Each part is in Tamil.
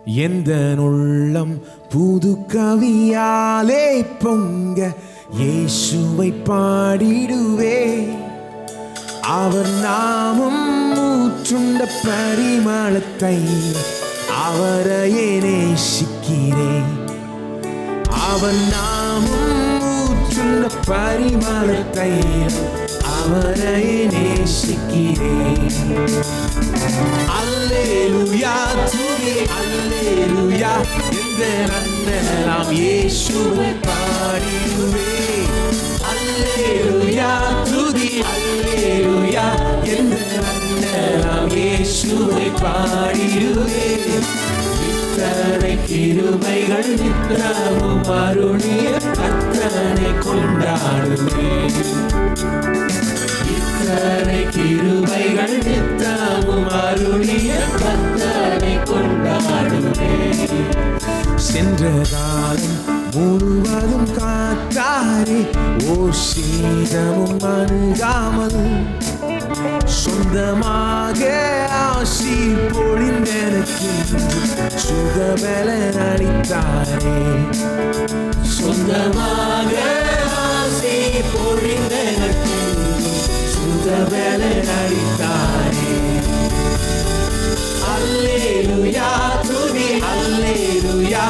எந்த உள்ளம் புது கவியாலே பொங்க இயேசுவை பாடிடுவே. அவர் நாமம் ஊற்றுண்ட பரிமளத்தை அவரையே நேசிக்கிறேன். அவர் நாமம் ஊற்றுண்ட பரிமளத்தை அவரையே நேசிக்கிறேன். அல்லேலூயா துதி அல்லேலூயா எந்த நன்னலாம் இயேசுவை பாடிடுவே. அல்லேலூயா துதி அல்லேலூயா எந்த நன்னலாம் இயேசுவை பாடிடுவே. இத்தனை கிருபைகள் நித்தமும் அருளிய கர்த்தரை கொண்டாடுவேன். இத்தனை கிருபைகள் நித்தமும் அருளிய கர்த்தரை கொண்டாடுவேன். சென்ற காலம் முழுவதும் காத்தாரே, ஓர் சேதமும் அணுகாமல் சொந்தமாக ஆசீர் பொழிந்தெனக்கு சுகபலன் அளித்தாரே. சொந்தமாக ஆசீர் பொழிந்தெனக்கு சுகபலன் அளித்தாரே. அல்லேலூயா துதி அல்லேலூயா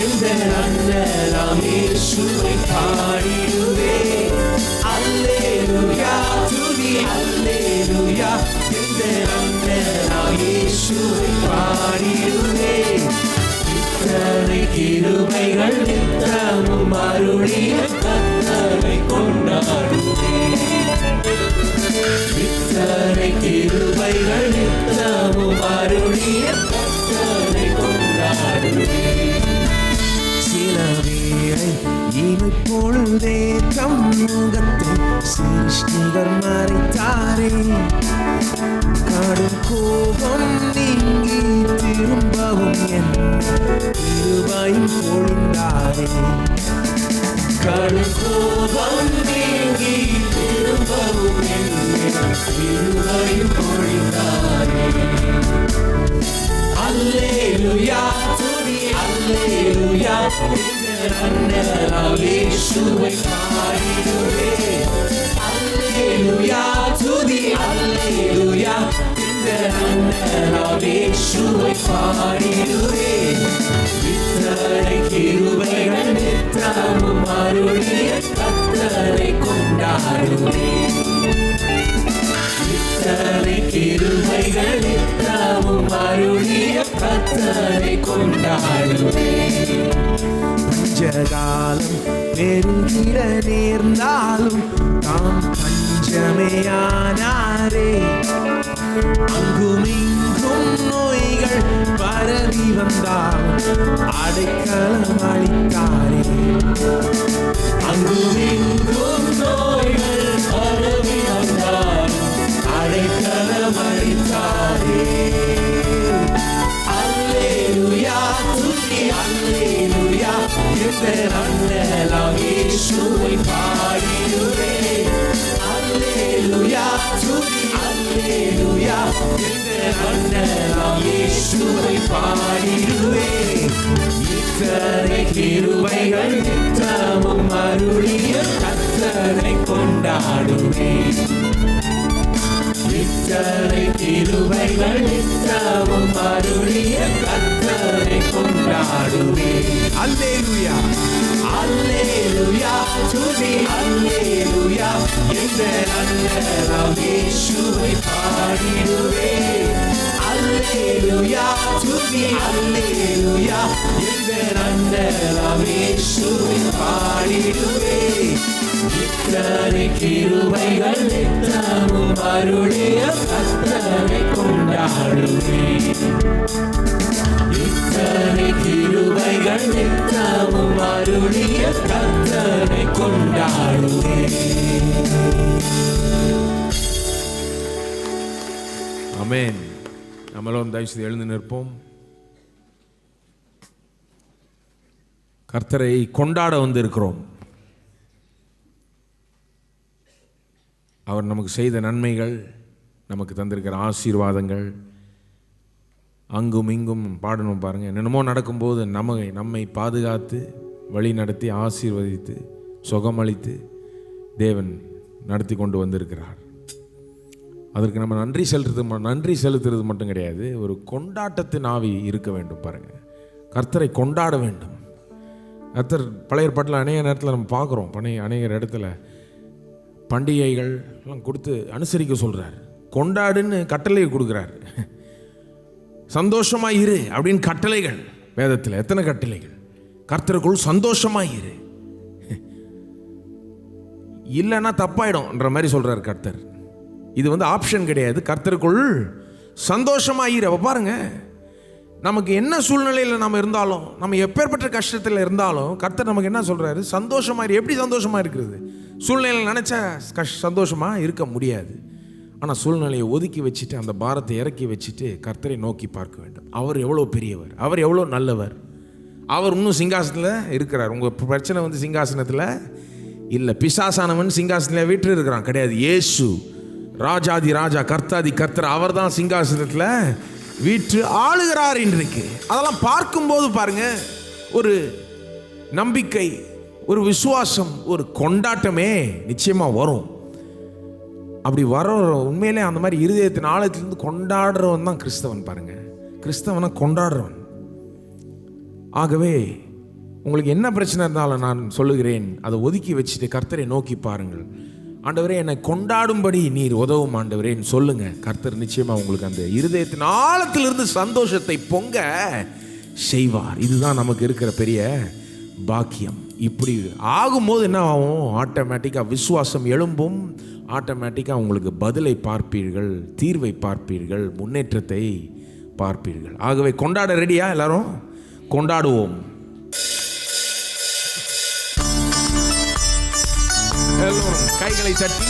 எந்த நன்னலாம் இயேசுவை பாடிடுவே. அல்லேலூயா துதி அல்லேலூயா எந்த நன்னலாம் இயேசுவை பாடிடுவே. இத்தனை கிருபைகள் நித்தமும் அருளிய கர்த்தரை கொண்டாடுவே. இத்தனை கிருபைகள் நித்தமும் அருளிய கர்த்தரை கொண்டாடுவே. சில வேளை இமை பொழுதே தம் முகத்தை சிருஷ்டிகர் மறைத்தாரே. கடும் கோபம் நீங்கி திரும்பவும் என் கிருபையும் பொழிந்தாரே. கடும் கோபம் நீங்கி திரும்பவும் என் கிருபையும் பொழிந்தாரே. அல்லேலூயா துதி அல்லேலூயா நன்னலாம் இயேசுவை பாடிடுவே. அல்லேலூயா துதி அல்லேலூயா நன்னலாம் இயேசுவை பாடிடுவே. இத்தனை கிருபைகள் நித்தமும் அருளிய கர்த்தரை கொண்டாடுவே. இத்தனை கிருபைகள் நித்தமும் அருளிய கர்த்தரை கொண்டாடுவே. பஞ்சகாலம் பெருகிட நேர்ந்தாலும் தாம் பஞ்சமையானாரே. அங்குமிங்கும் நோய்கள் பரவி வந்தாலும் அடைக்கலம் அளித்தாரே. அங்குமிங்கும் நோய்கள் பரவி வந்தாலும் அடைக்கலம் அளித்தாரே. அல்லேலூயா துதி அல்லேலூயா எந்த நன்னலாம் இயேசுவை பாடிடுவே. அல்லேலூயா துதி அல்லேலூயா எந்த நன்னலாம் இயேசுவை பாடிடுவே. இத்தனை கிருபைகள் நித்தமும் அருளிய கர்த்தரை கொண்டாடுவே. இத்தனை கிருபைகள் நித்தமும் அருளிய கர்த்தரை கொண்டாடுவே. அல்லேலூயா அல்லேலூயா துதி அல்லேலூயா எந்த நன்னலாம் இயேசுவை பாடிடுவே. அல்லேலூயா துதி அல்லேலூயா எந்த நன்னலாம் இயேசுவை பாடிடுவே. இத்தனை கிருபைகள் நித்தமும் அருளிய கர்த்தரை கொண்டாடுவே. இத்தனை கிருபைகள் நித்தமும் அருளிய கர்த்தரை கொண்டாடுவே. ஆமென். நம்மளும் தயவுசெய்து எழுந்து நிற்போம். கர்த்தரை கொண்டாட வந்திருக்கிறோம். அவர் நமக்கு செய்த நன்மைகள், நமக்கு தந்திருக்கிற ஆசீர்வாதங்கள், அங்கும் இங்கும் பாடணும் பாருங்கள். என்னென்னமோ நடக்கும்போது நம்மை பாதுகாத்து வழி நடத்தி ஆசீர்வதித்து சுகமளித்து தேவன் நடத்தி கொண்டு வந்திருக்கிறார். அதற்கு நம்ம நன்றி செலுத்துறது மட்டும் கிடையாது, ஒரு கொண்டாட்டத்தின் ஆவி இருக்க வேண்டும். பாருங்கள், கர்த்தரை கொண்டாட வேண்டும். கர்த்தர் பழைய ஏற்பாட்டில் அநேக நேரத்தில் நம்ம பார்க்குறோம், அநேக இடத்துல பண்டிகைகள் எல்லாம் கொடுத்து அனுசரிக்க சொல்கிறார். கொண்டாடுன்னு கட்டளை கொடுக்குறார். சந்தோஷமாக இரு அப்படின்னு கட்டளைகள் வேதத்தில் எத்தனை கட்டளைகள். கர்த்தருக்குள் சந்தோஷமாக இரு, இல்லைன்னா தப்பாயிடும்ன்ற மாதிரி சொல்கிறார் கர்த்தர். இது ஆப்ஷன் கிடையாது. கர்த்தருக்குள் சந்தோஷமாக இரு. அப்போ பாருங்க, நமக்கு என்ன சூழ்நிலையில் நம்ம இருந்தாலும், நம்ம எப்பேற்பட்ட கஷ்டத்தில் இருந்தாலும் கர்த்தர் நமக்கு என்ன சொல்கிறாரு? சந்தோஷமாக இரு. எப்படி சந்தோஷமாக இருக்கிறது? சூழ்நிலையில் நினச்சா சந்தோஷமாக இருக்க முடியாது. ஆனால் சூழ்நிலையை ஒதுக்கி வச்சுட்டு, அந்த பாரத்தை இறக்கி வச்சுட்டு கர்த்தரை நோக்கி பார்க்க வேண்டும். அவர் எவ்வளோ பெரியவர், அவர் எவ்வளோ நல்லவர். அவர் இன்னும் சிங்காசனத்தில் இருக்கிறார். உங்கள் பிரச்சனை சிங்காசனத்தில் இல்லை, பிசாசானவன் சிங்காசனத்தில் வீட்டு இருக்கிறான் கிடையாது. இயேசு ராஜாதி ராஜா, கர்த்தாதி கர்த்தர், அவர் தான் சிங்காசனத்தில் வீட்டு ஆளுகிறார் இன்றைக்கு. அதெல்லாம் பார்க்கும்போது பாருங்க, ஒரு நம்பிக்கை, ஒரு விசுவாசம், ஒரு கொண்டாட்டமே நிச்சயமாக வரும். அப்படி வர உண்மையிலே அந்த மாதிரி இருதயத்தின் ஆழத்திலிருந்து கொண்டாடுறவன் தான் கிறிஸ்தவன். பாருங்க, கிறிஸ்தவனை கொண்டாடுறவன். ஆகவே உங்களுக்கு என்ன பிரச்சனை இருந்தாலும் நான் சொல்லுகிறேன், அதை ஒதுக்கி வச்சுட்டு கர்த்தரை நோக்கி பாருங்கள். ஆண்டவரே, என்னை கொண்டாடும்படி நீர் உதவும் ஆண்டவரேன்னு சொல்லுங்க. கர்த்தர் நிச்சயமாக உங்களுக்கு அந்த இருதயத்தின் ஆழத்திலிருந்து சந்தோஷத்தை பொங்க செய்வார். இதுதான் நமக்கு இருக்கிற பெரிய பாக்கியம். இப்படி ஆகும்போது என்ன ஆகும்? ஆட்டோமேட்டிக்காக விசுவாசம் எழும்பும். ஆட்டோமேட்டிக்காக உங்களுக்கு பதிலை பார்ப்பீர்கள், தீர்வை பார்ப்பீர்கள், முன்னேற்றத்தை பார்ப்பீர்கள். ஆகவே கொண்டாட ரெடியா? எல்லாரும் கொண்டாடுவோம். எல்லோரும் கைகளை தட்டி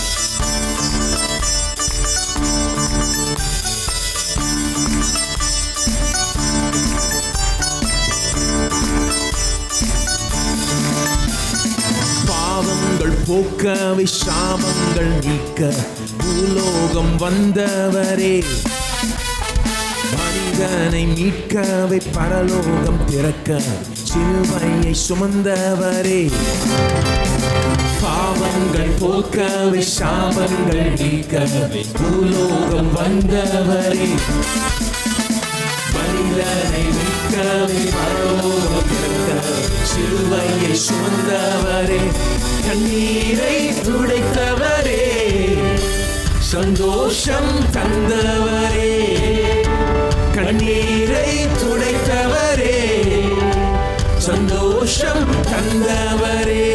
பாவங்கள் போக்கவை சாபங்கள் நீக்க பூலோகம் வந்தவரே, மனிதனை மீட்கவை பரலோகம் திறக்க சிலுவையை சுமந்தவரே. பாவங்கள் போக்கவை சாபங்கள் நீக்கவே பூலோகம் வந்தவரே, மனிதனை மீட்கவே பரலோகம் திறக்க சிலுவையை சுமந்தவரே. கண்ணீரை துடைத்தவரே, சந்தோஷம் தந்தவரே. கண்ணீரை துடைத்தவரே, சந்தோஷம் தந்தவரே.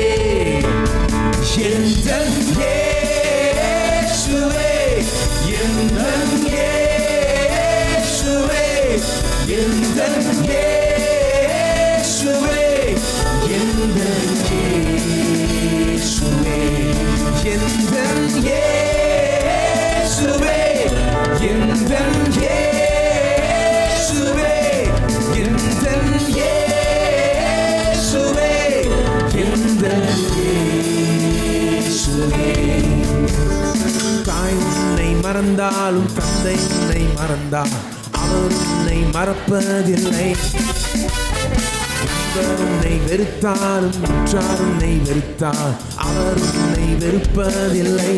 எந்தன் இயேசுவே, எந்தன் இயேசுவே, எந்தன் இயேசுவே, எந்தன் இயேசுவே, எந்தன் இயேசுவே, எந்தன் இயேசுவே, எந்தன் இயேசுவே, எந்தன் இயேசுவே. தாய் உன்னை மறந்தாலும் தந்தை உன்னை மறந்தால் அவர் உன்னை மறப்பதில்லை. உன்னை வெறுத்தாலும் உற்றார் உன்னை வெறுத்தால் அவர் உன்னை வெறுப்பதில்லை.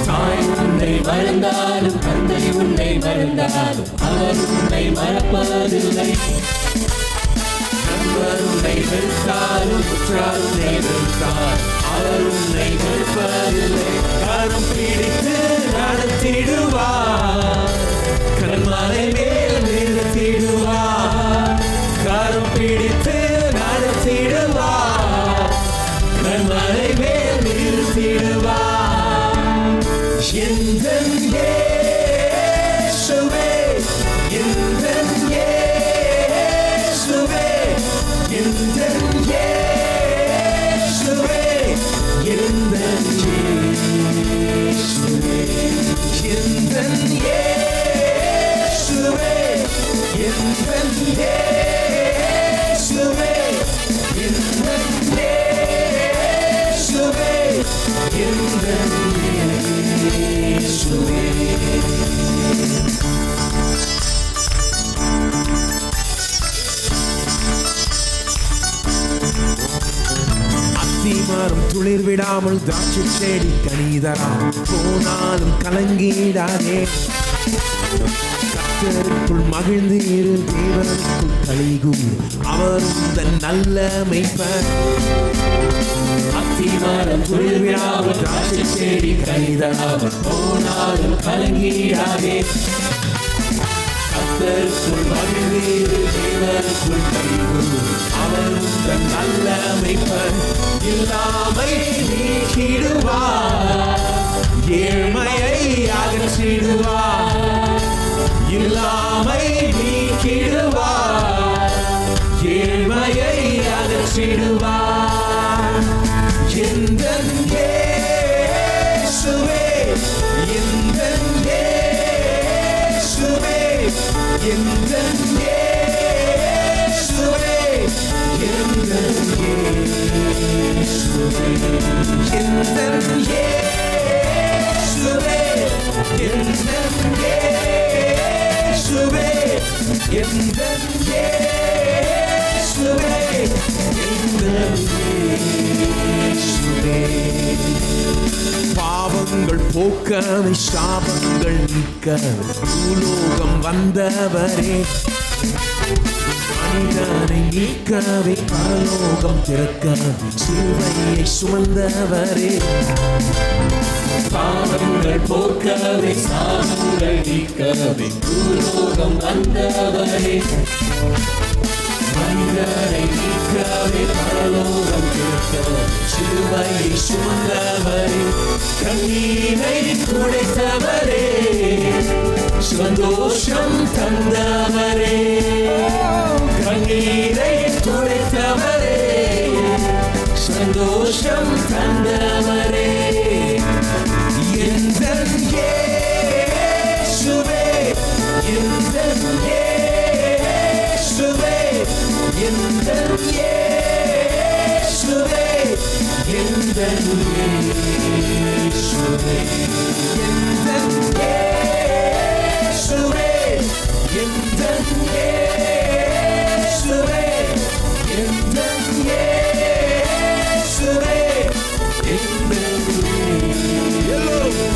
தாய் உன்னை மறந்தாலும் தந்தை உன்னை மறந்தாலும் அவர் உன்னை மறப்பதில்லை. நண்பர் உன்னை வெறுத்தாலும் உற்றார் உன்னை வெறுத்தால் அவர் உன்னை வெறுப்பதில்லை. கரம் பிடித்து நடத்திடுவார், கண்மலை மேல் நிறுத்திடுவார். கரம் பிடித்து நடத்திடுவார், கண்மலை மேல் நிறுத்திடுவார். எந்தன் இயேசுவே, எந்தன் இயேசுவே, எந்தன் இயேசுவே, எந்தன் இயேசுவே, எந்தன் இயேசுவே, எந்தன் இயேசுவே, எந்தன் இயேசுவே, எந்தன் இயேசுவே. மரம் துளிர் விடாமல் திராட்சை செடி கனிதரா போனாலும் கலங்கிடாதே. கர்த்தருக்குள் மகிழ்ந்து இரு, தேவனுக்குள் களிகூர், அவரும் தன் நல்ல மேய்ப்பர். அத்திமரம் துளிர் விடாமல் திராட்சை செடி கனிதராமல் போனாலும் கலங்கிடாதே. கர்த்தருக்குள் மகிழ்ந்து இரு, தேவனுக்குள் களிகூர், அவரும் தன் நல்ல மேய்ப்பர். இல்லாமை நீக்கிடுவார், ஏழ்மையை அகற்றிடுவார். இல்லாமை நீக்கிடுவார், ஏழ்மையை அகற்றிடுவார். எந்தன் இயேசுவே, எந்தன் இயேசுவே, எந்தன் இயேசுவே, எந்தன் இயேசுவே, எந்தன் இயேசுவே, எந்தன் இயேசுவே, எந்தன் இயேசுவே, எந்தன் இயேசுவே. பாவங்கள் போக்கவே சாபங்கள் நீக்க பூலோகம் வந்தவரே. மனிதனை நீக்கவே பரலோகம் திறக்க சிலுவையை சுமந்தவரே. பாவங்கள் போக்கவே சாபங்கள் நீக்கவே பூலோகம் வந்தவரே. மனிதனை நீக்கவே பரலோகம் திறக்க சிலுவையை சுமந்தவரே. கண்ணீரை துடைத்தவரே, சந்தோஷம் தந்தவரே. கண்ணீரை துடைத்தவரே, சந்தோஷம் தந்தவரே. எந்தன் இயேசுவே, எந்தன் இயேசுவே, எந்தன் இயேசுவே, எந்தன் இயேசுவே, எந்தன் இயேசுவே, எந்தன் இயேசுவே, எந்தன் இயேசுவே, எந்தன்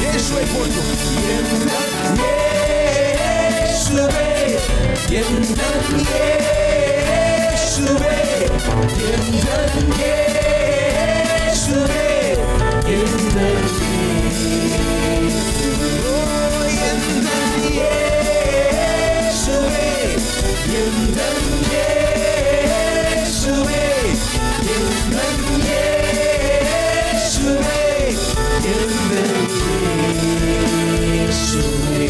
இயேசுவை போற்றும். எந்தன் இயேசுவே, எந்தன் இயேசுவே, எந்தன் இயேசுவே, எந்தன் இயேசுவே, எந்தன் இயேசுவே, எந்தன் இயேசுவே, எந்தன் இயேசுவே.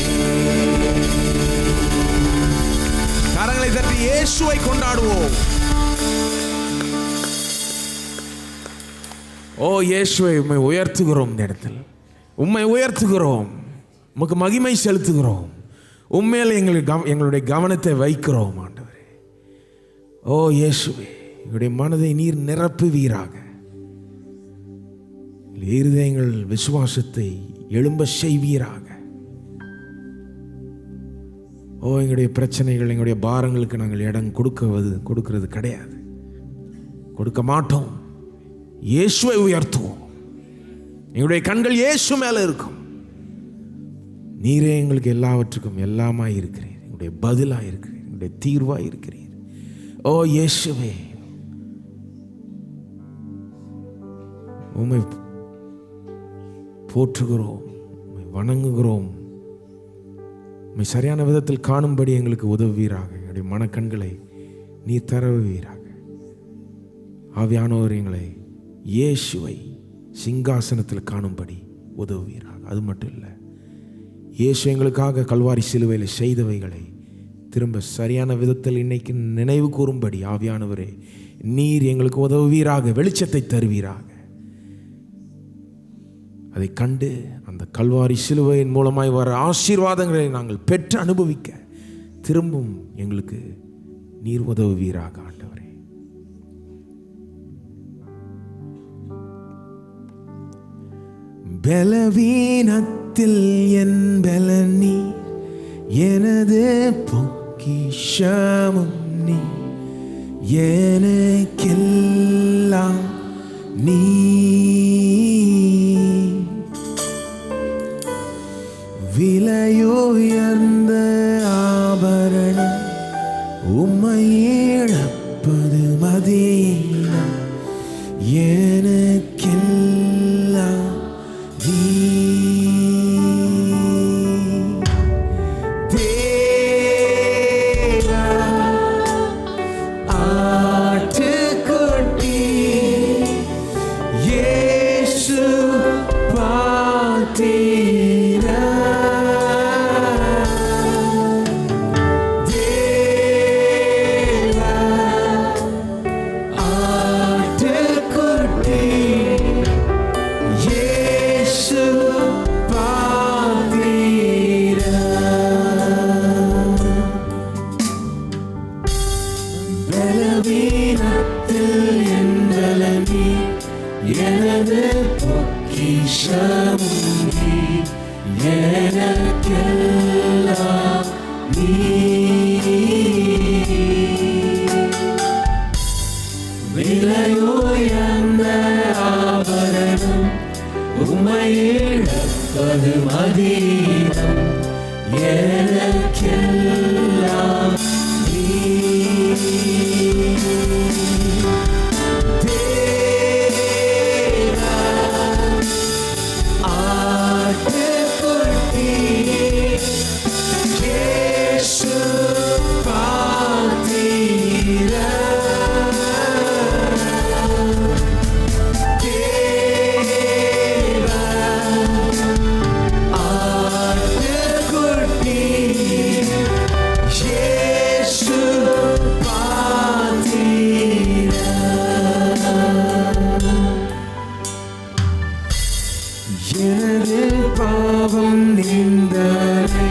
கரங்களை தட்டி இயேசுவை கொண்டாடுவோம். ஓ இயேசுவை உம்மை உயர்த்துகிறோம். இந்த இடத்தில் உம்மை உயர்த்துகிறோம், உமக்கு மகிமை செலுத்துகிறோம். உண்மையில் எங்களுடைய கவனத்தை வைக்கிறோம் ஆண்டவரே. ஓ இயேசுவே, எங்களுடைய மனதை நீர் நிரப்புவீராக. இருதயங்கள் விசுவாசத்தை எழும்ப செய்வீராக. ஓ எங்களுடைய பிரச்சனைகள், எங்களுடைய பாரங்களுக்கு நாங்கள் இடம் கொடுக்கிறது கிடையாது, கொடுக்க மாட்டோம். இயேசுவை உயர்த்துவோம். எங்களுடைய கண்கள் இயேசு மேல இருக்கும். நீரே எங்களுக்கு எல்லாவற்றுக்கும் எல்லாமாய் இருக்கிறீர், எங்களுடைய பதிலாக இருக்கிறீர், எங்களுடைய தீர்வாக இருக்கிறீர். ஓ இயேசுவே, உம்மை போற்றுகிறோம், உம்மை வணங்குகிறோம். உம்மை சரியான விதத்தில் காணும்படி எங்களுக்கு உதவுவீராக. எங்களுடைய மனக்கண்களை நீர் தரவுவீராக. ஆவியானவர் எங்களை இயேசுவை சிங்காசனத்தில் காணும்படி உதவுவீராக. அது மட்டும் இல்லை, இயேசு எங்களுக்காக கல்வாரி சிலுவையில் செய்தவைகளை திரும்ப சரியான விதத்தில் இன்னைக்கு நினைவு கூறும்படி ஆவியானவரே நீர் எங்களுக்கு உதவுவீராக, வெளிச்சத்தை தருவீராக. அதை கண்டு அந்த கல்வாரி சிலுவையின் மூலமாய் வர ஆசீர்வாதங்களை நாங்கள் பெற்று அனுபவிக்க திரும்பவும் எங்களுக்கு நீர் உதவுவீராக ஆண்டவரே. பலவீனத்தில் என் பலன் நீ, எனது பொக்கிஷமும் நீ, எனக்கெல்லாம் நீ உம்மை இழப்பது மதீனம் எனக்கெல்லாம் தேவா ஆட்டுக்குட்டி இயேசு பார்த்தீரா தேவா ஆட்டுக்குட்டி இயேசு பார்த்தீரா பலவீனத்தில் என் பலனி எனது பொக்கிஷமும் நீ எனக்கெல்லாம் நீ விலையுயர்ந்த ஆபரணம் உம்மை இழப்பது மதீனம் எனக்கெல்லாம் நீ தேவா ஆட்டுக்குட்டி இயேசு பார்த்தீரா தேவா ஆட்டுக்குட்டி இயேசு பார்த்தீரா எனது பாவம் நிந்தனை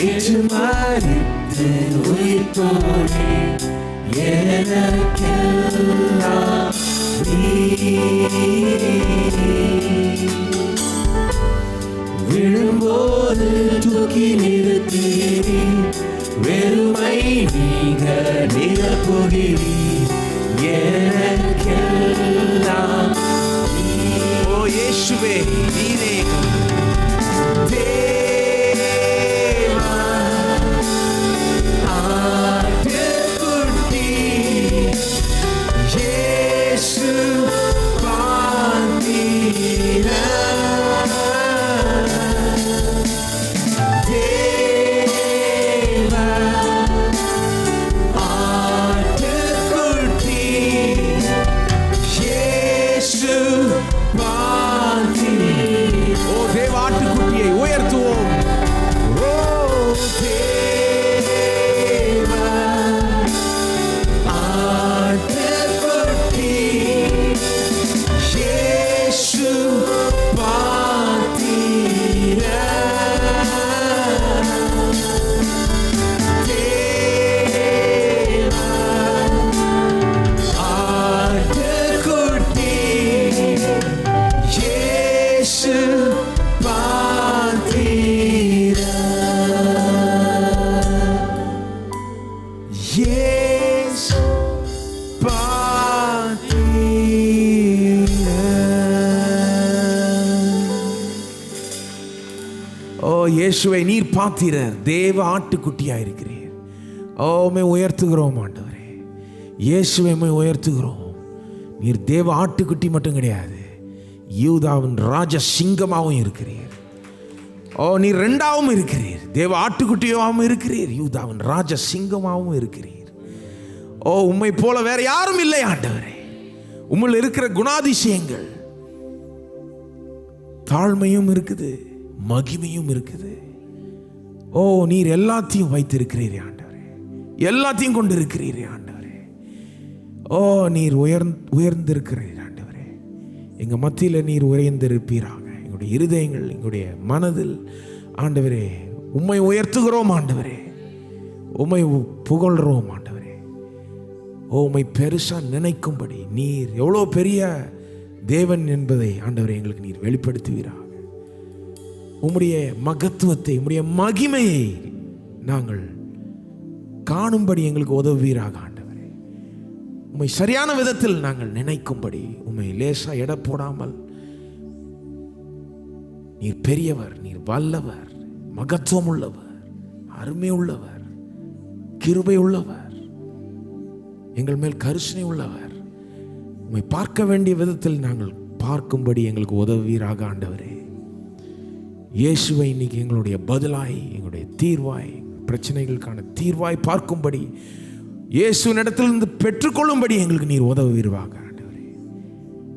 ஏற்று மரித்து உயிர்த்தோனே எனக்கெல்லாம் நீ விழும்போது தூக்கி நிறுத்தீரி வெறுமை நீங்க நிரப்புகிறீ எனக்கெல்லாம் ஓ இயேசுவே நீரே தேவா ஆட்டுக்குட்டி இயேசு பார்த்தீரா தேவா ஆட்டுக்குட்டி இயேசு ஓ தேவ ஆட்டுக்குட்டியை உயர்த்துவோம். ஓ தேவ ஆட்டுக்குட்டி இயேசு பார்த்தீரா தேவ ஆட்டுக்குட்டி இயேசு பார்த்தீரா இயேசு பார்த்தீரா. ஓ இயேசுவை நீர் பார்த்தீரர், தேவ ஆட்டுக்குட்டியா இருக்கிறீர். ஓ உம்மை உயர்த்துகிறோம் ஆண்டவரே, இயேசுவை உம்மை உயர்த்துகிறோம். நீர் தேவ ஆட்டுக்குட்டி மட்டும் கிடையாது, யூதாவின் ராஜ சிங்கமாகவும் இருக்கிறீர். ஓ நீர் ரெண்டாவும் இருக்கிறீர், தேவ ஆட்டுக்குட்டியாகவும் இருக்கிறீர், யூதாவின் ராஜ சிங்கமாகவும் இருக்கிறீர். ஓ உம்மை போல வேற யாரும் இல்லை ஆண்டவரே. உம்மில் இருக்கிற குணாதிசயங்கள், தாழ்மையும் இருக்குது, மகிமையும் இருக்குது. ஓ நீர் எல்லாத்தையும் வைத்திருக்கிறீரே ஆண்டவரே, எல்லாத்தையும் கொண்டு இருக்கிறீரே ஆண்டவரே. ஓ நீர் உயர்ந்திருக்கிறீர் ஆண்டவரே. எங்க மத்தியில் நீர் உயர்ந்திருப்பீராக. எங்களுடைய இருதயங்கள், எங்களுடைய மனதில் ஆண்டவரே உம்மை உயர்த்துகிறோம் ஆண்டவரே, உம்மை புகழ்கிறோம் ஆண்டவரே. ஓ உம்மை பெருசா நினைக்கும்படி நீர் எவ்வளோ பெரிய தேவன் என்பதை ஆண்டவரே எங்களுக்கு நீர் வெளிப்படுத்துவீராக. உம்முடைய மகத்துவத்தை, உம்முடைய மகிமையை நாங்கள் காணும்படி எங்களுக்கு உதவுவீராக ஆண்டவரே. உம்மை சரியான விதத்தில் நாங்கள் நினைக்கும்படி உம்மை லேசா எடை போடாமல், நீர் பெரியவர், நீர் வல்லவர், மகத்துவம் உள்ளவர், அருமை உள்ளவர், கிருபை உள்ளவர், எங்கள் மேல் கரிசனை உள்ளவர். உம்மை பார்க்க வேண்டிய விதத்தில் நாங்கள் பார்க்கும்படி எங்களுக்கு உதவுவீராக ஆண்டவரே. இயேசுவை இன்னைக்கு எங்களுடைய பதிலாய், எங்களுடைய தீர்வாய், பிரச்சனைகளுக்கான தீர்வாய் பார்க்கும்படி, இயேசுவினிடத்திலிருந்து பெற்றுக்கொள்ளும்படி எங்களுக்கு நீர் உதவுவீராக ஆண்டவரே.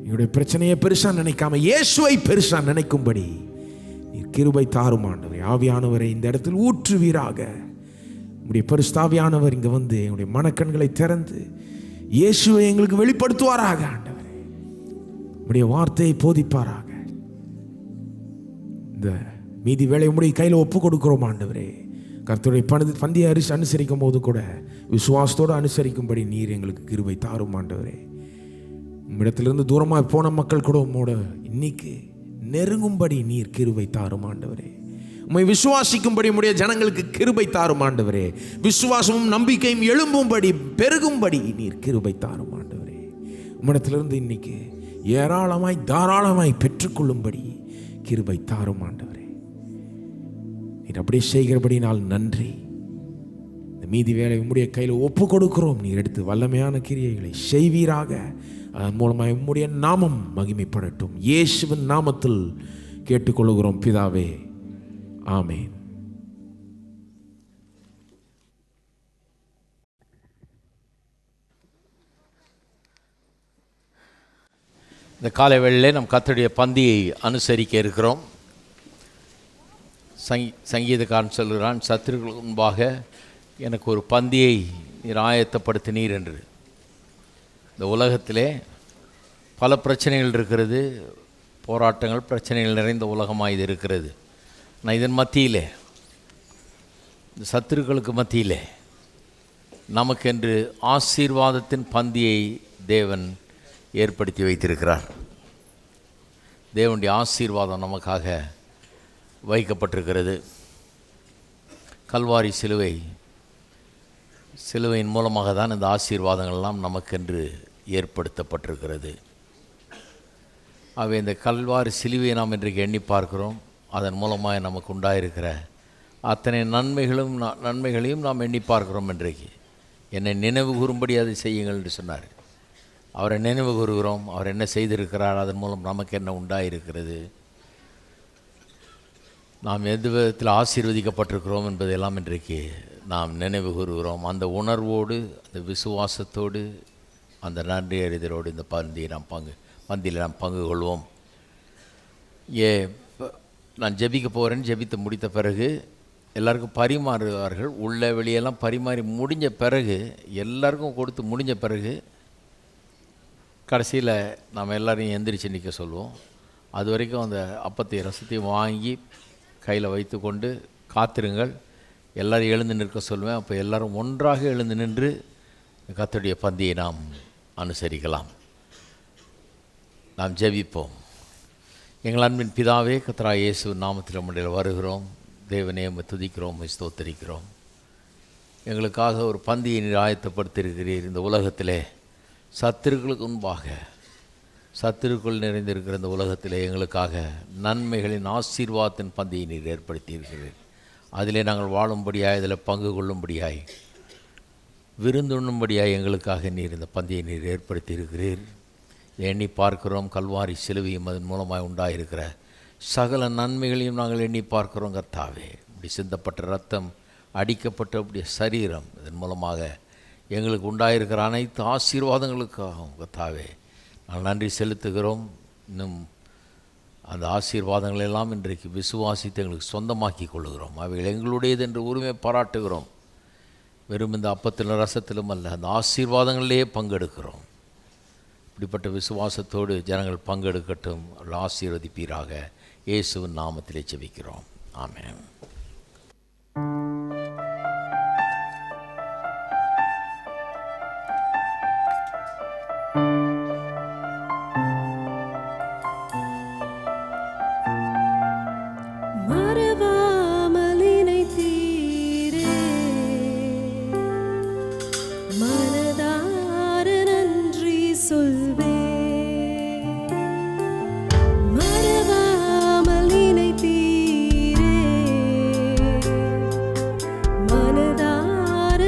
எங்களுடைய பிரச்சனையை பெருசா நினைக்காம இயேசுவை பெருசா நினைக்கும்படி நீர் கிருபை தாரும் ஆண்டவரே. ஆவியானவரை இந்த இடத்தில் ஊற்றுவீராக. உங்களுடைய பரிசுத்தாவியானவர் இங்கே வந்து எங்களுடைய மனக்கண்களை திறந்து இயேசுவை எங்களுக்கு வெளிப்படுத்துவாராக ஆண்டவரே. உங்களுடைய வார்த்தையை போதிப்பாராக. இந்த மீதி வேலை உங்களுடைய கையில் ஒப்பு கொடுக்கிறோம் ஆண்டவரே. கர்த்தருடைய பந்தியை அனுசரிக்கும் போது கூட விசுவாசத்தோடு அனுசரிக்கும்படி நீர் எங்களுக்கு கிருபை தாரும் ஆண்டவரே. உம்மிடத்திலிருந்து தூரமாக போன மக்கள் கூட உம்மோட இன்னைக்கு நெருங்கும்படி நீர் கிருபை தாரும் ஆண்டவரே. உம்மை விசுவாசிக்கும்படி உம்முடைய ஜனங்களுக்கு கிருபை தாரும் ஆண்டவரே. விசுவாசமும் நம்பிக்கையும் எழும்பும்படி பெருகும்படி நீர் கிருபை தாரும் ஆண்டவரே. உம்மிடத்திலிருந்து இன்னைக்கு ஏராளமாய் தாராளமாய் பெற்றுக்கொள்ளும்படி கிருபை தாரும் ஆண்டவரே. நீர் அப்படியே செய்கிறபடி நாள் நன்றி. இந்த மீதி வேலை உம்முடைய கையில் ஒப்பு கொடுக்கிறோம். நீர் எடுத்து வல்லமையான கிரியைகளை செய்வீராக. அதன் மூலமாக உம்முடைய நாமம் மகிமைப்படட்டும். இயேசுவின் நாமத்தில் கேட்டுக்கொள்கிறோம் பிதாவே, ஆமென். இந்த காலை வேளையிலே நம் கர்த்தருடைய பந்தியை அனுசரிக்க இருக்கிறோம். சங்கீதக்காரன் சொல்கிறான், சத்துருக்களுக்கு முன்பாக எனக்கு ஒரு பந்தியை நீர் ஆயத்தப்படுத்தினீர் என்று. இந்த உலகத்திலே பல பிரச்சனைகள் இருக்கிறது, போராட்டங்கள், பிரச்சனைகள் நிறைந்த உலகமாக இது இருக்கிறது. நான் இதன் மத்தியிலே, இந்த சத்துருக்களுக்கு மத்தியிலே நமக்கென்று ஆசீர்வாதத்தின் பந்தியை தேவன் ஏற்படுத்தி வைத்திருக்கிறார். தேவனுடைய ஆசீர்வாதம் நமக்காக வைக்கப்பட்டிருக்கிறது. கல்வாரி சிலுவையின் மூலமாக தான் இந்த ஆசீர்வாதங்கள்லாம் நமக்கென்று ஏற்படுத்தப்பட்டிருக்கிறது. அவை இந்த கல்வாரி சிலுவையை நாம் இன்றைக்கு எண்ணி பார்க்கிறோம். அதன் மூலமாக நமக்கு உண்டாயிருக்கிற அத்தனை நன்மைகளையும் நாம் எண்ணி பார்க்கிறோம். இன்றைக்கு என்னை நினைவு கூறும்படி அதை செய்யுங்கள் என்று சொன்னார். அவரை நினைவு கூறுகிறோம். அவர் என்ன செய்திருக்கிறார், அதன் மூலம் நமக்கு என்ன உண்டாயிருக்கிறது, நாம் எந்த விதத்தில் ஆசீர்வதிக்கப்பட்டிருக்கிறோம் என்பதையெல்லாம் இன்றைக்கு நாம் நினைவு கூறுகிறோம். அந்த உணர்வோடு, அந்த விசுவாசத்தோடு, அந்த நன்றி அறிதலோடு இந்த பந்தியில் நாம் பங்கு கொள்வோம். நான் ஜெபிக்க போகிறேன்னு ஜெபித்து முடித்த பிறகு எல்லாருக்கும் பரிமாறுவார்கள். உள்ள வெளியெல்லாம் பரிமாறி முடிஞ்ச பிறகு, எல்லாருக்கும் கொடுத்து முடிஞ்ச பிறகு கடைசியில் நாம் எல்லோரையும் எந்திரிச்சு நிற்க சொல்லுவோம். அது வரைக்கும் அந்த அப்பத்தையும் ரசத்தையும் வாங்கி கையில் வைத்து கொண்டு காத்திருங்கள். எல்லோரும் எழுந்து நிற்க சொல்லுவேன். அப்போ எல்லோரும் ஒன்றாக எழுந்து நின்று கர்த்தருடைய பந்தியை நாம் அனுசரிக்கலாம். நாம் ஜெபிப்போம். எங்கள் அன்பின் பிதாவே, கர்த்தராகிய இயேசு நாமத்தில் உம்முடைய வருகிறோம். தேவனே, உம்மை துதிக்கிறோம், உம்மை ஸ்தோத்திரிக்கிறோம். எங்களுக்காக ஒரு பந்தியை நீர் ஆயத்தப்படுத்தியிருக்கிறீர். இந்த உலகத்திலே சத்துருக்களுக்கு முன்பாக, சத்துருக்குள் நிறைந்திருக்கிற இந்த உலகத்திலே எங்களுக்காக நன்மைகளின் ஆசீர்வாதத்தின் பந்தியை நீர் ஏற்படுத்தியிருக்கிறீர். அதிலே நாங்கள் வாழும்படியாய், அதில் பங்கு கொள்ளும்படியாய், விருந்துண்ணும்படியாய் எங்களுக்காக நீர் இந்த பந்தியை நீர் ஏற்படுத்தியிருக்கிறீர். எண்ணி பார்க்கிறோம். கல்வாரி சிலுவையும் அதன் மூலமாக உண்டாயிருக்கிற சகல நன்மைகளையும் நாங்கள் எண்ணி பார்க்கிறோம். கர்த்தாவே, இப்படி சிந்தப்பட்ட இரத்தம், அடிக்கப்பட்ட அப்படிய சரீரம், இதன் மூலமாக எங்களுக்கு உண்டாயிருக்கிற அனைத்து ஆசீர்வாதங்களுக்காகவும் கர்த்தாவே நாங்கள் நன்றி செலுத்துகிறோம். இன்னும் அந்த ஆசீர்வாதங்களெல்லாம் இன்றைக்கு விசுவாசித்து எங்களுக்கு சொந்தமாக்கி கொள்ளுகிறோம். அவைகள் எங்களுடையது என்று உரிமை பாராட்டுகிறோம். வெறும் இந்த அப்பத்திலும் ரசத்திலும் அல்ல, அந்த ஆசீர்வாதங்களிலேயே பங்கெடுக்கிறோம். இப்படிப்பட்ட விசுவாசத்தோடு ஜனங்கள் பங்கெடுக்கட்டும். அவர்கள் ஆசீர்வதிப்பீராக. இயேசுவின் நாமத்திலே ஜெபிக்கிறோம். ஆமென். மனதார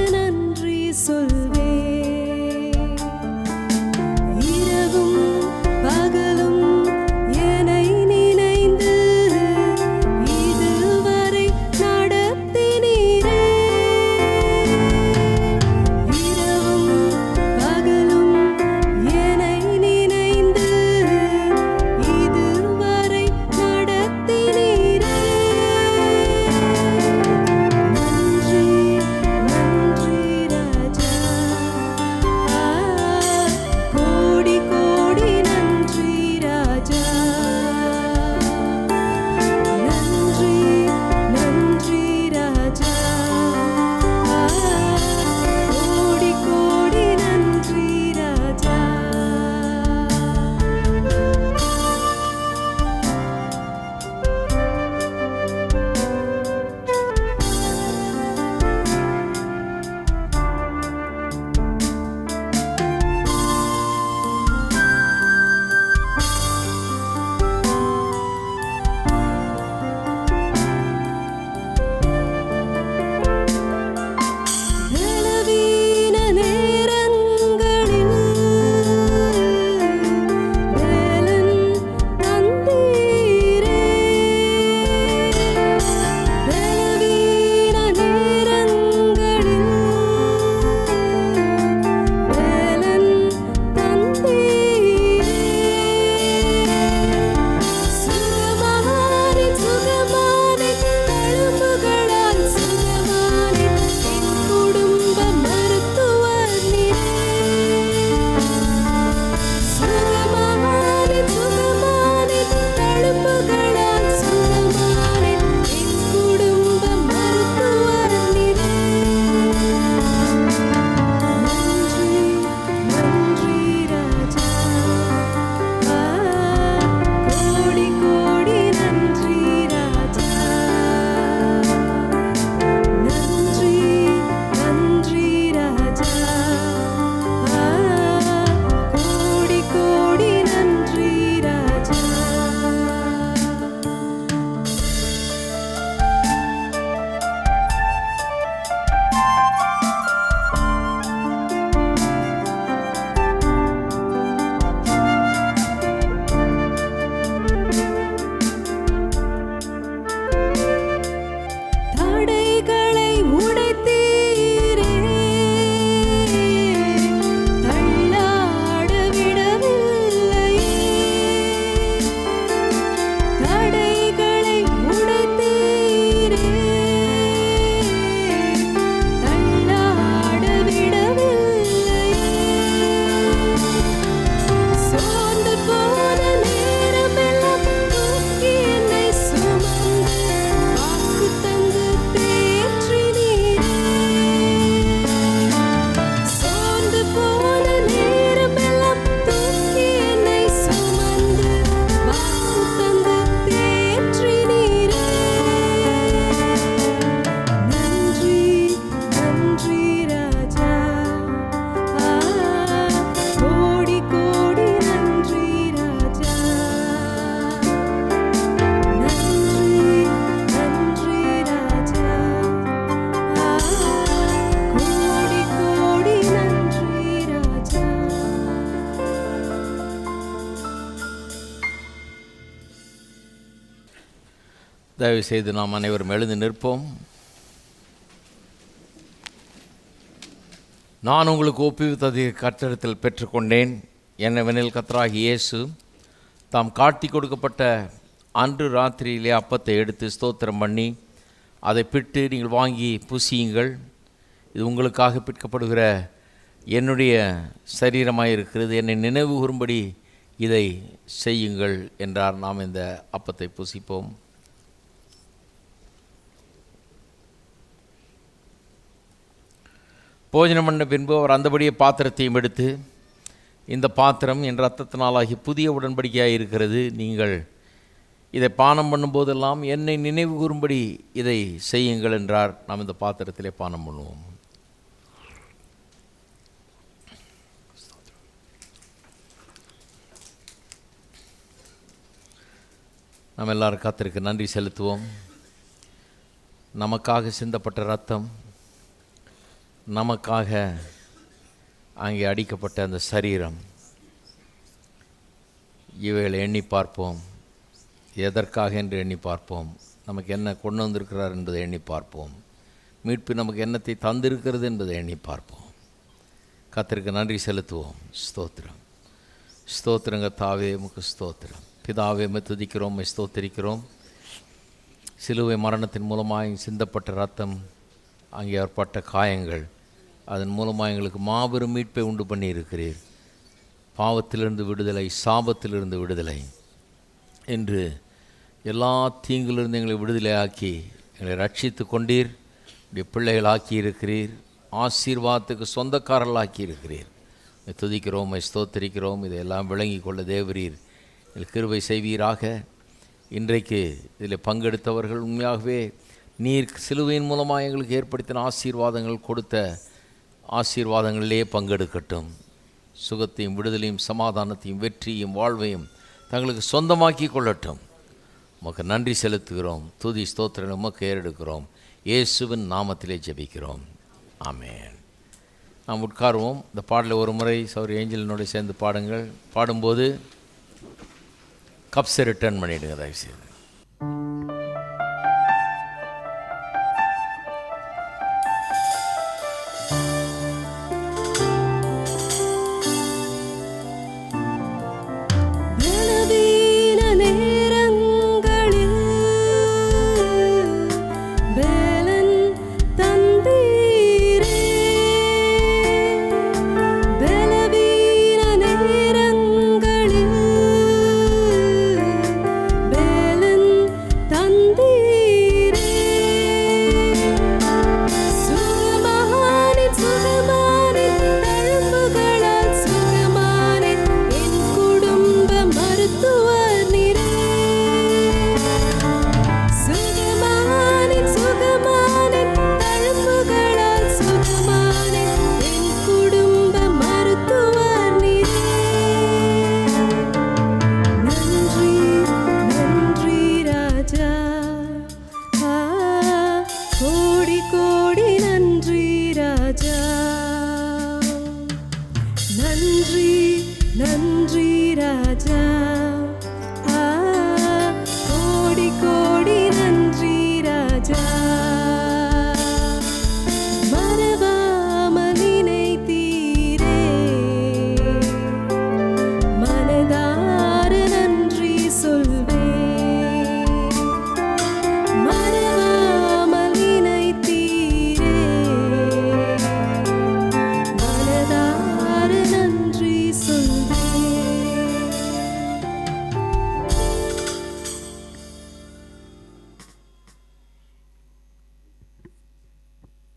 தயவு செய்து நாம் அனைவரும் எழுந்து நிற்போம். நான் உங்களுக்கு ஒப்புவித்ததை கர்த்தரிடத்தில் பெற்றுக்கொண்டேன். என்னவெனில் கர்த்தராகிய இயேசு தாம் காட்டி கொடுக்கப்பட்ட அன்று ராத்திரியிலே அப்பத்தை எடுத்து ஸ்தோத்திரம் பண்ணி அதை பிட்டு, நீங்கள் வாங்கி புசியுங்கள், இது உங்களுக்காக பிற்கப்படுகிற என்னுடைய சரீரமாக இருக்கிறது, என்னை நினைவு கூறும்படி இதை செய்யுங்கள் என்றார். நாம் இந்த அப்பத்தை புசிப்போம். போஜனம் பண்ண பின்பு அவர் அந்தபடியே பாத்திரத்தையும் எடுத்து, இந்த பாத்திரம் என் இரத்தத்தினாலாகி புதிய உடன்படிக்கையாக இருக்கிறது, நீங்கள் இதை பானம் பண்ணும்போதெல்லாம் என்னை நினைவு கூறும்படி இதை செய்யுங்கள் என்றார். நாம் இந்த பாத்திரத்திலே பானம் பண்ணுவோம். நாம் எல்லாரும் கர்த்தருக்கு நன்றி செலுத்துவோம். நமக்காக சிந்தப்பட்ட இரத்தம், நமக்காக அங்கே அடிக்கப்பட்ட அந்த சரீரம், இவைகளை எண்ணி பார்ப்போம். எதற்காக என்று எண்ணி பார்ப்போம். நமக்கு என்ன கொண்டு வந்திருக்கிறார் என்பதை எண்ணி பார்ப்போம். மீட்பு நமக்கு என்னத்தை தந்திருக்கிறது என்பதை எண்ணி பார்ப்போம். கர்த்தருக்கு நன்றி செலுத்துவோம். ஸ்தோத்திரம், ஸ்தோத்திரங்க தாவே, உமக்கு ஸ்தோத்திரம். பிதாவே, துதிக்கிறோம், ஸ்தோத்திரிக்கிறோம். சிலுவை மரணத்தின் மூலமாக சிந்தப்பட்ட இரத்தம், அங்கே ஏற்பட்ட காயங்கள், அதன் மூலமாக எங்களுக்கு மாபெரும் மீட்பை உண்டு பண்ணி இருக்கிறீர். பாவத்திலிருந்து விடுதலை, சாபத்திலிருந்து விடுதலை என்று எல்லா தீங்கிலிருந்து எங்களை விடுதலையாக்கி எங்களை ரட்சித்து கொண்டீர். இப்படி பிள்ளைகளாக்கி இருக்கிறீர். ஆசீர்வாதத்துக்கு சொந்தக்காரர்களாக்கி இருக்கிறீர். துதிக்கிறோம், ஸ்தோத்திரிக்கிறோம். இதையெல்லாம் விளங்கி கொள்ள தேவரீர் கிருபை செய்வீராக. இன்றைக்கு இதில் பங்கெடுத்தவர்கள் உண்மையாகவே நீர் சிலுவையின் மூலமாக எங்களுக்கு ஏற்படுத்தின ஆசீர்வாதங்கள், கொடுத்த ஆசீர்வாதங்களிலே பங்கெடுக்கட்டும். சுகத்தையும் விடுதலையும் சமாதானத்தையும் வெற்றியும் வாழ்வையும் தங்களுக்கு சொந்தமாக்கி கொள்ளட்டும். உமக்கு நன்றி செலுத்துகிறோம். துதி ஸ்தோத்திரம் உமக்கு ஏறெடுக்கிறோம். இயேசுவின் நாமத்திலே ஜெபிக்கிறோம். ஆமென். நாம் உட்காருவோம். இந்த பாடலை ஒரு முறை சௌரி ஏஞ்சலினோடு சேர்ந்து பாடுங்கள். பாடும்போது கப்ஸை ரிட்டர்ன் பண்ணிவிடுங்க தயவுசெய்து.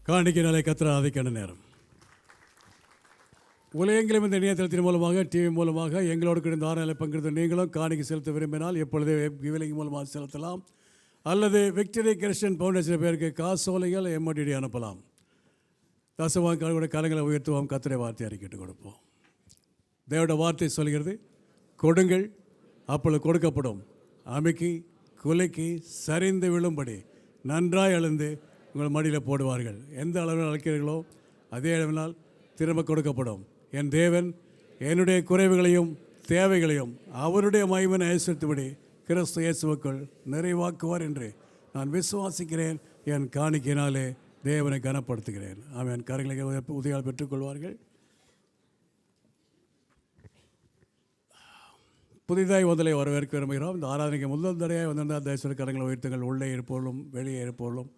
காணிக்கை நாளை கர்த்தரை ஆராதிக்கின்ற நேரம். உலகெங்கிலும் இந்த இணையதளத்தின் மூலமாக, டிவி மூலமாக எங்களோடு கிடந்த ஆராதனை பங்கெடுத்த நீங்களும் காணிக்கை செலுத்த விரும்பினால் எப்பொழுதே கிவிலிங் மூலமாக செலுத்தலாம். அல்லது விக்டரி கிறிஸ்டியன் ஃபவுண்டேஷன் பேருக்கு காசோலைகள் எம்ஓடிடி அனுப்பலாம். தசவாக்களுடைய கரங்களை உயர்த்துவோம். கர்த்தரை வார்த்தை அறிக்கிட்டு கொடுப்போம். தேவட வார்த்தை சொல்கிறது, கொடுங்கள் அப்பொழுது கொடுக்கப்படும், அமுக்கி குலுக்கி சரிந்து விழும்படி நன்றாய் எழுந்து உங்கள் மடியில் போடுவார்கள். எந்த அளவில் அழைக்கிறீர்களோ அதே அளவினால் திரும்ப கொடுக்கப்படும். என் தேவன் என்னுடைய குறைவுகளையும் தேவைகளையும் அவருடைய மகிமையை ஐஸ்வர்யத்துபடி கிறிஸ்து இயேசுவுக்குள் நிறைவாக்குவார் என்று நான் விசுவாசிக்கிறேன், என் காணிக்கையினாலே தேவனை கனப்படுத்துகிறேன். அவன் கரங்களை உதவியால் பெற்றுக்கொள்வார்கள். புதிதாய் முதலை வரவேற்க விரும்புகிறோம். இந்த ஆராதனைக்கு முதல் தடையாக வந்திருந்தால் தயவுசெய்து கரங்களை உயர்த்துங்கள். உள்ளே இருப்போலும் வெளியே இருப்போலும்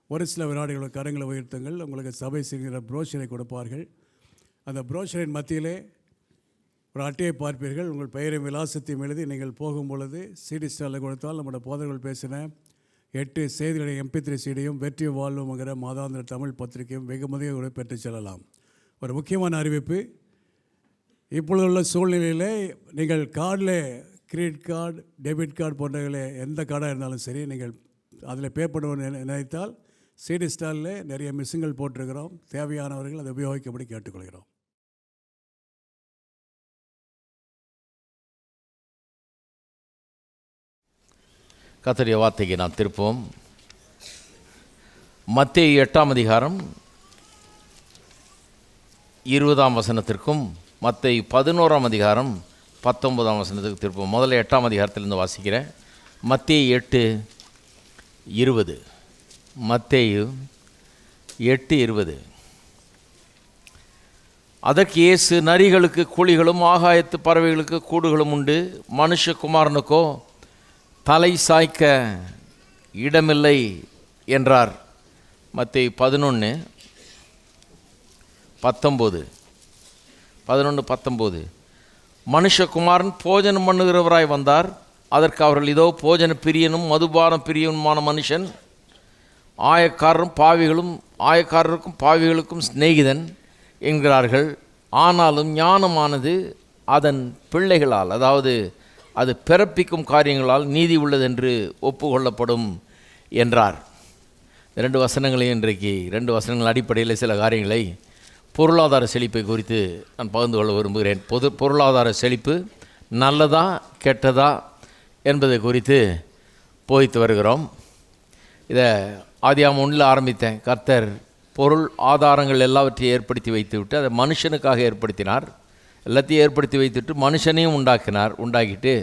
ஒரு சில வினாடிகளோட கரங்களை உயர்த்துங்கள். உங்களுக்கு சபை செய்கிற புரோஷரை கொடுப்பார்கள். அந்த புரோஷரின் மத்தியிலே ஒரு அட்டையை பார்ப்பீர்கள். உங்கள் பெயரை விலாசத்தையும் எழுதி நீங்கள் போகும் பொழுது சிடி ஸ்டாலில் கொடுத்தால் நம்முடைய போதர்கள் பேசின 8 செய்திகளுடைய MP3 சீடியும் வெற்றி வாழ்வுங்கிற மாதாந்திர தமிழ் பத்திரிகையும் வெகுமதியை பெற்று செல்லலாம். ஒரு முக்கியமான அறிவிப்பு, இப்பொழுதுள்ள சூழ்நிலையில் நீங்கள் கார்டில் கிரெடிட் கார்டு, டெபிட் கார்டு போன்றவர்களே எந்த கார்டாக இருந்தாலும் சரி, நீங்கள் அதில் பே பண்ணுவோம் நினைத்தால் சிடி ஸ்டாலில் நிறைய மிஸ்ஸுங்கள் போட்டிருக்கிறோம். தேவையானவர்கள் அதை உபயோகிக்கும்படி கேட்டுக்கொள்கிறோம். கர்த்தருடைய வார்த்தைக்கு நாம் திருப்போம். மத்தேயு 8ஆம் அதிகாரம் 20ஆம் வசனத்திற்கும் மத்தேயு 11ஆம் அதிகாரம் 19ஆம் வசனத்துக்கு திருப்போம். முதல்ல 8ஆம் அதிகாரத்திலிருந்து வாசிக்கிறேன். மத்தேயு 8:20. மத்தேயு 8:20. அதற்கு இயேசு, நரிகளுக்கு குழிகளும் ஆகாயத்து பறவைகளுக்கு கூடுகளும் உண்டு, மனுஷகுமாரனுக்கோ தலை சாய்க்க இடமில்லை என்றார். மத்தேயு 11:19. மனுஷகுமாரன் போஜனம் பண்ணுகிறவராய் வந்தார். அதற்கு அவர்கள், இதோ போஜன பிரியனும் மதுபான பிரியனுமான மனுஷன், ஆயக்காரருக்கும் பாவிகளுக்கும் சிநேகிதன் என்கிறார்கள். ஆனாலும் ஞானமானது அதன் பிள்ளைகளால், அதாவது அது பிறப்பிக்கும் காரியங்களால் நீதி உள்ளதென்று ஒப்புக்கொள்ளப்படும் என்றார். 2 வசனங்களையும் இன்றைக்கு 2 வசனங்கள் அடிப்படையில் சில காரியங்களை பொருளாதார செழிப்பை குறித்து நான் பகிர்ந்து கொள்ள விரும்புகிறேன். பொருளாதார செழிப்பு நல்லதா கெட்டதா என்பதை குறித்து போய்த்து வருகிறோம். இதை ஆதியாகமம் 1 ஆரம்பித்தேன். கர்த்தர் பொருள் ஆதாரங்கள் எல்லாவற்றையும் ஏற்படுத்தி வைத்துவிட்டு அதை மனுஷனுக்காக ஏற்படுத்தினார். எல்லாத்தையும் ஏற்படுத்தி வைத்துட்டு மனுஷனையும் உண்டாக்கிட்டு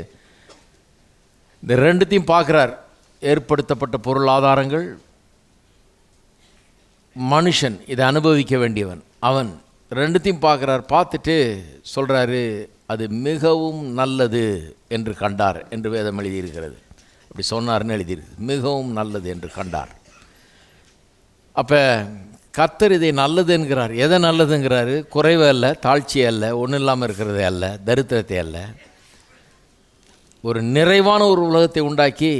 இந்த 2த்தையும் பார்க்குறார். ஏற்படுத்தப்பட்ட பொருள் ஆதாரங்கள், மனுஷன் இதை அனுபவிக்க வேண்டியவன், அவன் 2த்தையும் பார்க்குறார். பார்த்துட்டு சொல்கிறாரு, அது மிகவும் நல்லது என்று கண்டார் என்று வேதம் எழுதியிருக்கிறது. அப்படி சொன்னார்னு எழுதியிருக்கு. மிகவும் நல்லது என்று கண்டார். அப்போ கர்த்தர் இதை நல்லது என்கிறார். எதை நல்லதுங்கிறாரு? குறைவு அல்ல, தாழ்ச்சி அல்ல, ஒன்றும் இல்லாமல் இருக்கிறதே அல்ல, தரித்திரத்தை அல்ல, ஒரு நிறைவான ஒரு உலகத்தை உண்டாக்கி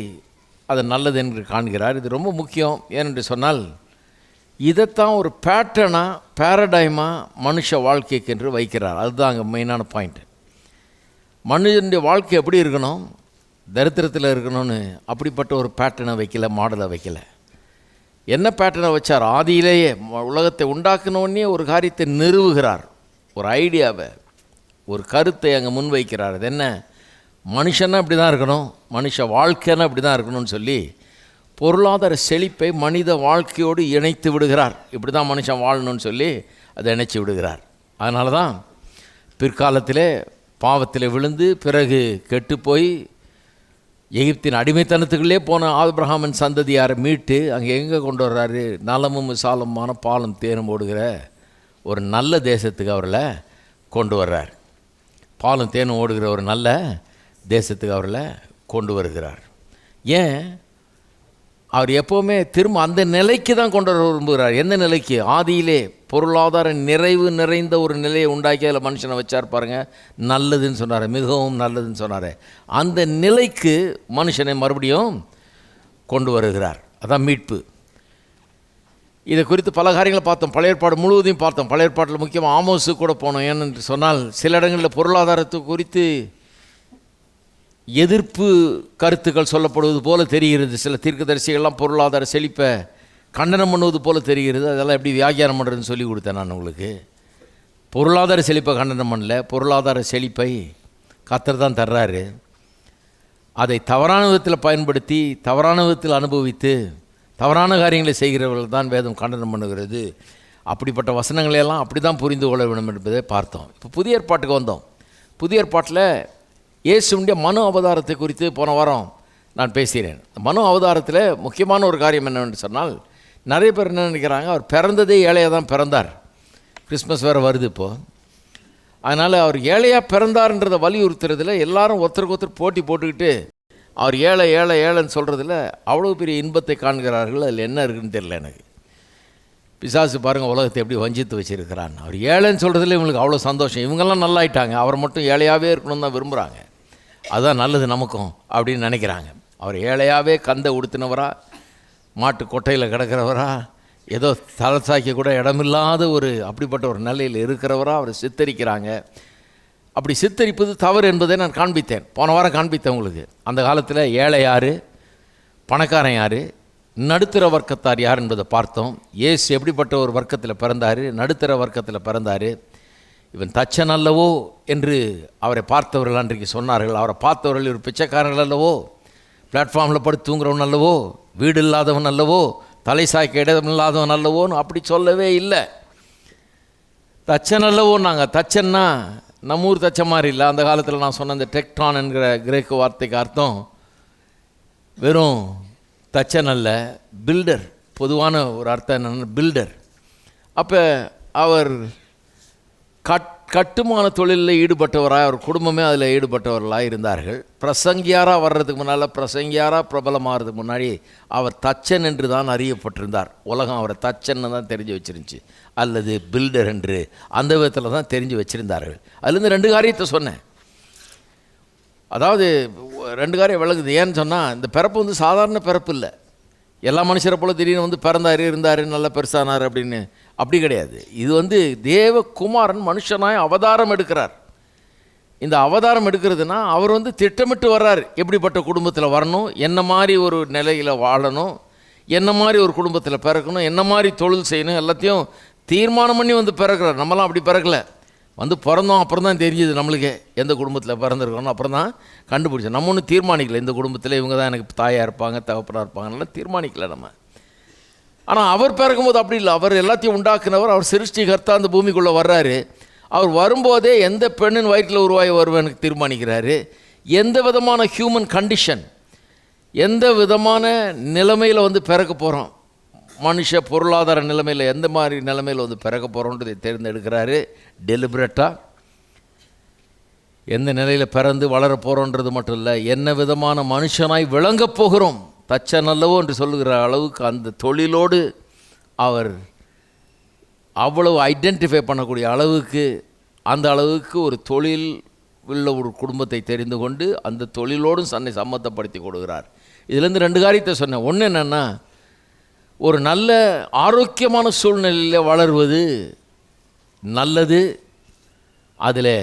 அதை நல்லது என்று காண்கிறார். இது ரொம்ப முக்கியம். ஏனென்று சொன்னால் இதைத்தான் ஒரு பேட்டர்னாக, பேரடைமாக மனுஷ வாழ்க்கைக்கு என்று வைக்கிறார். அதுதான் அங்கே மெயினான பாயிண்ட். மனுஷனுடைய வாழ்க்கை எப்படி இருக்கணும்? தரித்திரத்தில் இருக்கணும்னு அப்படிப்பட்ட ஒரு பேட்டர்னை வைக்கல, மாடலை வைக்கல. என்ன பேட்டர்னை வச்சார்? ஆதியிலேயே உலகத்தை உண்டாக்குனோடனே ஒரு காரியத்தை நிறுவுகிறார். ஒரு ஐடியாவை, ஒரு கருத்தை அங்கே முன்வைக்கிறார். அது என்ன? மனுஷன்னா இப்படி தான் இருக்கணும், மனுஷ வாழ்க்கைன்னா இப்படி தான் இருக்கணும்னு சொல்லி பொருளாதார செழிப்பை மனித வாழ்க்கையோடு இணைத்து விடுகிறார். இப்படி தான் மனுஷன் வாழணும்னு சொல்லி அதை இணைச்சி விடுகிறார். அதனால தான் பிற்காலத்திலே பாவத்தில் விழுந்து பிறகு கெட்டு போய் எகிப்தின் அடிமைத்தனத்துக்குள்ளே போன ஆபிரகாமின் சந்ததியாரை மீட்டு அங்கே எங்கே கொண்டு வர்றாரு? நலமும் விசாலமான பாலும் தேனும் ஓடுகிற ஒரு நல்ல தேசத்துக்கு அவர்களை கொண்டு வர்றார். பாலும் தேனும் ஓடுகிற ஒரு நல்ல தேசத்துக்கு அவர்களை கொண்டு வருகிறார். ஏன்? அவர் எப்போவுமே திரும்ப அந்த நிலைக்கு தான் கொண்டு வர விரும்புகிறார். எந்த நிலைக்கு? ஆதியிலே பொருளாதார நிறைவு நிறைந்த ஒரு நிலையை உண்டாக்கி அதில் மனுஷனை வச்சார் பாருங்கள். நல்லதுன்னு சொன்னார், மிகவும் நல்லதுன்னு சொன்னார். அந்த நிலைக்கு மனுஷனை மறுபடியும் கொண்டு வருகிறார். அதான் மீட்பு. இதை குறித்து பல காரியங்களை பார்த்தோம். பழைய ஏற்பாடு முழுவதையும் பார்த்தோம். பழைய ஏற்பாட்டில் முக்கியமாக ஆமோஸு கூட போனோம். ஏன்னு சொன்னால் சில இடங்களில் பொருளாதாரத்தை குறித்து எதிர்ப்பு கருத்துக்கள் சொல்லப்படுவது போல தெரிகிறது. சில தீர்க்கதரிசிகள்லாம் பொருளாதார செழிப்பை கண்டனம் பண்ணுவது போல தெரிகிறது. அதெல்லாம் எப்படி வியாக்கியானம் பண்ணுறதுன்னு சொல்லி கொடுத்தேன் நான் உங்களுக்கு. பொருளாதார செழிப்பை கண்டனம் பண்ணல, பொருளாதார செழிப்பை கர்த்தர் தான் தர்றாரு. அதை தவறான விதத்தில் பயன்படுத்தி, தவறான விதத்தில் அனுபவித்து, தவறான காரியங்களை செய்கிறவர்கள் தான் வேதம் கண்டனம் பண்ணுகிறது. அப்படிப்பட்ட வசனங்களையெல்லாம் அப்படி தான் புரிந்து கொள்ள வேண்டும் என்பதை பார்த்தோம். இப்போ புதிய ஏற்பாட்டுக்கு வந்தோம். புதிய ஏற்பாட்டில் இயேசுவுடைய மனு அவதாரத்தை குறித்து போன வாரம் நான் பேசுகிறேன். மனு அவதாரத்தில் முக்கியமான ஒரு காரியம் என்னவென்று சொன்னால், நிறைய பேர் என்ன நினைக்கிறாங்க, அவர் பிறந்ததே ஏழையாக தான் பிறந்தார். கிறிஸ்மஸ் வேறு வருது இப்போது. அதனால் அவர் ஏழையாக பிறந்தார்ன்றதை வலியுறுத்துறதுல எல்லாரும் ஒருத்தருக்கு ஒருத்தர் போட்டி போட்டுக்கிட்டு அவர் ஏழை ஏழை ஏழைன்னு சொல்கிறதுல அவ்வளோ பெரிய இன்பத்தை காண்கிறார்கள். அதில் என்ன இருக்குதுன்னு தெரியல எனக்கு. பிசாசு பாருங்கள் உலகத்தை எப்படி வஞ்சித்து வச்சுருக்கிறான். அவர் ஏழைன்னு சொல்கிறதுல இவங்களுக்கு அவ்வளோ சந்தோஷம். இவங்கெல்லாம் நல்லாயிட்டாங்க, அவர் மட்டும் ஏழையாகவே இருக்கணும்னு தான் விரும்புகிறாங்க. அதுதான் நல்லது நமக்கும் அப்படின்னு நினைக்கிறாங்க. அவர் ஏழையாகவே கந்தை உடுத்தினவரா, மாட்டு கொட்டையில் கிடக்கிறவரா, ஏதோ தலசாய்க்க கூட இடமில்லாத ஒரு அப்படிப்பட்ட ஒரு நிலையில் இருக்கிறவரா அவர் சித்தரிக்கிறாங்க. அப்படி சித்தரிப்பது தவறு என்பதை நான் காண்பித்தேன், போன வாரம் காண்பித்தேன் உங்களுக்கு. அந்த காலத்தில் ஏழை யார், பணக்காரன் யார், நடுத்தர வர்க்கத்தார் யார் என்பதை பார்த்தோம். இயேசு எப்படிப்பட்ட ஒரு வர்க்கத்தில் பிறந்தார், நடுத்தர வர்க்கத்தில் பிறந்தார். இவன் தச்சன் அல்லவோ என்று அவரை பார்த்தவர்கள் அன்றைக்கு சொன்னார்கள். அவரை பார்த்தவர்கள் இவர் பிச்சைக்காரர்கள் அல்லவோ, பிளாட்ஃபார்மில் படுத்து தூங்குறவன் அல்லவோ, வீடு இல்லாதவன் அல்லவோ, தலை சாய்க்க இடம் இல்லாதவன் அல்லவோன்னு அப்படி சொல்லவே இல்லை. தச்சன் அல்லவோ. நாங்கள் தச்சன்னா நம்ம ஊர் தச்ச மாதிரி இல்லை. அந்த காலத்தில் நான் சொன்ன இந்த டெக்டான் என்கிற கிரேக்க வார்த்தைக்கு அர்த்தம் வெறும் தச்சன் அல்ல, பில்டர். பொதுவான ஒரு அர்த்தம் என்னென்னா பில்டர். அப்போ அவர் கட்டுமான தொழிலில் ஈடுபட்டவராக, அவர் குடும்பமே அதில் ஈடுபட்டவர்களாக இருந்தார்கள். பிரசங்கியாராக வர்றதுக்கு முன்னால், பிரசங்கியாராக பிரபலமாகிறதுக்கு முன்னாடி அவர் தச்சன் என்று தான் அறியப்பட்டிருந்தார். உலகம் அவரை தச்சன்னு தான் தெரிஞ்சு வச்சிருந்துச்சு, அல்லது பில்டர் என்று அந்த விதத்தில் தான் தெரிஞ்சு வச்சுருந்தார்கள். அதுலேருந்து 2 காரியத்தை சொன்னேன். அதாவது 2 காரியம் விளக்குது. ஏன்னு சொன்னால், இந்த பிறப்பு வந்து சாதாரண பிறப்பு இல்லை. எல்லா மனுஷரை போல் திடீர்னு வந்து பிறந்தார், இருந்தார், நல்லா பெருசானார் அப்படின்னு அப்படி கிடையாது. இது வந்து தேவகுமாரன் மனுஷனாய் அவதாரம் எடுக்கிறார். இந்த அவதாரம் எடுக்கிறதுனா அவர் வந்து திட்டமிட்டு வர்றார். எப்படிப்பட்ட குடும்பத்தில் வரணும், என்ன மாதிரி ஒரு நிலையில் வாழணும், என்ன மாதிரி ஒரு குடும்பத்தில் பிறக்கணும், என்ன மாதிரி தொழில் செய்யணும், எல்லாத்தையும் தீர்மானம் பண்ணி வந்து பிறக்கிறார். நம்மளாம் அப்படி பிறக்கலை, வந்து பிறந்தோம். அப்புறம் தான் தெரியுது நம்மளுக்கு எந்த குடும்பத்தில் பிறந்திருக்கணும். அப்புறம் தான் கண்டுபிடிச்சோம். நம்ம ஒன்றும் தீர்மானிக்கலை, இந்த குடும்பத்தில் இவங்க தான் எனக்கு தாயாக இருப்பாங்க, தகப்பனாக இருப்பாங்கலாம் தீர்மானிக்கலை நம்ம. ஆனால் அவர் பிறக்கும்போது அப்படி இல்லை. அவர் எல்லாத்தையும் உண்டாக்குனவர், அவர் சிருஷ்டிகர்த்தா அந்த பூமிக்குள்ளே வர்றாரு. அவர் வரும்போதே எந்த பெண்ணின் வயிற்றில் உருவாகி வருவேனுக்கு தீர்மானிக்கிறாரு. எந்த விதமான ஹியூமன் கண்டிஷன், எந்த விதமான நிலைமையில் வந்து பிறக்க போகிறோம், மனுஷ பொருளாதார நிலைமையில் எந்த மாதிரி நிலைமையில் வந்து பிறக்க போகிறோன்றதை தேர்ந்தெடுக்கிறாரு டெலிபரேட்டாக. எந்த நிலையில் பிறந்து வளர போகிறோன்றது மட்டும் இல்லை, என்ன விதமான மனுஷனாய் விளங்கப் போகிறோம், தச்சன் அல்லவோ என்று சொல்லுகிற அளவுக்கு அந்த தொழிலோடு அவர் அவ்வளவு ஐடென்டிஃபை பண்ணக்கூடிய அளவுக்கு, அந்த அளவுக்கு ஒரு தொழில் உள்ள ஒரு குடும்பத்தை தெரிந்து கொண்டு அந்த தொழிலோடும் தன்னை சம்மந்தப்படுத்தி கொடுக்கிறார். இதுலேருந்து 2 காரியத்தை சொன்னேன். ஒன்று என்னென்னா, ஒரு நல்ல ஆரோக்கியமான சூழ்நிலையில் வளர்வது நல்லது, அதில்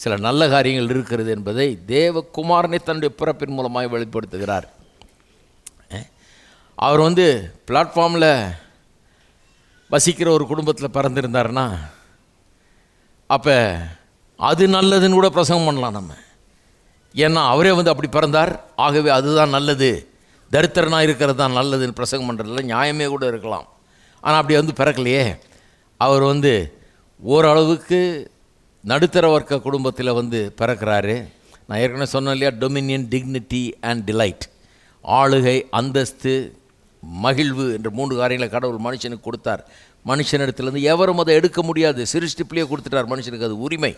சில நல்ல காரியங்கள் இருக்கிறது என்பதை தேவகுமாரனை தன்னுடைய பிறப்பின் மூலமாக வெளிப்படுத்துகிறார். அவர் வந்து பிளாட்ஃபார்மில் வசிக்கிற ஒரு குடும்பத்தில் பிறந்திருந்தாருன்னா அப்போ அது நல்லதுன்னு கூட பிரசங்கம் பண்ணலாம் நம்ம. ஏன்னா அவரே வந்து அப்படி பிறந்தார், ஆகவே அதுதான் நல்லது, தரித்திரனாக இருக்கிறது தான் நல்லதுன்னு பிரசங்கம் பண்ணுறதுல நியாயமே கூட இருக்கலாம். ஆனால் அப்படி வந்து பிறக்கலையே. அவர் வந்து ஓரளவுக்கு நடுத்தர வர்க்க குடும்பத்தில் வந்து பிறக்கிறாரு. நான் ஏற்கனவே சொன்னேன் இல்லையா, டொமினியன், டிக்னிட்டி அண்ட் டிலைட், ஆளுகை, அந்தஸ்து, மகிழ்வு என்ற 3 காரியங்களை கடவுள் மனுஷனுக்கு கொடுத்தார். மனுஷனிடத்துலேருந்து எவரும் அதை எடுக்க முடியாது, சிருஷ்டிப்பிலேயே கொடுத்துட்டார் மனுஷனுக்கு. அது உரிமை,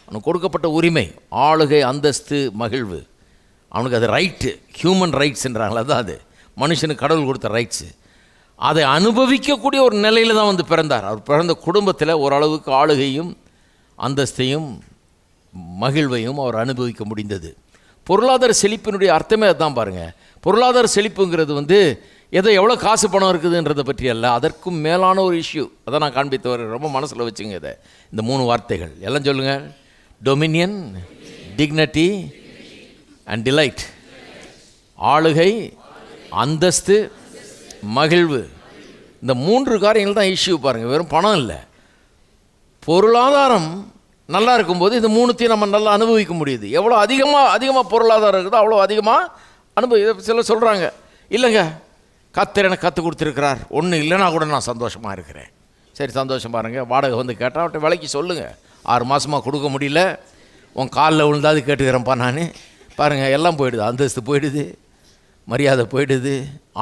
அவனுக்கு கொடுக்கப்பட்ட உரிமை, ஆளுகை, அந்தஸ்து, மகிழ்வு. அவனுக்கு அது ரைட்டு, ஹியூமன் ரைட்ஸ்ன்றாங்களே, அதுதான் அது மனுஷனுக்கு கடவுள் கொடுத்த ரைட்ஸு. அதை அனுபவிக்கக்கூடிய ஒரு நிலையில் தான் வந்து பிறந்தார். அவர் பிறந்த குடும்பத்தில் ஓரளவுக்கு ஆளுகையும் அந்தஸ்தையும் மகிழ்வையும் அவர் அனுபவிக்க முடிந்தது. பொருளாதார செழிப்பினுடைய அர்த்தமே அதுதான் பாருங்கள். பொருளாதார செழிப்புங்கிறது வந்து ஏதோ எவ்வளோ காசு பணம் இருக்குதுன்றதை பற்றி அல்ல, அதற்கும் மேலான ஒரு இஷ்யூ. அதை நான் காண்பித்து வர, ரொம்ப மனசில் வச்சுங்க இதை, இந்த 3 வார்த்தைகள் எல்லாம் சொல்லுங்கள். டொமினியன், டிக்னிட்டி அண்ட் டிலைட், ஆளுகை, அந்தஸ்து, மகிழ்வு. இந்த 3 காரியங்கள் தான் இஷ்யூ பாருங்கள். வெறும் பணம் இல்லை, பொருளாதாரம் நல்லா இருக்கும்போது இந்த 3த்தையும் நம்ம நல்லா அனுபவிக்க முடியுது. எவ்வளோ அதிகமாக பொருளாதாரம் இருக்குதோ அவ்வளோ அதிகமாக சிலர் சொல்கிறாங்க, இல்லைங்க கர்த்தர் எனக்கு கற்றுக் கொடுத்துருக்கிறார், ஒன்றும் இல்லைன்னா கூட நான் சந்தோஷமாக இருக்கிறேன். சரி, சந்தோஷம் பாருங்கள். வாடகை வந்து கேட்டால் அவர்கிட்ட விலைக்கு சொல்லுங்கள், 6 மாதமாக கொடுக்க முடியல, உன் காலில் விழுந்தாது கேட்டுக்கிறேன்ப்பா நான். பாருங்கள், எல்லாம் போயிடுது, அந்தஸ்து போயிடுது, மரியாதை போயிடுது,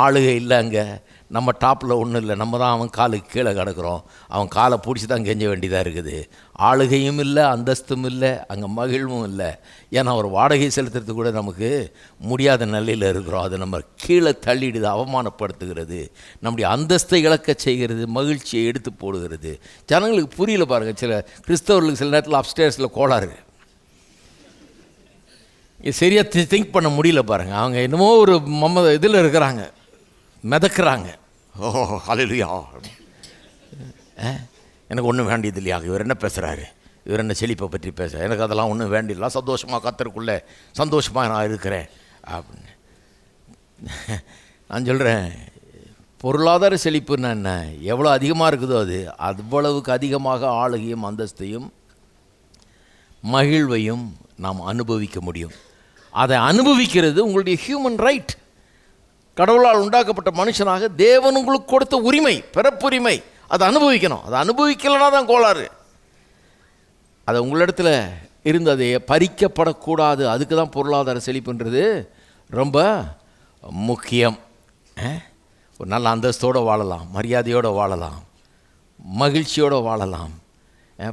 ஆளுகை இல்லை, அங்கே நம்ம டாப்பில் ஒன்றும் இல்லை, நம்ம தான் அவன் காலுக்கு கீழே கிடக்கிறோம், அவன் காலை பிடிச்சி தான் கெஞ்ச வேண்டியதாக இருக்குது. ஆளுகையும் இல்லை, அந்தஸ்தும் இல்லை, அங்கே மகிழ்வும் இல்லை. ஏன்னா ஒரு வாடகை செலுத்துறது கூட நமக்கு முடியாத நிலையில் இருக்கிறோம். அதை நம்ம கீழே தள்ளிடுது, அவமானப்படுத்துகிறது, நம்முடைய அந்தஸ்தை இழக்க செய்கிறது, மகிழ்ச்சியை எடுத்து போடுகிறது. ஜனங்களுக்கு புரியல பாருங்கள். சில கிறிஸ்தவர்களுக்கு சில நேரத்தில் அப்ஸ்டேர்ஸில் கோளாறு, இது சரியாக திங்க் பண்ண முடியல பாருங்கள். அவங்க என்னமோ ஒரு இதில் இருக்கிறாங்க, மிதக்கிறாங்க. ஓ ஹல்லேலூயா, எனக்கு ஒன்றும் வேண்டியது இல்லையா, இவர் என்ன பேசுகிறாரு, இவர் என்ன செழிப்பை பற்றி பேச, எனக்கு அதெல்லாம் ஒன்றும் வேண்டியதில்லை, சந்தோஷமாக கர்த்தருக்குள்ளே சந்தோஷமாக நான் இருக்கிறேன் அப்படின்னு. நான் சொல்கிறேன், பொருளாதார செழிப்புன்னா என்ன, எவ்வளோ அதிகமாக இருக்குதோ அது அவ்வளவுக்கு அதிகமாக ஆளுகையும் அந்தஸ்தையும் மகிழ்வையும் நாம் அனுபவிக்க முடியும். அதை அனுபவிக்கிறது உங்களுடைய ஹியூமன் ரைட். கடவுளால் உண்டாக்கப்பட்ட மனுஷனாக தேவன் உங்களுக்கு கொடுத்த உரிமை, பிறப்புரிமை. அதை அனுபவிக்கணும். அதை அனுபவிக்கலைன்னா தான் கோளாறு. அதை உங்களிடத்தில் இருந்து அதை பறிக்கப்படக்கூடாது. அதுக்கு தான் பொருளாதார செழிப்புன்றது ரொம்ப முக்கியம். ஒரு நல்ல அந்தஸ்தோடு வாழலாம், மரியாதையோடு வாழலாம், மகிழ்ச்சியோடு வாழலாம்.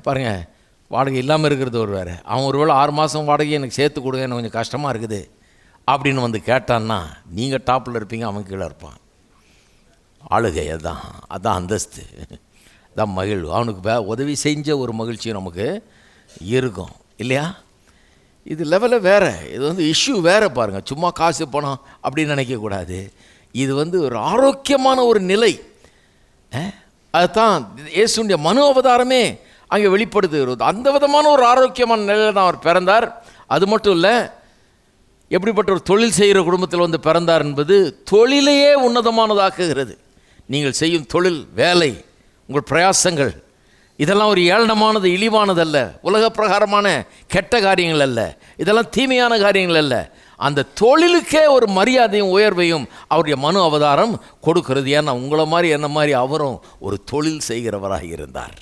பாருங்கள், வாடகை இல்லாமல் இருக்கிறது ஒரு வேறு. அவன் ஒருவேளை 6 மாதம் வாடகை எனக்கு சேர்த்து கொடுங்க, எனக்கு கொஞ்சம் கஷ்டமாக இருக்குது அப்படின்னு வந்து கேட்டான்னா, நீங்கள் டாப்பில் இருப்பீங்க, அவன் கீழே இருப்பான். ஆளுகை அதான் அந்தஸ்து, அதான் மகிழ்வு. அவனுக்கு உதவி செஞ்ச ஒரு மகிழ்ச்சியும் நமக்கு இருக்கும் இல்லையா? இது லெவலில் வேறு, இது வந்து இஷ்யூ வேறு பாருங்கள். சும்மா காசு பணம் அப்படின்னு நினைக்கக்கூடாது. இது வந்து ஒரு ஆரோக்கியமான ஒரு நிலை. அதுதான் இயேசுடைய மனு அவதாரமே அங்கே வெளிப்படுத்துகிறது. அந்த விதமான ஒரு ஆரோக்கியமான நிலையில் தான் அவர் பிறந்தார். அது மட்டும் இல்லை, எப்படிப்பட்ட ஒரு தொழில் செய்கிற குடும்பத்தில் வந்து பிறந்தார் என்பது தொழிலையே உன்னதமானதாக்குகிறது. நீங்கள் செய்யும் தொழில், வேலை, உங்கள் பிரயாசங்கள், இதெல்லாம் ஒரு ஏளனமானது, இழிவானதல்ல, உலக பிரகாரமான கெட்ட காரியங்கள் அல்ல, இதெல்லாம் தீமையான காரியங்கள் அல்ல. அந்த தொழிலுக்கே ஒரு மரியாதையும் உயர்வையும் அவருடைய மனு அவதாரம் கொடுக்கிறது. ஏன்னா உங்களை மாதிரி என்ன மாதிரி அவரும் ஒரு தொழில் செய்கிறவராக இருந்தார்.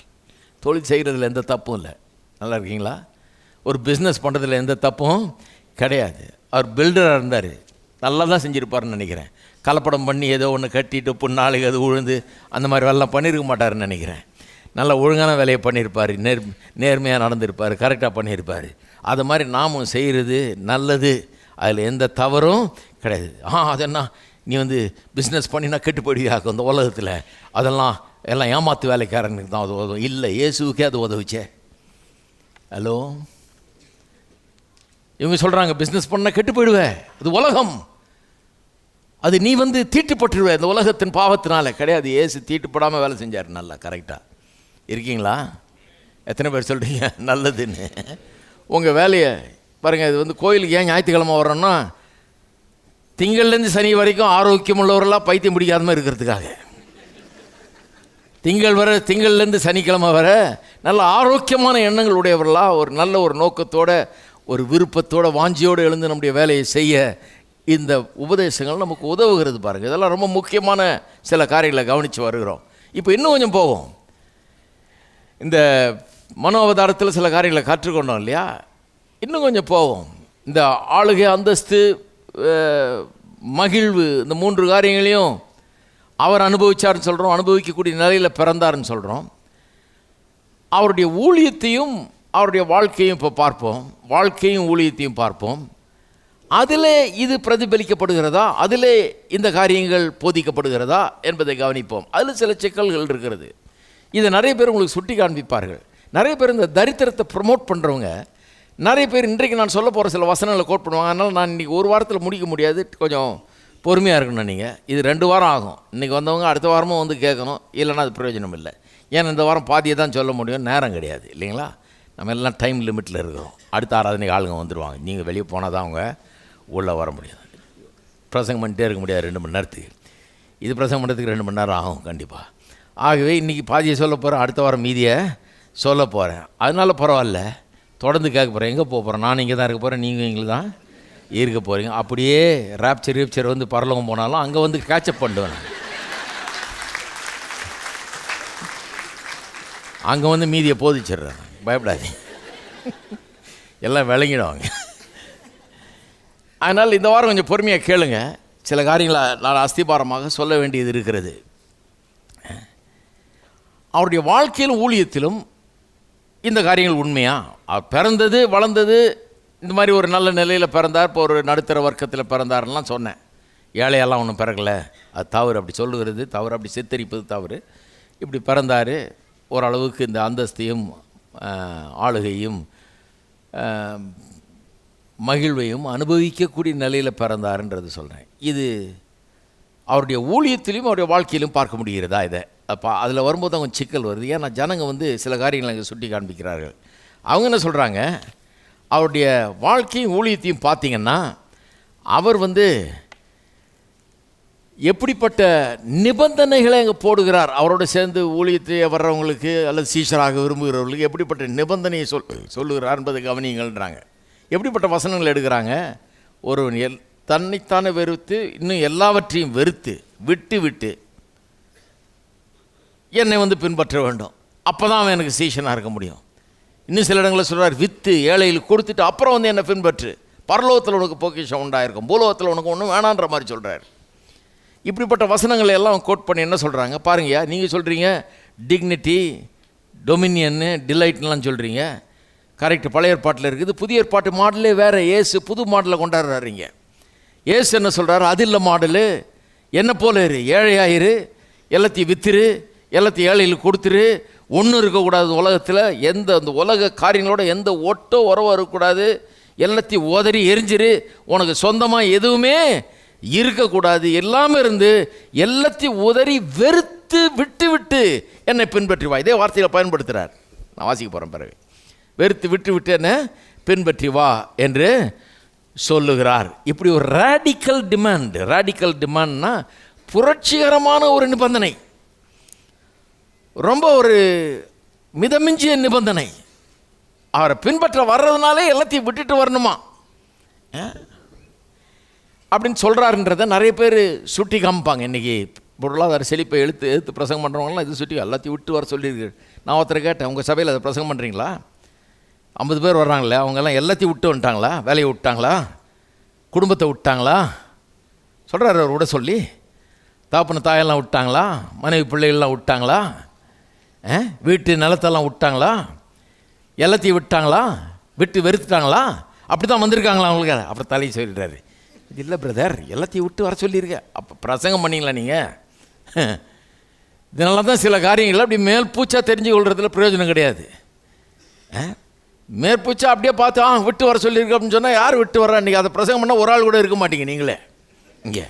தொழில் செய்கிறதுல எந்த தப்பும் இல்லை. நல்லா இருக்கீங்களா? ஒரு பிஸ்னஸ் பண்ணுறதுல எந்த தப்பும் கிடையாது. அவர் பில்டராக இருந்தார், நல்லா தான் செஞ்சுருப்பார்னு நினைக்கிறேன். கலப்படம் பண்ணி ஏதோ ஒன்று கட்டிட்டு புண்ணாளுக்கு அது உழுந்து அந்த மாதிரி வேலைலாம் பண்ணியிருக்க மாட்டாருன்னு நினைக்கிறேன். நல்ல ஒழுங்கான வேலையை பண்ணியிருப்பார், நேர்மையாக நடந்திருப்பார், கரெக்டாக பண்ணியிருப்பார். அது மாதிரி நாமும் செய்கிறது நல்லது, அதில் எந்த தவறும் கிடையாது. அதென்னா நீ வந்து பிஸ்னஸ் பண்ணினா கெட்டு போயிடுவியாக்கும் இந்த உலகத்தில், அதெல்லாம் எல்லாம் ஏமாத்து வேலைக்காரனுக்கு தான் அது உதவும். இல்லை, இயேசுக்கே அது உதவுச்சே. ஹலோ, இவங்க சொல்கிறாங்க பிஸ்னஸ் பண்ண கெட்டு போயிடுவேன், அது உலகம், அது நீ வந்து தீட்டுப்பட்டுருவேன் இந்த உலகத்தின் பாவத்தினால. கிடையாது, இயேசு தீட்டுப்படாமல் வேலை செஞ்சார். நல்லா கரெக்டாக இருக்கீங்களா? எத்தனை பேர் சொல்கிறீங்க நல்லதுன்னு? உங்கள் வேலையை பாருங்கள். இது வந்து கோயிலுக்கு ஏன் ஞாயிற்றுக்கிழமை வர்றோன்னா, திங்கள்லேருந்து சனி வரைக்கும் ஆரோக்கியம் உள்ளவரெல்லாம் பைத்தியம் பிடிக்காத மாதிரி இருக்கிறதுக்காக. திங்கள்லேருந்து சனிக்கிழமை வர நல்ல ஆரோக்கியமான எண்ணங்கள் உடையவர்களாக ஒரு நல்ல ஒரு நோக்கத்தோட, ஒரு விருப்பத்தோட, வாஞ்சியோடு எழுந்து நம்முடைய வேலையை செய்ய இந்த உபதேசங்கள் நமக்கு உதவுகிறது பாருங்கள். இதெல்லாம் ரொம்ப முக்கியமான சில காரியங்களை கவனித்து வருகிறோம். இப்போ இன்னும் கொஞ்சம் போவோம். இந்த மனோ அவதாரத்தில் சில காரியங்களை கற்றுக்கொண்டோம் இல்லையா? இன்னும் கொஞ்சம் போவோம். இந்த ஆளுகை, அந்தஸ்து, மகிழ்வு, இந்த 3 காரியங்களையும் அவர் அனுபவித்தார்னு சொல்கிறோம். அனுபவிக்கக்கூடிய நிலையில் பிறந்தார்னு சொல்கிறோம். அவருடைய ஊழியத்தையும் அவருடைய வாழ்க்கையும் இப்போ பார்ப்போம். வாழ்க்கையும் ஊழியத்தையும் பார்ப்போம். அதிலே இது பிரதிபலிக்கப்படுகிறதா, அதிலே இந்த காரியங்கள் போதிக்கப்படுகிறதா என்பதை கவனிப்போம். அதில் சில சிக்கல்கள் இருக்கிறது. இதை நிறைய பேர் உங்களுக்கு சுட்டி காண்பிப்பார்கள். நிறைய பேர் இந்த தரித்திரத்தை ப்ரமோட் பண்ணுறவங்க நிறைய பேர் இன்றைக்கு நான் சொல்ல போகிற சில வசனங்களை கோட் பண்ணுவாங்க. அதனால் நான் இன்றைக்கி ஒரு வாரத்தில் முடிக்க முடியாது, கொஞ்சம் பொறுமையாக இருக்கணும். நீங்கள் இது 2 வாரம் ஆகும். இன்றைக்கி வந்தவங்க அடுத்த வாரமும் வந்து கேட்கணும், இல்லைன்னா அது பிரயோஜனம் இல்லை. ஏன்னா இந்த வாரம் பாதியை தான் சொல்ல முடியும், நேரம் கிடையாது இல்லைங்களா? நம்ம எல்லாம் டைம் லிமிட்டில் இருக்கிறோம். அடுத்த ஆராதனைக்கு ஆளுங்க வந்துடுவாங்க. நீங்கள் வெளியே போனால் தான் அவங்க உள்ளே வர முடியாது. பிரசங்கம் பண்ணிட்டே இருக்க முடியாது 2 மணி நேரத்துக்கு. இது பிரசங்கம் பண்ணுறதுக்கு 2 மணி நேரம் ஆகும் கண்டிப்பாக. ஆகவே இன்றைக்கி பாதியை சொல்ல போகிறேன், அடுத்த வாரம் மீதியை சொல்ல போகிறேன். அதனால் பரவாயில்ல, தொடர்ந்து கேட்க போகிறேன். எங்கே போக போகிறேன்? நான் இங்கே தான் இருக்க போகிறேன், நீங்கள் இங்கே தான் இருக்க போகிறீங்க. அப்படியே ராப்சர் வந்து பரலோகம் போனாலும் அங்கே வந்து கேட்சப் பண்ணுவேன். அங்கே வந்து மீதியை போதிச்சிடுறேன், பயப்படாது, எல்லாம் விளங்கிடுவாங்க. அதனால் இந்த வாரம் கொஞ்சம் பொறுமையாக கேளுங்க. சில காரியங்களை நான் அஸ்திபாரமாக சொல்ல வேண்டியது இருக்கிறது. அவருடைய வாழ்க்கையிலும் ஊழியத்திலும் இந்த காரியங்கள் உண்மையா? அவர் பிறந்தது வளர்ந்தது இந்த மாதிரி ஒரு நல்ல நிலையில் பிறந்தார், இப்போ ஒரு நடுத்தர வர்க்கத்தில் பிறந்தார்லாம் சொன்னேன். ஏழையெல்லாம் ஒன்றும் பிறக்கலை, அது தவறு. அப்படி சொல்லுகிறது தவறு, அப்படி சித்தரிப்பது தவறு. இப்படி பிறந்தார், ஓரளவுக்கு இந்த அந்தஸ்தையும் ஆளுகையும் மகிழ்வையும் அனுபவிக்கக்கூடிய நிலையில் பிறந்தாருன்றது சொல்கிறேன். இது அவருடைய ஊழியத்திலையும் அவருடைய வாழ்க்கையிலும் பார்க்க முடிகிறதா? இதை அப்போ அதில் வரும்போது அவங்க சிக்கல் வருது. ஏன்னா ஜனங்க வந்து சில காரியங்களை அங்கே சுட்டி காண்பிக்கிறார்கள். அவங்க என்ன சொல்கிறாங்க, அவருடைய வாழ்க்கையும் ஊழியத்தையும் பார்த்திங்கன்னா அவர் வந்து எப்படிப்பட்ட நிபந்தனைகளை அங்கே போடுகிறார். அவரோட சேர்ந்து ஊழியத்தை வர்றவங்களுக்கு அல்லது சீஷராக விரும்புகிறவர்களுக்கு எப்படிப்பட்ட நிபந்தனையை சொல்லுகிறார் என்பதை கவனிங்கள்ன்றாங்க. எப்படிப்பட்ட வசனங்கள் எடுக்கிறாங்க. ஒருவன் தன்னைத்தானே வெறுத்து இன்னும் எல்லாவற்றையும் வெறுத்து விட்டு விட்டு என்னை வந்து பின்பற்ற வேண்டும், அப்போ தான் அவன் எனக்கு சீஷனாக இருக்க முடியும். இன்னும் சில இடங்களில் சொல்கிறார், விற்று ஏழையில் கொடுத்துட்டு அப்புறம் வந்து என்னை பின்பற்று, பரலோகத்தில் உனக்கு பொக்கிஷம் உண்டாயிருக்கும், பூலோகத்தில் உனக்கு ஒன்றும் வேணான்ற மாதிரி சொல்கிறார். இப்படிப்பட்ட வசனங்களை எல்லாம் கோட் பண்ணி என்ன சொல்கிறாங்க பாருங்கய்யா. நீங்கள் சொல்கிறீங்க டிக்னிட்டி, டொமினியன்னு, டிலைட்லாம் சொல்கிறீங்க. கரெக்ட், பழைய ஏற்பாட்டில் இருக்குது. புதிய ஏற்பாட்டு மாடலே வேறு. ஏசு புது மாடலை கொண்டாடுறாருங்க. ஏசு என்ன சொல்கிறார், அது இல்லை மாடலு, என்ன போல இரு, ஏழையாயிரு, எல்லாத்தையும் விற்றுரு, எல்லாத்தையும் ஏழையில் கொடுத்துரு, ஒன்றும் இருக்கக்கூடாது உலகத்தில், எந்த அந்த உலக காரியங்களோட எந்த ஒட்டோ உறவோ இருக்கக்கூடாது, எல்லாத்தையும் உதறி எரிஞ்சிரு, உனக்கு சொந்தமாக எதுவுமே இருக்கக்கூடாது, எல்லாமே இருந்து எல்லாத்தையும் உதறி வெறுத்து விட்டு விட்டு என்னை பின்பற்றி வா. இதே வார்த்தையில் பயன்படுத்துகிறார். நான் வாசிக்க போகிறேன் பிறகு. வெறுத்து விட்டு விட்டு என்ன பின்பற்றி வா என்று சொல்லுகிறார். இப்படி ஒரு ரேடிக்கல் டிமாண்ட். ரேடிக்கல் டிமாண்ட்னா புரட்சிகரமான ஒரு நிபந்தனை, ரொம்ப ஒரு மிதமிஞ்சிய நிபந்தனை. அவரை பின்பற்ற வர்றதுனாலே எல்லாத்தையும் விட்டுட்டு வரணுமா அப்படின்னு சொல்கிறாருன்றதை நிறைய பேர் சுட்டி காமிப்பாங்க. இன்றைக்கி பொருளாதார செழிப்பை எடுத்து பிரசங்கம் பண்ணுறவங்களாம் இது சுட்டி எல்லாத்தையும் விட்டு வர சொல்லியிருக்கு. நான் ஒருத்தரை கேட்டேன், உங்கள் சபையில் அதை பிரசங்கம் பண்ணுறீங்களா? 50 பேர் வர்றாங்களே, அவங்கெல்லாம் எல்லாத்தையும் விட்டு வந்துட்டாங்களா? வேலையை விட்டாங்களா? குடும்பத்தை விட்டாங்களா? சொல்கிறார் அவர் விட சொல்லி. தாப்பன தாயெல்லாம் விட்டாங்களா? மனைவி பிள்ளைகள்லாம் விட்டாங்களா? வீட்டு நிலத்தெல்லாம் விட்டாங்களா? எல்லாத்தையும் விட்டாங்களா? விட்டு வெறுத்துட்டாங்களா? அப்படி தான் வந்திருக்காங்களா அவங்களுக்கு? அப்புறம் தலையை சொல்லிடுறாரு, இது இல்லை பிரதர், எல்லாத்தையும் விட்டு வர சொல்லியிருக்க. அப்போ பிரசங்கம் பண்ணிங்களா நீங்கள்? இதனால தான் சில காரியங்கள் அப்படி மேல் பூச்சா தெரிஞ்சு கொள்றதுல பிரயோஜனம் கிடையாது. மேற்பூச்சா அப்படியே பார்த்து விட்டு வர சொல்லியிருக்கு அப்படின்னு சொன்னால் யார் விட்டு வர்றா? இன்றைக்கி அதை பிரசங்கம் பண்ணால் ஒரு ஆள் கூட இருக்க மாட்டீங்க நீங்களே. இங்கே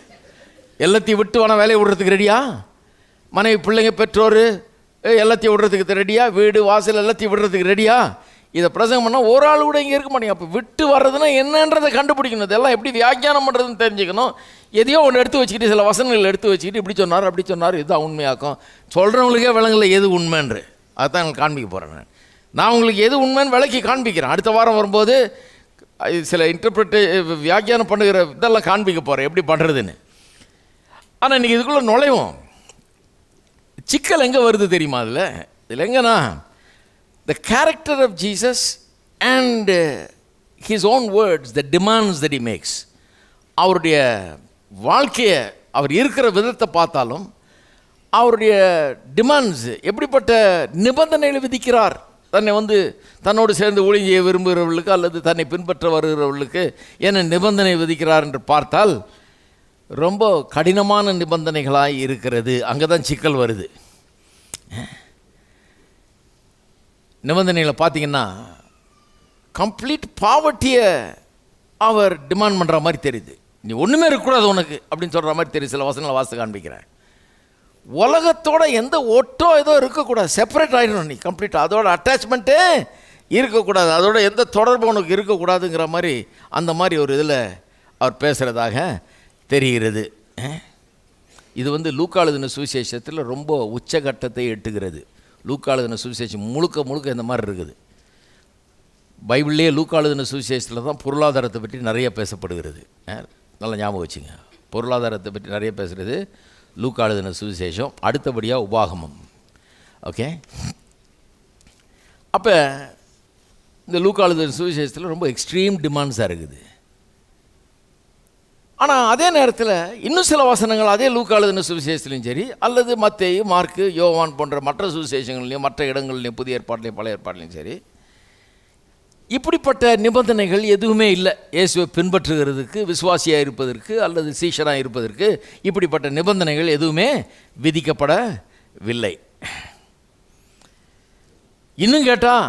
எல்லாத்தையும் விட்டு வேணால் வேலையை விடுறதுக்கு ரெடியா? மனைவி பிள்ளைங்க பெற்றோர் எல்லாத்தையும் விடுறதுக்கு ரெடியா? வீடு வாசல் எல்லாத்தையும் விடுறதுக்கு ரெடியா? இதை பிரசங்கம் பண்ணால் ஒரு ஆள் கூட இங்கே இருக்க மாட்டீங்க. அப்போ விட்டு வர்றதுன்னா என்னன்றதை கண்டுபிடிக்கணும். இதெல்லாம் எப்படி வியாக்கியானம் பண்ணுறதுன்னு தெரிஞ்சுக்கணும். எதையோ ஒன்று எடுத்து வச்சுக்கிட்டு சில வசனங்கள் எடுத்து வச்சுக்கிட்டு இப்படி சொன்னார் அப்படி சொன்னார் இதுதான் உண்மையாக்கும் சொல்கிறவங்களுக்கே விலங்குல எது உண்மைன்று அதுதான் எனக்கு காண்பிக்க போகிறேன். நான் உங்களுக்கு எது உண்மைன்னு விளக்கி காண்பிக்கிறேன். அடுத்த வாரம் வரும்போது சில வியாக்கியானம் பண்ணுகிற இதெல்லாம் காண்பிக்க போகிறேன் எப்படி பண்ணுறதுன்னு. ஆனால் இன்றைக்கி இதுக்குள்ளே நுழைவோம். சிக்கல் எங்கே வருது தெரியுமா? இதில் எங்கன்னா the character of Jesus and his own words, the demands that he makes. அவருடைய வாழ்க்கையை அவர் இருக்கிற விதத்தை பார்த்தாலும் அவருடைய டிமாண்ட்ஸ் எப்படிப்பட்ட நிபந்தனைகளை விதிக்கிறார். தன்னை வந்து தன்னோடு சேர்ந்து ஒளிஞ்சிய விரும்புகிறவர்களுக்கு அல்லது தன்னை பின்பற்ற வருகிறவர்களுக்கு என்ன நிபந்தனை விதிக்கிறார் என்று பார்த்தால் ரொம்ப கடினமான நிபந்தனைகளாக இருக்கிறது. அங்கே தான் சிக்கல் வருது. நிபந்தனைகளை பார்த்தீங்கன்னா கம்ப்ளீட் பாவர்ட்டியை அவர் டிமாண்ட் பண்ணுற மாதிரி தெரியுது. நீ ஒன்றுமே இருக்கக்கூடாது உனக்கு அப்படின்னு சொல்கிற மாதிரி தெரியுது. சில வசனங்களை வாசித்து காண்பிக்கிறேன். உலகத்தோட எந்த ஒட்டோ ஏதோ இருக்கக்கூடாது, செப்பரேட் ஆகிடணும் நீ கம்ப்ளீட்டாக. அதோட அட்டாச்மெண்ட்டே இருக்கக்கூடாது, அதோட எந்த தொடர்பு உனக்கு இருக்கக்கூடாதுங்கிற மாதிரி அந்த மாதிரி ஒரு இதில் அவர் பேசுகிறதாக தெரிகிறது. இது வந்து லூக்கா எழுதின சுவிசேஷத்தில் ரொம்ப உச்சகட்டத்தை எட்டுகிறது. லூக்கா எழுதின சுவிசேஷம் முழுக்க முழுக்க இந்த மாதிரி இருக்குது. பைபிள்லேயே லூக்கா எழுதின சுவிசேஷத்தில் தான் பொருளாதாரத்தை பற்றி நிறைய பேசப்படுகிறது. நல்லா ஞாபகம் வச்சுங்க, பொருளாதாரத்தை பற்றி நிறைய பேசுகிறது லூக்கா எழுதின சுவிசேஷம், அடுத்தபடியாக உபாகமம். ஓகே, அப்போ இந்த லூக்கா எழுதின சுவிசேஷத்தில் ரொம்ப எக்ஸ்ட்ரீம் டிமாண்ட்ஸாக இருக்குது. ஆனால் அதே நேரத்தில் இன்னும் சில வசனங்கள் அதே லூக்கா எழுதின சுவிசேஷத்துலையும் சரி, அல்லது மத்தேயு, மார்க்கு, யோவான் போன்ற மற்ற சுவிசேஷங்கள்லையும் மற்ற இடங்கள்லையும் புதிய ஏற்பாட்டிலையும் பழைய ஏற்பாட்டிலையும் சரி, இப்படிப்பட்ட நிபந்தனைகள் எதுவுமே இல்லை. இயேசுவை பின்பற்றுகிறதுக்கு, விசுவாசியாக இருப்பதற்கு அல்லது சீஷராக இருப்பதற்கு இப்படிப்பட்ட நிபந்தனைகள் எதுவுமே விதிக்கப்படவில்லை. இன்னும் கேட்டால்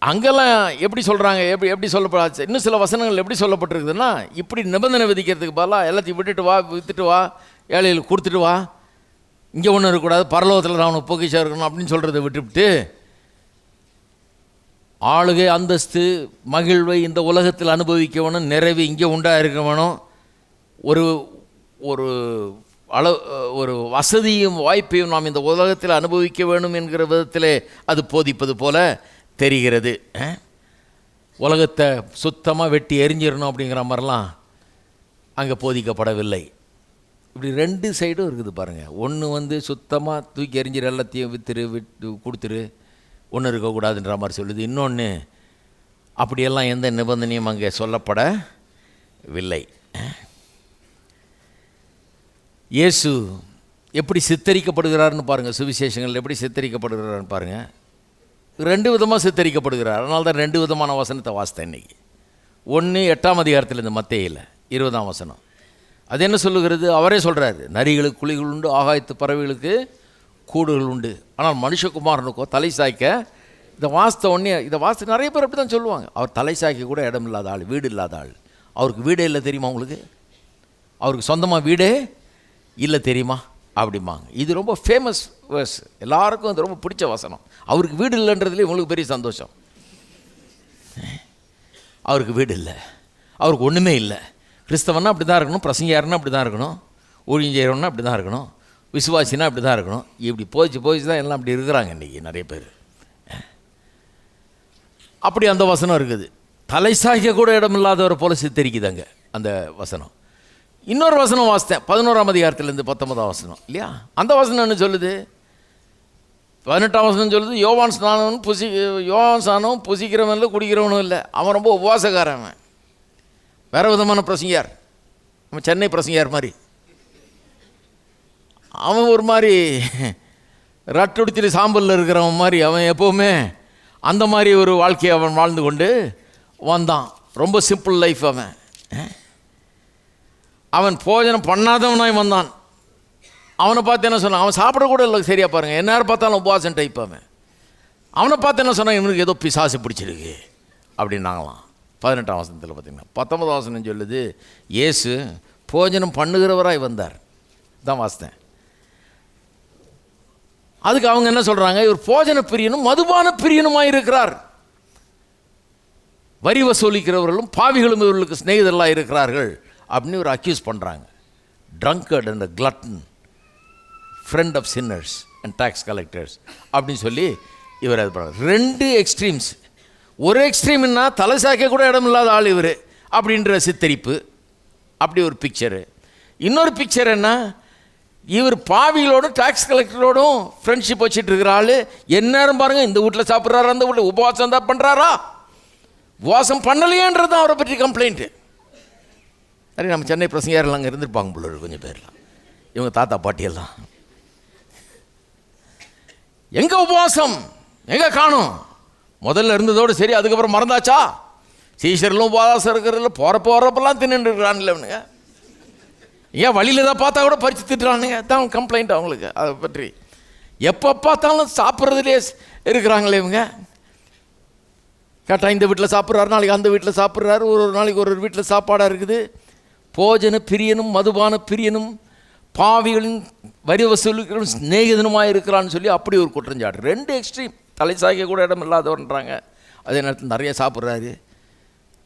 அங்கெல்லாம் எப்படி சொல்கிறாங்க, எப்படி சொல்லப்படாது, இன்னும் சில வசனங்கள் எப்படி சொல்லப்பட்டிருக்குதுன்னா, இப்படி நிபந்தனை விதிக்கிறதுக்கு பதிலாக எல்லாத்தையும் விற்றுட்டு வா, ஏழைகளுக்கு கொடுத்துட்டு வா, இங்கே ஒன்றும் இருக்கக்கூடாது, பரலோகத்தில் நான் உனக்கு பொக்கிஷம் இருக்கணும் அப்படின்னு சொல்கிறத விட்டுவிட்டு, ஆளுகை, அந்தஸ்து, மகிழ்வை இந்த உலகத்தில் அனுபவிக்கணும், நிறைவு இங்கே உண்டாயிருக்கணும், ஒரு ஒரு ஒரு வசதியும் வாய்ப்பையும் நாம் இந்த உலகத்தில் அனுபவிக்க வேணும் என்கிற விதத்தில் அது போதிப்பது போல தெரிகிறது. உலகத்தை சுத்தமாக வெட்டி எரிஞ்சிடணும் அப்படிங்கிற மாதிரிலாம் அங்கே போதிக்கப்படவில்லை. இப்படி ரெண்டு சைடும் இருக்குது பாருங்கள். ஒன்று சுத்தமாக தூக்கி எரிஞ்சிரு, எல்லாத்தையும் விற்று கொடுத்துரு, ஒன்று இருக்கக்கூடாதுன்ற மாதிரி சொல்லுது. இன்னொன்று அப்படியெல்லாம் எந்த நிபந்தனையும் அங்கே சொல்லப்படவில்லை. இயேசு எப்படி சித்தரிக்கப்படுகிறார்னு பாருங்கள், சுவிசேஷங்கள் எப்படி சித்தரிக்கப்படுகிறார்னு பாருங்கள். ரெண்டு விதமாக சித்தரிக்கப்படுகிறார். அதனால தான் ரெண்டு விதமான வசனத்தை வாசித்தேன் இன்றைக்கி. ஒன்று 8ஆம் அதிகாரத்தில் இந்த மத்தேயில 20ஆம் வசனம். அது என்ன சொல்லுகிறது? அவரே சொல்கிறாரு, நரிகளுக்கு குழிகள் உண்டு, ஆகாயத்து பறவைகளுக்கு கூடுகள் உண்டு, ஆனால் மனுஷகுமாரனுக்கோ தலை சாய்க்க. இதை வாசித்த நிறைய பேர் அப்படி தான் சொல்லுவாங்க. அவர் தலை சாய்க்க கூட இடம் இல்லாத ஆள், வீடு இல்லாத ஆள். அவருக்கு வீடே இல்லை தெரியுமா உங்களுக்கு? அவருக்கு சொந்தமாக வீடே இல்லை தெரியுமா அப்படிம்பாங்க. இது ரொம்ப ஃபேமஸ் வேர்ஸ், எல்லாருக்கும் அது ரொம்ப பிடிச்ச வசனம். அவருக்கு வீடு இல்லைன்றதுலேயே உங்களுக்கு பெரிய சந்தோஷம். அவருக்கு வீடு இல்லை, அவருக்கு ஒன்றுமே இல்லை. கிறிஸ்தவன்னா அப்படி தான் இருக்கணும், பிரசங்கியாருன்னா அப்படி தான் இருக்கணும், ஊழியம் செய்கிறவன்னா அப்படி தான் இருக்கணும், விசுவாசினா அப்படி தான் இருக்கணும். இப்படி போயிச்சு தான் எல்லாம் அப்படி இருக்கிறாங்க இன்றைக்கி நிறைய பேர். அப்படி அந்த வசனம் இருக்குது. தலை சாய்க்க கூட இடம் இல்லாதவரை போல சித்தரிக்குதாங்க அந்த வசனம். இன்னொரு வசனம் வாசித்தேன் 11ஆம் அதிகாரத்திலேருந்து 19ஆம் வசனம் இல்லையா? அந்த வசனம் என்ன சொல்லுது? 18ஆம் வசனம் சொல்லுது, யோவான் ஸ்நானம் புசிக்கிறவன் இல்லை, குடிக்கிறவனும் இல்லை, அவன் ரொம்ப உபவாசக்காரன், அவன் வேறு விதமான பிரசங்கியார், அவன் சென்னை பிரசங்கியார் மாதிரி. அவன் ஒரு மாதிரி ரட்டுடுத்தில சாம்பலில் இருக்கிறவன் மாதிரி, அவன் எப்போவுமே அந்த மாதிரி ஒரு வாழ்க்கையை அவன் வாழ்ந்து கொண்டு வந்தான். ரொம்ப சிம்பிள் லைஃப். அவன் போஜனம் பண்ணாதவனாய் வந்தான். அவனை பார்த்து என்ன சொன்னான்? அவன் சாப்பிடக்கூட இல்லை, சரியாக பாருங்கள், எந்நேரம் பார்த்தாலும் உபவாசம் டைப். அவனை பார்த்து என்ன சொன்னான்? இவனுக்கு ஏதோ பிசாசு பிடிச்சிருக்கு அப்படின்னாங்களாம். 18ஆம் வசனத்தில் பார்த்தீங்கன்னா 19ஆம் வசனம் சொல்லுது, இயேசு போஜனம் பண்ணுகிறவராய் வந்தார். தான் வாசித்தேன். அதுக்கு அவங்க என்ன சொல்கிறாங்க? இவர் போஜன பிரியனும் மதுபான பிரியனுமாய் இருக்கிறார், வரி வசூலிக்கிறவர்களும் பாவிகளும் இவர்களுக்கு சிநேகிதர்களாக இருக்கிறார்கள் அப்படின்னு ஒரு அக்யூஸ் பண்ணுறாங்க. Drunkard and glutton, friend of sinners and tax collectors அப்படின்னு சொல்லி இவர் அது பண்ணுறாரு. ரெண்டு எக்ஸ்ட்ரீம்ஸ். ஒரு எக்ஸ்ட்ரீம்னா தலை சாய்க்க கூட இடம் இல்லாத ஆள் இவர் அப்படின்ற சித்தரிப்பு, அப்படி ஒரு பிக்சரு. இன்னொரு பிக்சர் என்ன? இவர் பாவிகளோடும் டாக்ஸ் கலெக்டரோடும் ஃப்ரெண்ட்ஷிப் வச்சுட்டு இருக்கிற ஆள். எந்நேரம் பாருங்கள், இந்த வீட்டில் சாப்பிட்றாரா, அந்த வீட்டில் உபவாசம் தான் பண்ணுறாரா, உபவாசம் பண்ணலையேன்றது அவரை பற்றி கம்ப்ளைண்ட்டு. சரி, நம்ம சென்னை பிரசங்கியாரெல்லாம் அங்கே இருந்திருப்பாங்க போல கொஞ்சம் பேர்லாம், இவங்க தாத்தா பாட்டியெல்லாம். எங்கே உபவாசம், எங்கே காணும்? முதல்ல இருந்ததோடு சரி, அதுக்கப்புறம் மறந்தாச்சா? சீஷர்களும் உபவாசம் இருக்கிறதில்ல, போகிறப்பெல்லாம் தின்னுட்டு இருக்கிறான்ல இவனுங்க. ஏன் வழியில் தான் பார்த்தா கூட பறித்து திட்டுறானுங்க. தான் கம்ப்ளைண்ட் அவங்களுக்கு அதை பற்றி. எப்போ பார்த்தாலும் சாப்பிட்றதுலே இருக்கிறாங்களே இவங்க. கேட்டால் இந்த வீட்டில் சாப்பிட்றாரு, நாளைக்கு அந்த வீட்டில் சாப்பிட்றாரு, ஒரு நாளைக்கு ஒரு வீட்டில் சாப்பாடாக இருக்குது. போஜன பிரியனும் மதுபான பிரியனும் பாவிகளின் வரி வசூலிக்கிறவன் சிநேகிதனுமாக இருக்கிறான்னு சொல்லி அப்படி ஒரு குற்றஞ்சாட்டு. ரெண்டு எக்ஸ்ட்ரீம். தலை சாய்க்க கூட இடம் இல்லாதவன்றாங்க, அதே நேரத்தில் நிறைய சாப்பிட்றாரு,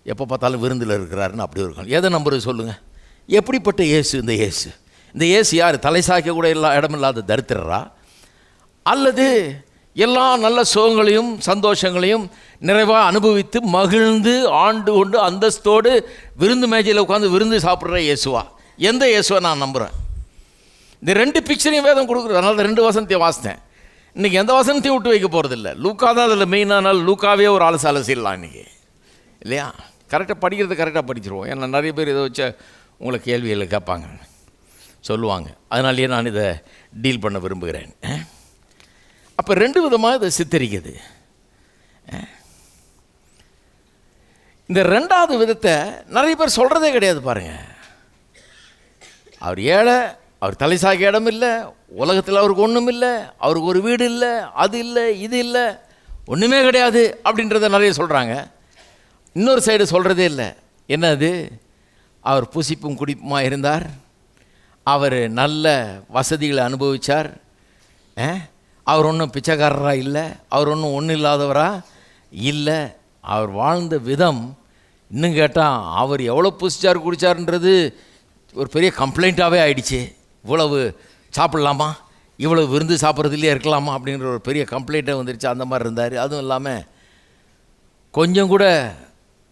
எப்போ பார்த்தாலும் விருந்தில் இருக்கிறாருன்னு அப்படி இருக்காங்க. எதை நம்புறது சொல்லுங்கள்? எப்படிப்பட்ட இயேசு இந்த இயேசு? இந்த இயேசு யார்? தலை சாய்க்க கூட இடமில்லாத தரித்திரரா, அல்லது எல்லா நல்ல சுகங்களையும் சந்தோஷங்களையும் நிறைவாக அனுபவித்து மகிழ்ந்து ஆண்டு கொண்டு அந்தஸ்தோடு விருந்து மேஜையில் உட்காந்து விருந்து சாப்பிட்ற இயேசுவா? எந்த இயேசுவை நான் நம்புகிறேன்? இந்த ரெண்டு பிக்சரையும் வேதம் கொடுக்குறது. அதனால ரெண்டு வசனத்தையும் வாசித்தேன். இன்றைக்கி எந்த வசனத்தையும் விட்டு வைக்க போகிறதில்ல. லூக்கா தான் அதில் மெயினானால் லூக்காவே ஒரு அலசலாம் இன்றைக்கி இல்லையா? கரெக்டாக படிக்கிறது கரெக்டாக படிச்சிருவோம். ஏன்னா நிறைய பேர் இதை வச்ச உங்களை கேள்விகளை கேட்பாங்க, சொல்லுவாங்க. அதனாலேயே நான் இதை டீல் பண்ண விரும்புகிறேன். அப்போ 2 விதமாக இதை சித்தரிக்குது. இந்த 2வது விதத்தை நிறைய பேர் சொல்கிறதே கிடையாது. பாருங்கள், அவர் ஏழை, அவர் தலை சாய்க்க இடம் இல்லை, உலகத்தில் அவருக்கு ஒன்றும் இல்லை, அவருக்கு ஒரு வீடு இல்லை, அது இல்லை, இது இல்லை, ஒன்றுமே கிடையாது அப்படின்றத நிறைய சொல்கிறாங்க. இன்னொரு சைடு சொல்கிறதே இல்லை. என்னது? அவர் புசிப்பும் குடிப்புமா இருந்தார், அவர் நல்ல வசதிகளை அனுபவித்தார், அவர் ஒன்றும் பிச்சைக்காரராக இல்லை, அவர் ஒன்றும் இல்லாதவரா இல்லை. அவர் வாழ்ந்த விதம், இன்னும் கேட்டால் அவர் எவ்வளோ புசிச்சார் குடித்தார்ன்றது ஒரு பெரிய கம்ப்ளைண்ட்டாகவே ஆயிடுச்சு. இவ்வளவு சாப்பிட்லாமா, இவ்வளவு விருந்து சாப்பிட்றதுலேயே இருக்கலாமா அப்படின்ற ஒரு பெரிய கம்ப்ளைண்ட்டே வந்துருச்சு. அந்த மாதிரி இருந்தார். அதுவும் இல்லாமல் கொஞ்சம் கூட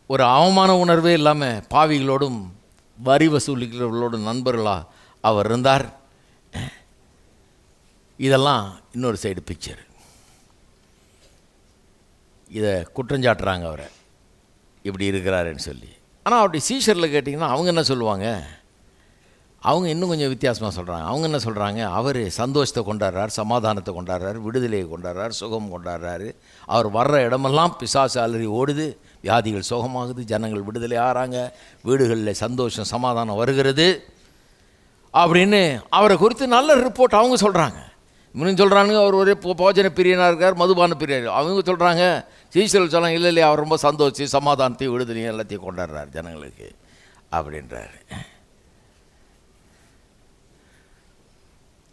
ஒரு அவமான உணர்வே இல்லாமல் பாவிகளோடும் வரி வசூலிக்கிறவர்களோடும் நண்பர்களாக அவர் இருந்தார். இதெல்லாம் இன்னொரு சைடு பிக்சர். இதை குற்றஞ்சாட்டுறாங்க அவரை இப்படி இருக்கிறாருன்னு சொல்லி. ஆனால் அவருடைய சீஷரில் கேட்டிங்கன்னா அவங்க என்ன சொல்லுவாங்க? அவங்க இன்னும் கொஞ்சம் வித்தியாசமாக சொல்கிறாங்க. அவங்க என்ன சொல்கிறாங்க? அவர் சந்தோஷத்தை கொண்டாடுறார், சமாதானத்தை கொண்டாடுறார், விடுதலையை கொண்டாடுறார், சுகம் கொண்டாடுறாரு. அவர் வர்ற இடமெல்லாம் பிசாசு அலறி ஓடுது, வியாதிகள் சுகமாகுது, ஜனங்கள் விடுதலை ஆகிறாங்க, வீடுகளில் சந்தோஷம் சமாதானம் வருகிறது அப்படின்னு அவரை குறித்து நல்ல ரிப்போர்ட் அவங்க சொல்கிறாங்க. இன்னும் சொல்கிறாங்க அவர் ஒரே போஜன பிரியனாக இருக்கார், மதுபான பிரியர். அவங்க சொல்கிறாங்க, சீசல் சொல்கிறாங்க, இல்லை இல்லையா அவர் ரொம்ப சந்தோஷம் சமாதானத்தையும் விடுதலையும் எல்லாத்தையும் கொண்டாடுறார் ஜனங்களுக்கு அப்படின்றாரு.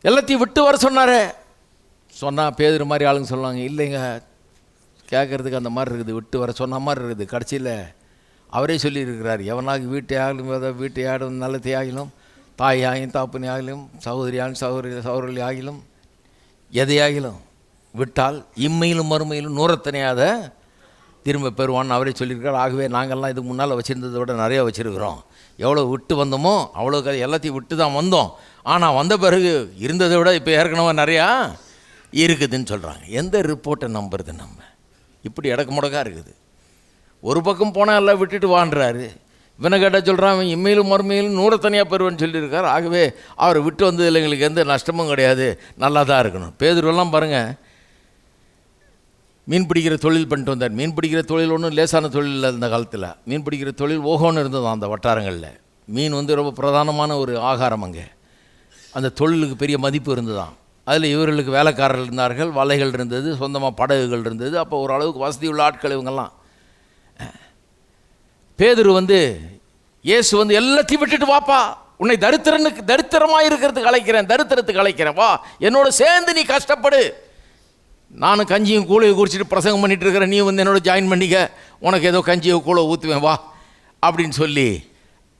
எல்லாத்தையும் விட்டு வர சொன்னாரே. சொன்னால் பேதுரு மாதிரி ஆளுங்க சொல்லுவாங்க, இல்லைங்க கேட்குறதுக்கு அந்த மாதிரி இருக்குது, விட்டு வர சொன்ன மாதிரி இருக்குது. கடைசியில் அவரே சொல்லியிருக்கிறார், எவனாக வீட்டை ஆடும் நல்லத்தை ஆகிலும், தாயாயும் தாப்பனி ஆகிலும், சகோதரியாகும் சகோதரி ஆகிலும், எதையாகிலும் விட்டால் இம்மையிலும் மறுமையிலும் நூறத்தனையாத திரும்ப பெறுவான்னு அவரே சொல்லியிருக்கார். ஆகவே நாங்கள்லாம் இதுக்கு முன்னால் வச்சுருந்ததை விட நிறையா வச்சுருக்கிறோம். எவ்வளோ விட்டு வந்தோமோ அவ்வளோ எல்லாத்தையும் விட்டு தான் வந்தோம். ஆனால் வந்த பிறகு இருந்ததை விட இப்போ ஏற்கனவே நிறையா இருக்குதுன்னு சொல்கிறாங்க. எந்த ரிப்போர்ட்டை நம்புறது? நம்ம இப்படி இடக்கு முடக்காக இருக்குது. ஒரு பக்கம் போனால் எல்லாம் விட்டுட்டு வாண்டுறாரு. இவனை கேட்டால் சொல்கிறான், இம்மையிலும் மறுமையிலும் நூறத்தனையாக பெறுவேன்னு சொல்லியிருக்கார். ஆகவே அவரை விட்டு வந்ததில் எங்களுக்கு எந்த நஷ்டமும் கிடையாது, நல்லா தான் இருக்கணும். பேதுருவெல்லாம் பாருங்கள், மீன் பிடிக்கிற தொழில் பண்ணிட்டு வந்தார். மீன் பிடிக்கிற தொழில் ஒன்றும் லேசான தொழில் இல்லை. இந்த காலத்தில் மீன் பிடிக்கிற தொழில் ஓகோன்னு இருந்தது அந்த வட்டாரங்களில். மீன் ரொம்ப பிரதானமான ஒரு ஆகாரம். அங்கே அந்த தொழிலுக்கு பெரிய மதிப்பு இருந்ததுதான். அதில் இவர்களுக்கு வேலைக்காரர்கள் இருந்தார்கள், வலைகள் இருந்தது, சொந்தமாக படகுகள் இருந்தது. அப்போ ஓரளவுக்கு வசதி உள்ள ஆட்கள் இவங்கெல்லாம். பேதுரு இயேசு எல்லாத்தையும் விட்டுட்டு வாப்பா, உன்னை தரித்திரமாக இருக்கிறதுக்கு அழைக்கிறேன், தரித்திரத்துக்கு அழைக்கிறேன், வா என்னோட சேர்ந்து நீ கஷ்டப்படு. நானும் கஞ்சியும் கூழையை குடிச்சிட்டு பிரசங்கம் பண்ணிகிட்டு இருக்கிறேன், நீ என்னோட ஜாயின் பண்ணிக்க, உனக்கு ஏதோ கஞ்சியை கூழை ஊற்றுவேன் வா அப்படின்னு சொல்லி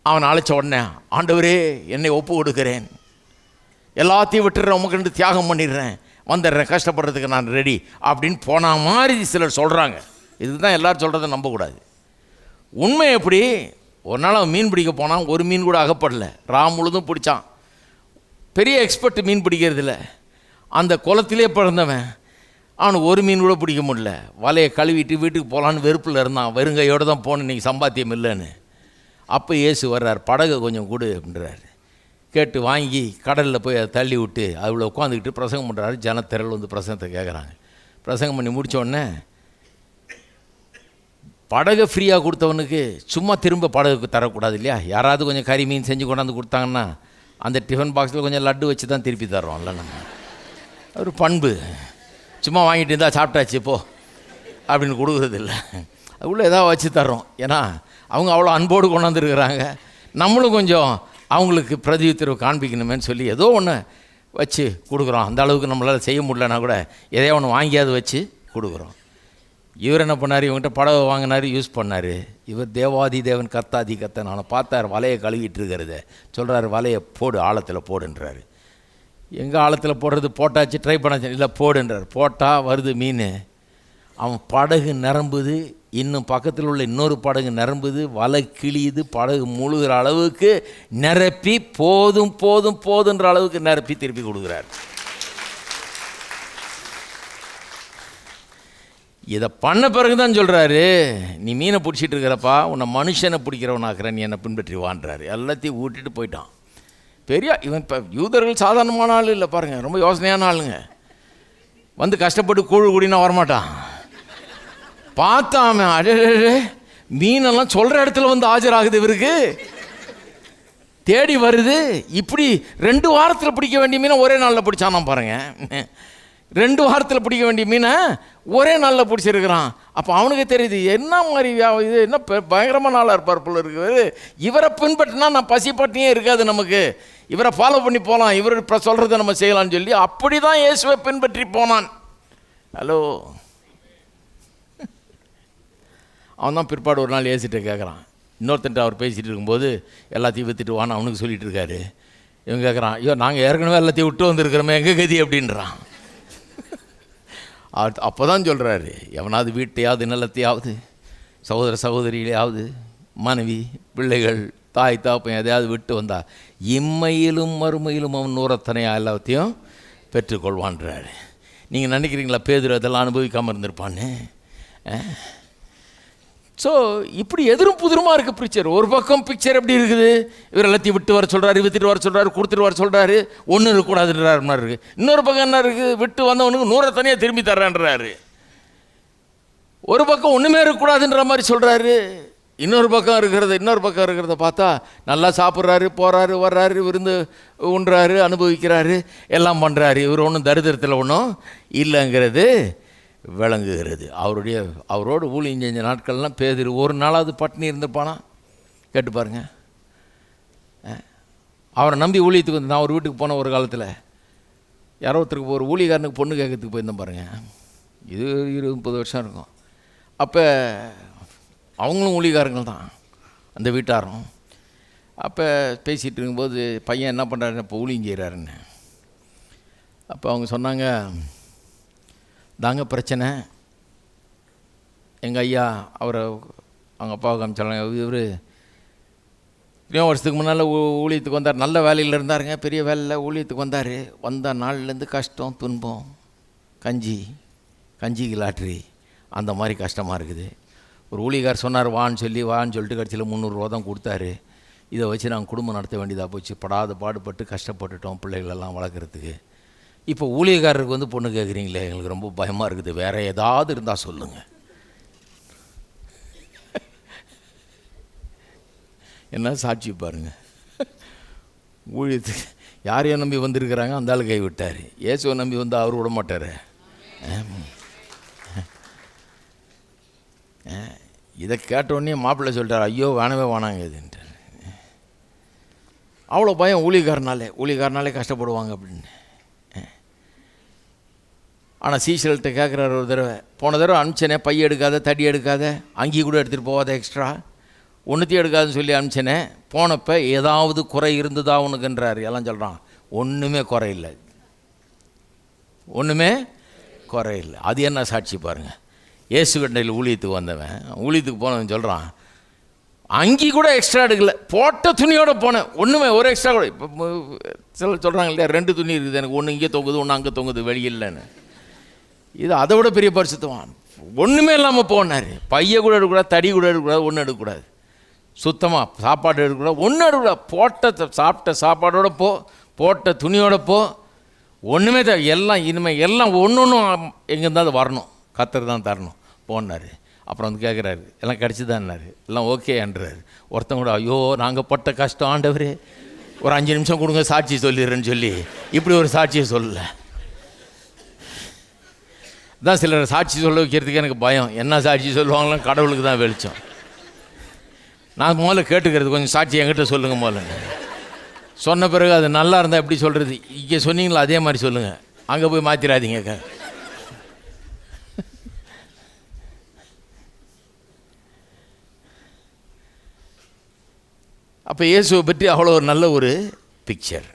அவனை அழைச்ச உடனே, ஆண்டவரே என்னை ஒப்பு கொடுக்கிறேன், எல்லாத்தையும் விட்டுடுறேன், உமக்கு தியாகம் பண்ணிடுறேன், வந்துடுறேன், கஷ்டப்படுறதுக்கு நான் ரெடி அப்படின்னு போன மாதிரி சிலர் சொல்கிறாங்க. இதுக்கு தான் எல்லோரும் சொல்கிறத நம்பக்கூடாது. உண்மை எப்படி? ஒரு நாள் அவன் மீன் பிடிக்க போனான், ஒரு மீன் கூட அகப்படல, முழுதும் பிடிச்சான். பெரிய எக்ஸ்பர்ட் மீன் பிடிக்கிறதில்ல, அந்த குளத்திலே பிறந்தவன், அவனுக்கு ஒரு மீன் கூட பிடிக்க முடியல. வலையை கழுவிட்டு வீட்டுக்கு போகலான்னு வெறுப்பில் இருந்தான். வெறுங்கையோடு தான் போகணும், இன்றைக்கி சம்பாத்தியம் இல்லைன்னு. அப்போ இயேசு வர்றார், படகை கொஞ்சம் கொடு அப்படின்றார். கேட்டு வாங்கி கடலில் போய் அதை தள்ளி விட்டு அதில் உட்காந்துக்கிட்டு பிரசங்கம் பண்ணுறாரு. ஜனத்திரள் பிரசங்கத்தை கேட்குறாங்க. பிரசங்கம் பண்ணி முடித்தோடனே படகை ஃப்ரீயாக கொடுத்தவனுக்கு சும்மா திரும்ப படகுக்கு தரக்கூடாது இல்லையா? யாராவது கொஞ்சம் கறி மீன் செஞ்சு கொண்டாந்து கொடுத்தாங்கன்னா அந்த டிஃபன் பாக்ஸில் கொஞ்சம் லட்டு வச்சு தான் திருப்பி தர்றோம்ல நம்ம. ஒரு பண்பு. சும்மா வாங்கிட்டு இருந்தால் சாப்பிட்டாச்சு போ அப்படின்னு கொடுக்குறது இல்லை. அது உள்ளே ஏதாவது வச்சு தர்றோம். ஏன்னா அவங்க அவ்வளோ அன்போடு கொண்டாந்துருக்குறாங்க. நம்மளும் கொஞ்சம் அவங்களுக்கு பிரதியுத்தரவு காண்பிக்கணுமேன்னு சொல்லி ஏதோ ஒன்று வச்சு கொடுக்குறோம். அந்த அளவுக்கு நம்மளால் செய்ய முடியலன்னா கூட எதையோ ஒன்று வாங்கியாவது வச்சு கொடுக்குறோம். இவர் என்ன பண்ணார்? இவங்ககிட்ட படவை வாங்கினார், யூஸ் பண்ணார். இவர் தேவாதி தேவன் கர்த்தாதி கர்த்தன் அவனை பார்த்தார், வலையை கழுவிட்டு இருக்கிறத சொல்கிறாரு, வலையை போடு, ஆழத்தில் போடுன்றாரு. எங்கே ஆழத்தில் போடுறது? போட்டாச்சு, ட்ரை பண்ணாச்சு, இல்லை போடுன்றார். போட்டால் வருது மீன். அவன் படகு நிரம்புது, இன்னும் பக்கத்தில் உள்ள இன்னொரு படகு நிரம்புது, வலை கிழியுது, படகு முழுகிற அளவுக்கு நிரப்பி போதும் போதும் போதுன்ற அளவுக்கு நிரப்பி திருப்பி கொடுக்குறார். இதை பண்ண பிறகு தான் சொல்கிறாரு, நீ மீனை பிடிச்சிட்டு இருக்கிறப்பா, உன்னை மனுஷனை பிடிக்கிறவனாக்குற, நீ என்னை பின்பற்றி வான்றாரு. எல்லாத்தையும் ஊட்டிட்டு போயிட்டான். பெரிய இவன் இப்போ யூதர்கள் சாதாரணமான ஆள் இல்லை பாருங்கள், ரொம்ப யோசனையான ஆளுங்க. வந்து கஷ்டப்பட்டு கூழு கூடினா வரமாட்டான். பார்த்தான் அடே மீனெல்லாம் சொல்கிற இடத்துல வந்து ஆஜராகுது, இவருக்கு தேடி வருது. இப்படி 2 வாரத்தில் பிடிக்க வேண்டிய மீனை ஒரே நாளில் பிடிச்சானா பாருங்கள். 2 வாரத்தில் பிடிக்க வேண்டிய மீனை ஒரே நாளில் பிடிச்சிருக்கிறான். அப்போ அவனுக்கு தெரியுது என்ன மாதிரி இது என்ன பயங்கரமான நாளாக இருப்பார் போல இருக்குது. இவரை பின்பற்றினா நான் பசி பட்டினியே இருக்காது நமக்கு, இவரை ஃபாலோ பண்ணி போகலாம், இவர் இப்போ சொல்கிறத நம்ம செய்யலாம்னு சொல்லி அப்படி தான் இயேசுவை பின்பற்றி போனான். ஹலோ, அவன் தான் பிற்பாடு ஒரு நாள் இயேசுகிட்ட கேட்குறான். இன்னொருத்தன்ட்டு அவர் பேசிகிட்டு இருக்கும்போது எல்லாத்தையும் விற்றுட்டு வான்னு அவனுக்கு சொல்லிகிட்டு இருக்காரு. இவன் கேட்குறான், ஐயோ நாங்கள் ஏற்கனவே எல்லாத்தையும் விட்டு வந்திருக்கிறோமே, எங்கள் கதி அப்படின்றான். அப்போ தான் சொல்கிறாரு, எவனாவது வீட்டையாவது நிலத்தையாவது சகோதர சகோதரிகளையாவது மனைவி பிள்ளைகள் தாய் தாப்பன் எதையாவது விட்டு வந்தா இம்மையிலும் மறுமையிலும் அவன் நூறத்தனையா எல்லாத்தையும் பெற்றுக்கொள்வான்றாரு. நீங்கள் நினைக்கிறீங்களா பேதுரு அதெல்லாம் அனுபவிக்காமல் இருந்திருப்பான்னு? ஸோ இப்படி எதிரும் புதிருமா இருக்குது பிக்சர். ஒரு பக்கம் பிக்சர் எப்படி இருக்குது, இவர் எல்லாத்தையும் விட்டு வர சொல்கிறாரு, விற்றுட்டு வர சொல்கிறாரு, கொடுத்துட்டு வர சொல்கிறாரு, ஒன்றும் இருக்கக்கூடாதுன்றாரு மாதிரி இருக்குது. இன்னொரு பக்கம் என்ன இருக்குது, விட்டு வந்தவனுக்கு 100 தனியாக திரும்பி தர்றான்றாரு. ஒரு பக்கம் ஒன்றுமே இருக்கக்கூடாதுன்ற மாதிரி சொல்கிறாரு. இன்னொரு பக்கம் இருக்கிறத பார்த்தா நல்லா சாப்பிட்றாரு, போகிறாரு, வர்றாரு, விருந்து உண்றாரு, அனுபவிக்கிறாரு, எல்லாம் பண்ணுறாரு. இவர் ஒன்றும் தரித்திரத்தில் ஒன்றும் இல்லைங்கிறது விளங்குகிறது. அவரோடு ஊழியம் செஞ்ச நாட்கள்லாம் பேதுரு ஒரு நாளாவது பட்டினி இருந்திருப்பானா கேட்டு பாருங்க. அவரை நம்பி ஊழியத்துக்கு வந்து நான் ஒரு வீட்டுக்கு போன ஒரு காலத்தில் யாரோ ஒருத்தருக்கு ஒரு ஊழியக்காரனுக்கு பொண்ணு கேட்கறதுக்கு போயிருந்தேன் பாருங்கள். இது 20-30 வருஷம் இருக்கும். அப்போ அவங்களும் ஊழியக்காரங்கள் தான் அந்த வீட்டாரும். அப்போ பேசிகிட்டு இருக்கும்போது பையன் என்ன பண்ணுறாருன்னு இப்போ ஊழியம் செய்கிறாருன்னு. அப்போ அவங்க சொன்னாங்க, தாங்க பிரச்சனை, எங்கள் ஐயா அவரை அவங்க அப்பாவுக்கு அனுப்பிச்சாங்க. இவர் 3 வருஷத்துக்கு முன்னால் ஊழியத்துக்கு வந்தார், நல்ல வேலையில் இருந்தாருங்க, பெரிய வேலையில் ஊழியத்துக்கு வந்தார். வந்த நாள்லேருந்து கஷ்டம் துன்பம், கஞ்சி லாட்ரி அந்த மாதிரி கஷ்டமாக இருக்குது. ஒரு ஊழியக்கார் சொன்னார் வான்னு சொல்லிட்டு கடைசியில் 300 ரூபா தான் கொடுத்தாரு. இதை வச்சு நாங்கள் குடும்பம் நடத்த வேண்டியதாக போச்சு, படாத பாடுபட்டு கஷ்டப்பட்டுட்டோம் பிள்ளைகளெல்லாம் வளர்க்குறதுக்கு. இப்போ ஊழியக்காரருக்கு வந்து பொண்ணு கேட்குறீங்களே, எங்களுக்கு ரொம்ப பயமாக இருக்குது, வேறு ஏதாவது இருந்தால் சொல்லுங்கள். என்ன சாட்சி பாருங்கள். ஊழியத்துக்கு யாரையும் நம்பி வந்திருக்கிறாங்க, அந்த ஆள் கை விட்டார். இயேசுவை நம்பி வந்து அவர் விட மாட்டார். இதை கேட்டோடனே மாப்பிள்ளை சொல்லிட்டார், ஐயோ வேணவே வேணாங்க இதுன்ட்டு. அவ்வளோ பயம் ஊழியக்காரனாலே கஷ்டப்படுவாங்க அப்படின்னு. ஆனால் சீசல்கிட்ட கேட்குறாரு ஒரு தடவை, போன தடவை அனுப்பிச்சனே, பைய எடுக்காத, தடி எடுக்காத, அங்கி கூட எடுத்துகிட்டு போகாத, எக்ஸ்ட்ரா ஒன்றுத்தையும் எடுக்காதுன்னு சொல்லி அனுப்பிச்சனே, போனப்போ ஏதாவது குறை இருந்ததா உனக்குன்றாரு. எல்லாம் சொல்கிறான், ஒன்றுமே குறையில்லை. அது என்ன சாட்சி பாருங்கள். இயேசு கண்டையில் ஊழியத்துக்கு வந்தவன், ஊழியத்துக்கு போனவன் சொல்கிறான், அங்கி கூட எக்ஸ்ட்ரா எடுக்கல, போட்ட துணியோடு போனேன், ஒன்றுமே ஒரு எக்ஸ்ட்ரா கூட. இப்போ சில சொல்கிறாங்க இல்லையா, 2 துணி இருக்குது எனக்கு, ஒன்று இங்கே தொங்குது, ஒன்று அங்கே தொங்குது, வெளியில்லைன்னு. இது அதை விட பெரிய பரிசுத்தவான். ஒன்றுமே இல்லாமல் போனார். பைய கூட எடுக்கக்கூடாது, தடி கூட எடுக்கக்கூடாது, ஒன்றும் எடுக்கக்கூடாது, சுத்தமாக சாப்பாடு எடுக்கக்கூடாது, ஒன்றும் எடுக்கக்கூடாது. சாப்பிட்ட சாப்பாடோட போ, போட்ட துணியோட போ, ஒன்றுமே எல்லாம் இனிமேல் எல்லாம் ஒன்று எங்கேருந்தாவது வரணும், கத்தர் தான் தரணும் போனார். அப்புறம் வந்து கேட்குறாரு, எல்லாம் கிடச்சிதான்னாரு, எல்லாம் ஓகேன்றாரு. ஒருத்தங்க கூட, ஐயோ நாங்கள் பட்ட கஷ்டம் ஆண்டவரே, ஒரு 5 நிமிஷம் கொடுங்க சாட்சி சொல்லிடுறேன்னு சொல்லி இப்படி ஒரு சாட்சியை சொல்லலை. தான் சிலர் சாட்சி சொல்ல வைக்கிறதுக்கு எனக்கு பயம். என்ன சாட்சி சொல்லுவாங்களாம், கடவுளுக்கு தான் வெளிச்சம். நான் முதல்ல கேட்டுக்கிறது, கொஞ்சம் சாட்சி என்கிட்ட சொல்லுங்கள் முதல்ல. சொன்ன பிறகு அது நல்லா இருந்தால் எப்படி சொல்கிறது, இங்கே சொன்னீங்களா அதே மாதிரி சொல்லுங்கள், அங்கே போய் மாற்றிடாதீங்க. அப்போ இயேசுவை பற்றி அவ்வளோ ஒரு நல்ல ஒரு பிக்சர்.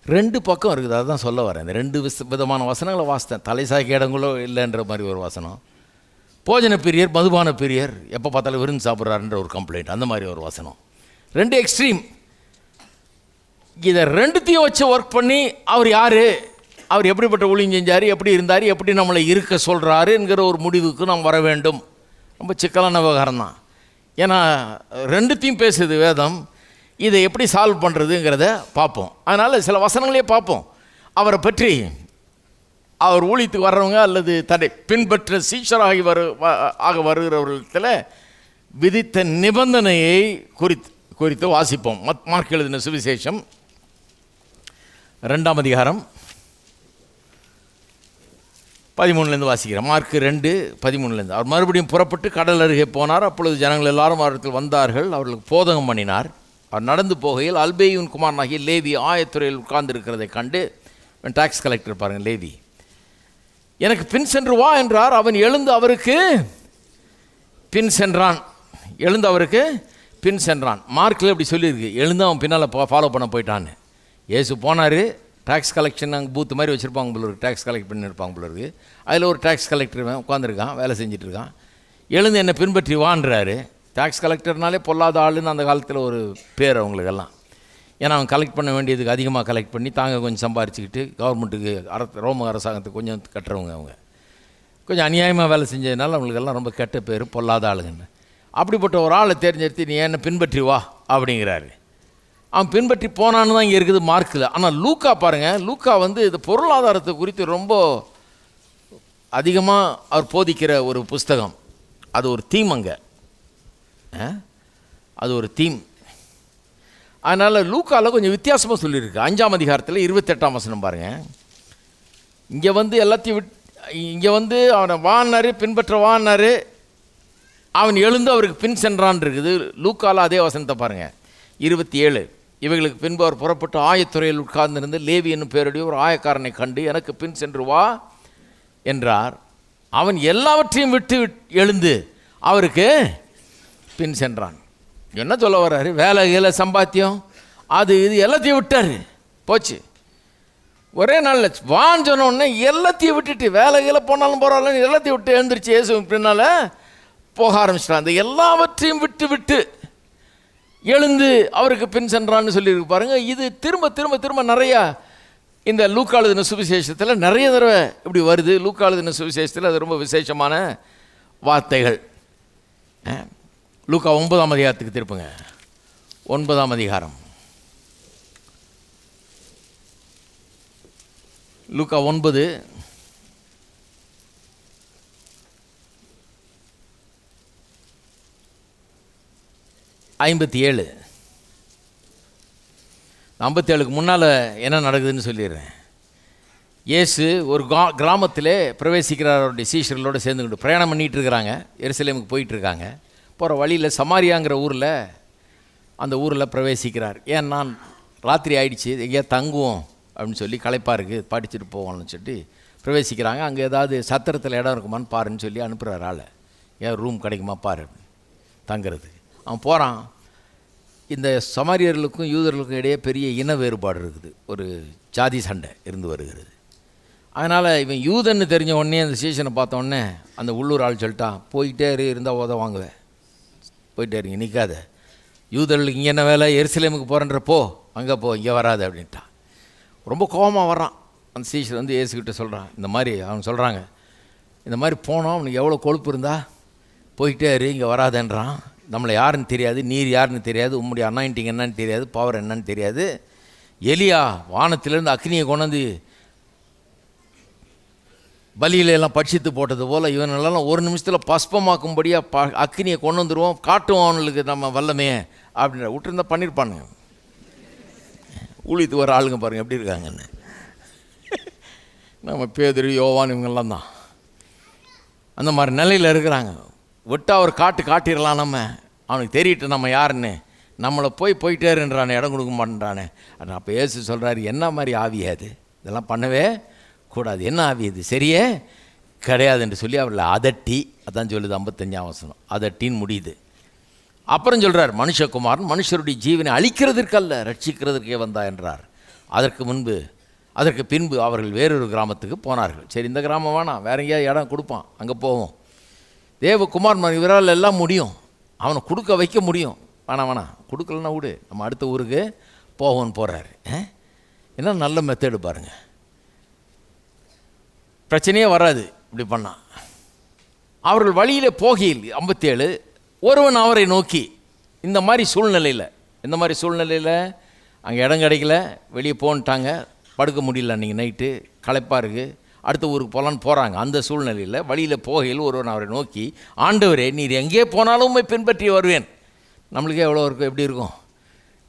2 பக்கம் இருக்குது, அதுதான் சொல்ல வரேன். இந்த 2 விதமான வசனங்களை வாசித்தேன். தலை சாய்க்க இடங்களோ இல்லைன்ற மாதிரி ஒரு வசனம், போஜன பிரியர் மதுபான பிரியர், எப்போ பார்த்தாலும் விருந்து சாப்பிட்றாருன்ற ஒரு கம்ப்ளைண்ட், அந்த மாதிரி ஒரு வசனம். 2 எக்ஸ்ட்ரீம். இதை 2த்தையும் வச்சு ஒர்க் பண்ணி அவர் யார் அவர் எப்படிப்பட்ட ஊழியம் செஞ்சார், எப்படி இருந்தார், எப்படி நம்மளை இருக்க சொல்கிறாருங்கிற ஒரு முடிவுக்கு நாம் வர வேண்டும். ரொம்ப சிக்கலான விவகாரம் தான். ஏன்னா ரெண்டுத்தையும் பேசுது வேதம். இதை எப்படி சால்வ் பண்ணுறதுங்கிறத பார்ப்போம். அதனால் சில வசனங்களே பார்ப்போம். அவரை பற்றி அவர் ஊழியத்துக்கு வர்றவங்க அல்லது தன்னை பின்பற்ற சீஷராகி வருகிறவர்களிடத்தில் விதித்த நிபந்தனையை குறித்து வாசிப்போம். மார்க் எழுதின சுவிசேஷம் 2ஆம் அதிகாரம் 13 வாசிக்கிறேன். மார்க் 2:13. அவர் மறுபடியும் புறப்பட்டு கடல் அருகே போனார். அப்பொழுது ஜனங்கள் எல்லாரும் அவரிடத்தில் வந்தார்கள். அவர்களுக்கு போதகம் பண்ணினார். அவர் நடந்து போகையில் அல்பேயுன் குமாரனாகிய லேவி ஆயத்துறையில் உட்கார்ந்திருக்கிறதை கண்டு, டாக்ஸ் கலெக்டர் பாருங்கள், லேவி, எனக்கு பின் சென்று வா என்றார். அவன் எழுந்து அவருக்கு பின் சென்றான். மார்க்கில் இப்படி சொல்லியிருக்கு, எழுந்து அவன் பின்னால் ஃபாலோ பண்ண போயிட்டான்னு. ஏசு போனார். டேக்ஸ் கலெக்ஷன் அங்கே பூத்து மாதிரி வச்சுருப்பாங்க போல இருக்குது, டேக்ஸ் கலெக்ட் பண்ணியிருப்பாங்க போல இருக்குது. அதில் ஒரு டேக்ஸ் கலெக்டர் உட்காந்துருக்கான், வேலை செஞ்சிட்ருக்கான். எழுந்து என்னை பின்பற்றி வான்றாரு. டேக்ஸ் கலெக்டர்னாலே பொல்லாத ஆளுன்னு அந்த காலத்தில் ஒரு பேர் அவங்களுக்கெல்லாம். ஏன்னா அவன் கலெக்ட் பண்ண வேண்டியதுக்கு அதிகமாக கலெக்ட் பண்ணி தாங்க கொஞ்சம் சம்பாரிச்சுக்கிட்டு கவர்மெண்ட்டுக்கு ரோம அரசாங்கத்துக்கு கொஞ்சம் கட்டுறவங்க. அவங்க கொஞ்சம் அநியாயமாக வேலை செஞ்சதுனால அவங்களுக்கெல்லாம் ரொம்ப கெட்ட பேர், பொல்லாத ஆளுங்கன்னு. அப்படிப்பட்ட ஒரு ஆளை தேர்ந்தெடுத்து நீ என்னை பின்பற்றி வா அப்படிங்கிறாரு. அவன் பின்பற்றி போனான்னு தான் இங்கே இருக்குது மார்க்கில். ஆனால் லூக்கா பாருங்கள், லூக்கா இது பொருளாதாரத்தை குறித்து ரொம்ப அதிகமாக அவர் போதிக்கிற ஒரு புஸ்தகம். அது ஒரு தீம் அங்கே, அது ஒரு தீம். அதனால் லூக்காவில் கொஞ்சம் வித்தியாசமாக சொல்லியிருக்கு. 5ஆம் அதிகாரத்தில் 28ஆம் வசனம் பாருங்கள். இங்கே எல்லாத்தையும் இங்கே அவனை வான்னாரு, பின்பற்ற வான்னாரு, அவன் எழுந்து அவருக்கு பின் சென்றான் இருக்குது. லூக்காவில் அதே வசனத்தை பாருங்கள், 27. இவைகளுக்கு பின்பு அவர் புறப்பட்டு ஆயத்துறையில் உட்கார்ந்திருந்து லேவி என்னும் பேருடைய ஒரு ஆயக்காரனை கண்டு எனக்கு பின் சென்று வா என்றார். அவன் எல்லாவற்றையும் விட்டு எழுந்து அவருக்கு பின் சென்றான். என்ன சொல்ல வர்றாரு? வேலை சம்பாத்தியம் அது இது எல்லாத்தையும் விட்டார், போச்சு. ஒரே நாளில் வான்னு சொன்னோடனே எல்லாத்தையும் விட்டுட்டு, வேலைகளை போனாலும் போகிறாலும் எல்லாத்தையும் விட்டு எழுந்திரிச்சு இயேசு பின்னால் போக ஆரம்பிச்சிட்டான். அந்த எல்லாவற்றையும் விட்டு எழுந்து அவருக்கு பின் சென்றான்னு சொல்லியிருக்கு பாருங்கள். இது திரும்ப நிறையா இந்த லூக்கா எழுதின சுவிசேஷத்தில் நிறைய தடவை இப்படி வருது. லூக்கா எழுதின சுவிசேஷத்தில் அது ரொம்ப விசேஷமான வார்த்தைகள். லூக்கா 9ஆம் அதிகாரத்துக்கு திருப்புங்க. 9ஆம் அதிகாரம், லூக்கா 9 57. 57க்கு முன்னால் என்ன நடக்குதுன்னு சொல்லிடுறேன். இயேசு ஒரு கிராமத்தில் பிரவேசிக்கிறார். அவருடைய சீஷர்களோடு சேர்ந்துக்கிட்டு பிரயாணம் பண்ணிகிட்டு இருக்கிறாங்க. எருசலேமுக்கு போயிட்டுருக்காங்க. போகிற வழியில் சமாரியாங்கிற ஊரில் பிரவேசிக்கிறார். ஏன் நான் ராத்திரி ஆயிடுச்சு, எங்கேயா தங்குவோம் அப்படின்னு சொல்லி களைப்பாக இருக்குது, படிச்சுட்டு போவோம்னு சொல்லி பிரவேசிக்கிறாங்க. அங்கே ஏதாவது சத்திரத்தில் இடம் இருக்குமான்னு பாருன்னு சொல்லி அனுப்புகிறார் ஆளை. ஏன் ரூம் கிடைக்குமா பாரு தங்கிறது. அவன் போகிறான். இந்த சமாரியர்களுக்கும் யூதர்களுக்கும் இடையே பெரிய இன வேறுபாடு இருக்குது, ஒரு ஜாதி சண்டை இருந்து வருகிறது. அதனால் இவன் யூதன்னு தெரிஞ்ச உடனே அந்த சீசனை பார்த்த உடனே அந்த உள்ளூர் ஆள் சொல்லிட்டான், போயிட்டே இருந்தால் உத வாங்குவேன், போயிட்டே இருங்க, நிற்காத, யூதர்களுக்கு இங்கே என்ன வேலை, எருசலேமுக்கு போகிறன்றப்போ அங்கே போ, இங்கே வராது அப்படின்ட்டான். ரொம்ப கோபமாக வர்றான். அந்த சீசர் இயேசுக்கிட்ட சொல்கிறான், இந்த மாதிரி அவன் சொல்கிறாங்க, இந்த மாதிரி போனோம், அவனுக்கு எவ்வளோ கொழுப்பு இருந்தால் போயிட்டே இரு, இங்கே வராதன்றான். நம்மளை யாருன்னு தெரியாது, நீர் யாருன்னு தெரியாது, உம்முடைய அனாயிண்டிங் என்னன்னு தெரியாது, பவர் என்னன்னு தெரியாது. எலியா வானத்திலேருந்து அக்னியை கொண்டாந்து பலியிலெல்லாம் பட்சித்து போட்டது போல் இவனெல்லாம் ஒரு நிமிஷத்தில் பஸ்பமாக்கும்படியாக அக்னியை கொண்டு வந்துடுவோம், காட்டுவோம் அவனுக்கு நம்ம வல்லமே அப்படின்ற விட்டுருந்தா பண்ணியிருப்பானுங்க. ஊழியத்துக்கு வர ஆளுங்க பாருங்கள் எப்படி இருக்காங்கன்னு. நம்ம பேதுரு, யோவான் இவங்கெல்லாம் தான் அந்த மாதிரி நிலையில் இருக்கிறாங்க. விட்டு அவர் காட்டிடலாம், நம்ம அவனுக்கு தெரியட்டு நம்ம யாருன்னு, நம்மளை போயிட்டேருன்றானே, இடம் கொடுக்க மாட்டேன்றானே. அப்போ ஏசு சொல்கிறாரு, என்ன மாதிரி ஆவியாது, இதெல்லாம் பண்ணவே கூடாது, என்ன ஆவி இது, சரியே கிடையாது என்று சொல்லி அவர்களை அதட்டி, அதான் சொல்லுது 55ஆம் வசனம், அதட்டின்னு முடியுது. அப்புறம் சொல்கிறார், மனுஷகுமாரன் மனுஷருடைய ஜீவனை அழிக்கிறதற்கல்ல ரட்சிக்கிறதற்கே வந்தா என்றார். அதற்கு பின்பு அவர்கள் வேறொரு கிராமத்துக்கு போனார்கள். சரி, இந்த கிராமம் வேணாம், வேற எங்கேயாவது இடம் கொடுப்பான், அங்கே போவோம். தேவகுமார் இவரால் எல்லாம் முடியும், அவனை கொடுக்க வைக்க முடியும், வேணாம் கொடுக்கலன்னா விடு, நம்ம அடுத்த ஊருக்கு போவோன்னு போகிறாரு. என்ன நல்ல மெத்தேடு பாருங்கள். பிரச்சனையே வராது இப்படி பண்ணால். அவர்கள் வழியில் போகையில் 57 ஒருவன் அவரை நோக்கி, இந்த மாதிரி சூழ்நிலையில், இந்த மாதிரி சூழ்நிலையில் அங்கே இடம் கிடைக்கல, வெளியே போன்ட்டாங்க, படுக்க முடியல, அன்றைக்கி நைட்டு களைப்பாக இருக்குது, அடுத்த ஊருக்கு போகலான்னு போகிறாங்க. அந்த சூழ்நிலையில் வழியில் போகையில் ஒருவன் அவரை நோக்கி, ஆண்டவரே நீர் எங்கே போனாலும் உம்மை பின்பற்றி வருவேன். நம்மளுக்கே எவ்வளோ இருக்கும், எப்படி இருக்கும்?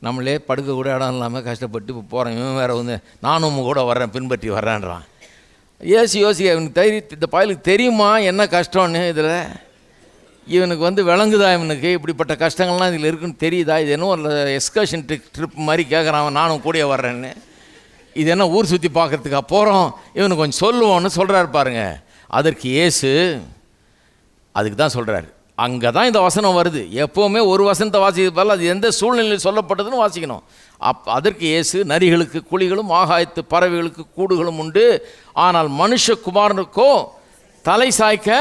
நம்மளே படுக்க கூட இடம் இல்லாமல் கஷ்டப்பட்டு இப்போ போகிறேன், இவன் வேறு வந்து நானும் கூட வர்றேன், பின்பற்றி வர்றேன்றான். யோசிக்க இவனுக்கு இந்த பயலுக்கு தெரியுமா என்ன கஷ்டம்னு? இதில் இவனுக்கு வந்து விளங்குதா? இவனுக்கு இப்படிப்பட்ட கஷ்டங்கள்லாம் இதில் இருக்குன்னு தெரியுதா? இது என்ன ஒரு எக்ஸ்கர்ஷன் ட்ரிப் மாதிரி கேட்குறான், நானும் கூட வர்றேன்னு. இது என்ன ஊர் சுற்றி பார்க்குறதுக்கா போகிறோம், இவனுக்கு கொஞ்சம் சொல்லுவோன்னு சொல்கிறாரு பாருங்க. அதற்கு இயேசு அதுக்கு தான் சொல்கிறாரு. அங்கே தான் இந்த வசனம் வருது. எப்போவுமே ஒரு வசனத்தை வாசிக்கிறதால அது எந்த சூழ்நிலையில் சொல்லப்பட்டதுன்னு வாசிக்கணும். அதற்கு இயேசு, நரிகளுக்கு குழிகளும் ஆகாயத்து பறவைகளுக்கு கூடுகளும் உண்டு, ஆனால் மனுஷகுமாரனுக்கோ தலை சாய்க்க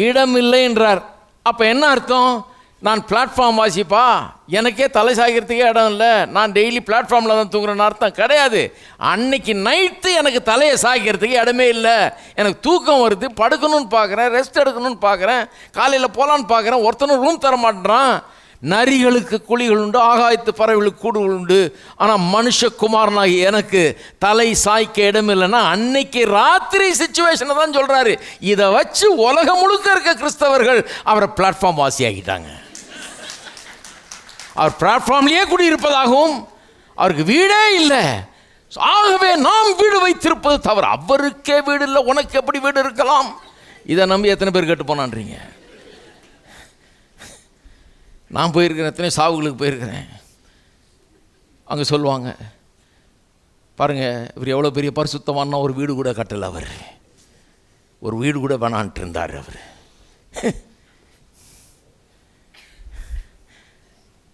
இடமில்லை என்றார். அப்போ என்ன அர்த்தம்? நான் பிளாட்ஃபார்ம் வாசிப்பா, எனக்கே தலை சாய்க்கிறதுக்கே இடம் இல்லை, நான் டெய்லி பிளாட்ஃபார்மில் தான் தூங்குறேன்னு அர்த்தம் கிடையாது. அன்னைக்கு நைட்டு எனக்கு தலையை சாய்க்கிறதுக்கு இடமே இல்லை, எனக்கு தூக்கம் வருது, படுக்கணும்னு பார்க்குறேன், ரெஸ்ட் எடுக்கணும்னு பார்க்குறேன், காலையில் போகலான்னு பார்க்குறேன், ஒருத்தனும் ரூம் தர மாட்டேறான். நரிகளுக்கு குழிகள் உண்டு, ஆகாயத்து பறவைகளுக்கு கூடுகள் உண்டு, ஆனால் மனுஷகுமாரனாகி எனக்கு தலை சாய்க்க இடம் இல்லைன்னா அன்னைக்கு ராத்திரி சிச்சுவேஷனை தான் சொல்கிறாரு. இதை வச்சு உலகம் முழுக்க இருக்க கிறிஸ்தவர்கள் அவரை பிளாட்ஃபார்ம் வாசி ஆகிட்டாங்க. அவர் பிளாட்ஃபார்ம்லேயே குடியிருப்பதாகவும் அவருக்கு வீடே இல்லை, ஆகவே நாம் வீடு வைத்திருப்பது தவறு. அவருக்கே வீடு இல்லை, உனக்கு எப்படி வீடு இருக்கலாம்? இதை நம்பி எத்தனை பேர் கேட்டு போனான்றீங்க? நான் போயிருக்கிறேன், எத்தனை சாவுகளுக்கு போயிருக்கிறேன். அங்கே சொல்லுவாங்க பாருங்கள், இவர் எவ்வளோ பெரிய பரிசுத்தமான ஒரு வீடு கூட கட்டலை, அவர் ஒரு வீடு கூட வேணான்ட்டு இருந்தார் அவர்.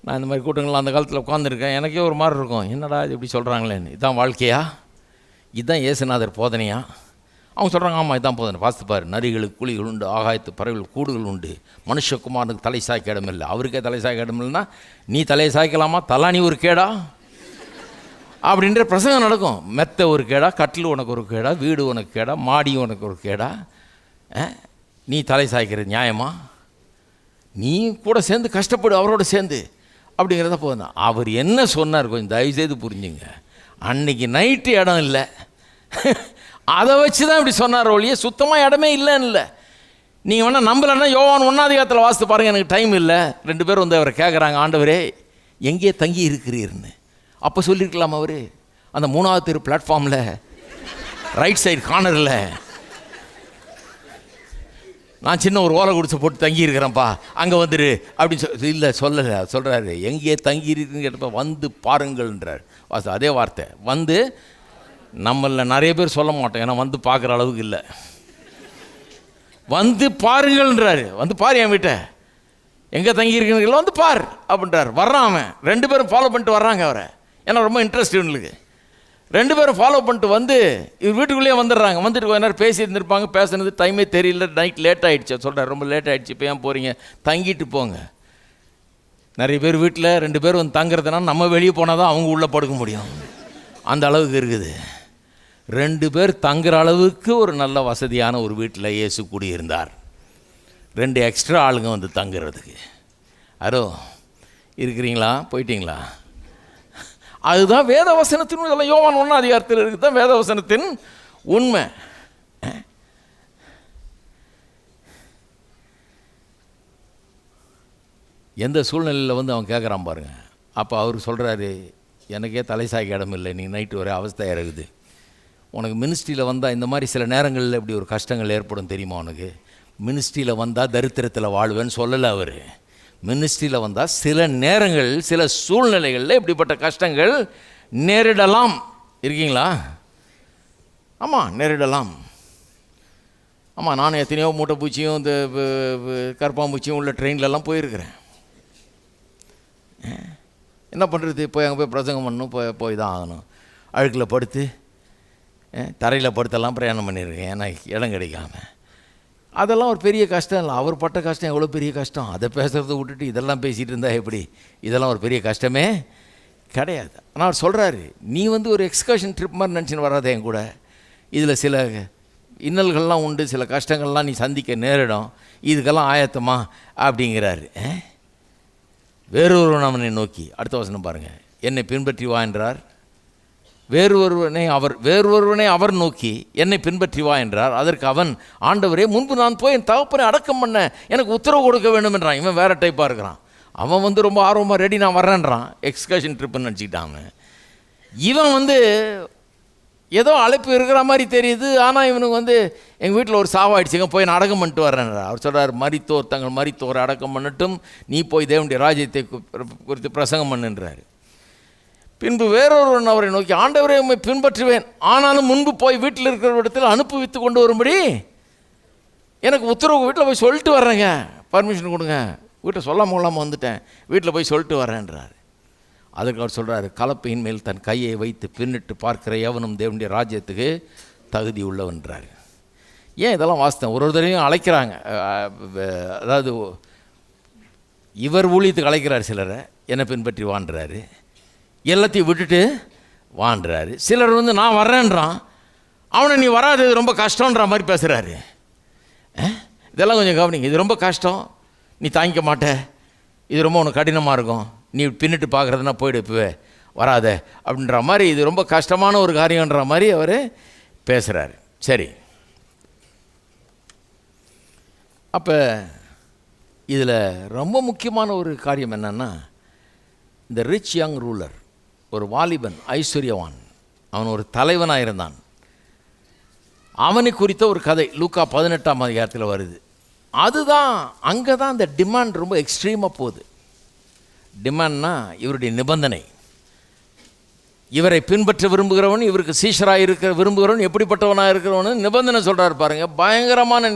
நான் இந்த மாதிரி கூட்டங்கள்லாம் அந்த காலத்தில் உட்காந்துருக்கேன், எனக்கே ஒரு மாதிரி இருக்கும், என்னடா இது இப்படி சொல்கிறாங்களேன்னு. இதுதான் வாழ்க்கையா? இதுதான் இயேசுநாதர் போதனையா? அவங்க சொல்கிறாங்க, ஆமாம் இதுதான் போதனை. வாசிப்பார், நரிகளுக்கு குழிகள் உண்டு, ஆகாயத்து பறவைகள் கூடுகள் உண்டு, மனுஷகுமாரனுக்கு தலை சாய்க்க இடம் இல்லை. அவருக்கே தலை சாய்க்க இடம் இல்லைன்னா நீ தலையை சாய்க்கலாமா? தலானி ஒரு கேடா அப்படின்ற பிரசங்கம் நடக்கும். மெத்த ஒரு கேடா, கட்டில் உனக்கு ஒரு கேடா, வீடு உனக்கு கேடா, மாடி உனக்கு ஒரு கேடா, நீ தலை சாய்க்கிறது நியாயமா? நீ கூட சேர்ந்து கஷ்டப்படு அவரோட சேர்ந்து அப்படிங்கிறத போதும். அவர் என்ன சொன்னார் கொஞ்சம் தயவுசெய்து புரிஞ்சுங்க. அன்னைக்கு நைட்டு இடம் இல்லை, அதை வச்சு தான் இப்படி சொன்னார் ஒழிய சுத்தமாக இடமே இல்லைன்னு இல்லை. நீங்கள் வேணால் நம்பலைன்னா யோவான் 1 வாசித்து பாருங்கள். எனக்கு டைம் இல்லை. 2 பேர் வந்து அவரை கேட்குறாங்க, ஆண்டவரே எங்கே தங்கி இருக்கிறீர்னு. அப்போ சொல்லியிருக்கலாம் அவர், அந்த 3வது தெரு பிளாட்ஃபார்மில் ரைட் சைடு கார்னரில் நான் சின்ன ஒரு ஓலை குடிசை போட்டு தங்கியிருக்கிறேன்ப்பா, அங்கே வந்துரு அப்படின்னு இல்லை சொல்லலை. சொல்கிறாரு, எங்கே தங்கியிருக்குன்னு கேட்டப்ப வந்து பாருங்கள்ன்றார். அதே வார்த்தை வந்து நம்மளில் நிறைய பேர் சொல்ல மாட்டோம், ஏன்னா வந்து பார்க்குற அளவுக்கு இல்லை. வந்து பாருங்கள்ன்றாரு. வந்து பாரு, என் வீட்டை எங்கே தங்கியிருக்குன்னு வந்து பார் அப்படின்றார். வர்றான் அவன். 2 பேரும் ஃபாலோ பண்ணிட்டு வர்றாங்க அவரை, ஏன்னா ரொம்ப இன்ட்ரெஸ்ட் இவனுக்கு. 2 பேரும் ஃபாலோ பண்ணிட்டு வந்து இவர் வீட்டுக்குள்ளேயே வந்துடுறாங்க. வந்துட்டு கொஞ்ச நேரம் பேசி இருந்திருப்பாங்க, பேசுனது டைமே தெரியல, நைட் லேட் ஆகிடுச்சு. சொல்கிறார், ரொம்ப லேட் ஆகிடுச்சு, இப்போ ஏன் போகிறீங்க, தங்கிட்டு போங்க. நிறைய பேர் வீட்டில் 2 பேர் வந்து தங்குறதுனா நம்ம வெளியே போனால் தான் அவங்க உள்ளே படுக்க முடியும், அந்த அளவுக்கு இருக்குது. 2 பேர் தங்குற அளவுக்கு ஒரு நல்ல வசதியான ஒரு வீட்டில் இயேசு குடியிருந்தார். 2 எக்ஸ்ட்ரா ஆளுங்க வந்து தங்குறதுக்கு. அரோ இருக்கிறீங்களா, போயிட்டீங்களா? அதுதான் வேத வசனத்தின், இதெல்லாம் யோவான் 1 இருக்குது தான் வேத வசனத்தின் உண்மை. எந்த சூழ்நிலையில் வந்து அவன் கேட்குறான் பாருங்க. அப்போ அவர் சொல்கிறாரு, எனக்கே தலை சாய்க்க இடம் இல்லை, நீங்கள் நைட்டு ஒரே அவஸ்தையாக இருக்குது. உனக்கு மினிஸ்ட்ரியில் வந்தால் இந்த மாதிரி சில நேரங்களில் இப்படி ஒரு கஷ்டங்கள் ஏற்படும் தெரியுமா? உனக்கு மினிஸ்ட்ரியில் வந்தால் தரித்திரத்தில் வாழ்வேன்னு சொல்லலை அவர். மினிஸ்ட்ரியில் வந்தால் சில நேரங்கள், சில சூழ்நிலைகளில் இப்படிப்பட்ட கஷ்டங்கள் நேரிடலாம். இருக்கீங்களா? ஆமாம், நேரிடலாம். ஆமாம், நான் எத்தனையோ மூட்டை பூச்சியும் இந்த கருப்பாம்பூச்சியும் உள்ள ட்ரெயின்லலாம் போயிருக்கிறேன். என்ன பண்ணுறது, போய் அங்கே போய் பிரசங்கம் பண்ணணும், போய் தான் ஆகணும். அழுக்கில் படுத்து தரையில் படுத்தெல்லாம் பிரயாணம் பண்ணியிருக்கேன், ஏன்னா இடம் கிடைக்காம. அதெல்லாம் ஒரு பெரிய கஷ்டம் இல்லை. அவர் பட்ட கஷ்டம் எவ்வளோ பெரிய கஷ்டம். அதை பேசுகிறத விட்டுட்டு இதெல்லாம் பேசிகிட்டு இருந்தால் எப்படி? இதெல்லாம் ஒரு பெரிய கஷ்டமே கிடையாது. ஆனால் அவர் சொல்கிறாரு, நீ வந்து ஒரு எக்ஸ்கர்ஷன் ட்ரிப் மாதிரி நினச்சின்னு வராதே என் கூட. இதில் சில இன்னல்கள்லாம் உண்டு, சில கஷ்டங்கள்லாம் நீ சந்திக்க நேரிடும், இதுக்கெல்லாம் ஆயத்தமா அப்படிங்கிறாரு. வேறொருவன் அவனை நோக்கி, அடுத்த வசனம் பாருங்கள், என்னை பின்பற்றி வா என்றார். வேறொருவனை அவர் நோக்கி என்னை பின்பற்றி வா என்றார். அதற்கு அவன், ஆண்டவரே, முன்பு நான் போய் என் தகப்பனை அடக்கம் பண்ண எனக்கு உத்தரவு கொடுக்க வேண்டும் என்றான். இவன் வேறு டைப்பாக இருக்கிறான். அவன் ரொம்ப ஆர்வமாக ரெடி, நான் வர்றேன்றான். எக்ஸ்கர்ஷன் ட்ரிப்புன்னு நினச்சிக்கிட்டான். இவன் ஏதோ அழைப்பு இருக்கிற மாதிரி தெரியுது. ஆனால் இவனுக்கு எங்கள் வீட்டில் ஒரு சாவாயிடுச்சுங்க, போய் நான் அடக்கம் பண்ணிட்டு வர்றேன்றார். அவர் சொல்கிறார், மரித்தோர் தங்கள் மரித்தோரை அடக்கம் பண்ணட்டும், நீ போய் தேவனுடைய ராஜ்யத்தை குறித்து பிரசங்கம் பண்ணுன்றார். பின்பு வேறொருவன் அவரை நோக்கி, ஆண்டவரே, உம்மை பின்பற்றுவேன், ஆனாலும் முன்பு போய் வீட்டில் இருக்கிற இடத்துல அனுப்புவித்து கொண்டு வரும்படி எனக்கு உத்தரவு, வீட்டில் போய் சொல்லிட்டு வர்றேங்க, பர்மிஷன் கொடுங்க, வீட்டை சொல்லாமல் கொள்ளாமல் வந்துட்டேன், வீட்டில் போய் சொல்லிட்டு வரேன்றார். அதுக்கு அவர் சொல்கிறார், கலப்பையின் மேல் தன் கையை வைத்து பின்னிட்டு பார்க்கிற எவனும் தேவனுடைய ராஜ்யத்துக்கு தகுதி உள்ளவன்றார். ஏன் இதெல்லாம் வாஸ்தவம்? ஒரு தடவையும் அழைக்கிறாங்க, அதாவது இவர் ஊழியத்துக்கு அழைக்கிறார் சிலரை, என்னை பின்பற்றி வாண்டுறாரு, எல்லாத்தையும் விட்டுட்டு வாண்டுறாரு. சிலர் நான் வர்றேன்றான், அவனை நீ வராது, இது ரொம்ப கஷ்டன்ற மாதிரி பேசுகிறாரு. இதெல்லாம் கொஞ்சம் கவனிங்க, இது ரொம்ப கஷ்டம், நீ தாங்கிக்க மாட்ட, இது ரொம்ப உனக்கு கடினமாக இருக்கும், நீ பின்னிட்டு பார்க்குறதுனா போய்டு, இப்போவே வராத அப்படின்ற மாதிரி, இது ரொம்ப கஷ்டமான ஒரு காரியன்ற மாதிரி அவர் பேசுகிறாரு. சரி, அப்போ இதில் ரொம்ப முக்கியமான ஒரு காரியம் என்னென்னா, இந்த ரிச் யங் ரூலர், ஒரு வாலிபன், ஐஸ்வர்யவான், அவன் ஒரு தலைவனாக இருந்தான். அவனை குறித்த ஒரு கதை லூக்கா 18ஆம் அதிகாரத்தில் வருது. அதுதான், அங்கே தான் அந்த டிமாண்ட் ரொம்ப எக்ஸ்ட்ரீமாக போகுது. டிமாண்ட்னா இவருடைய நிபந்தனை. இவரை பின்பற்ற விரும்புகிறவன், இவருக்கு சீஷராக இருக்க விரும்புகிறவன் எப்படிப்பட்டவனாக இருக்கிறவனு நிபந்தனை சொல்கிறாரு பாருங்க. பயங்கரமான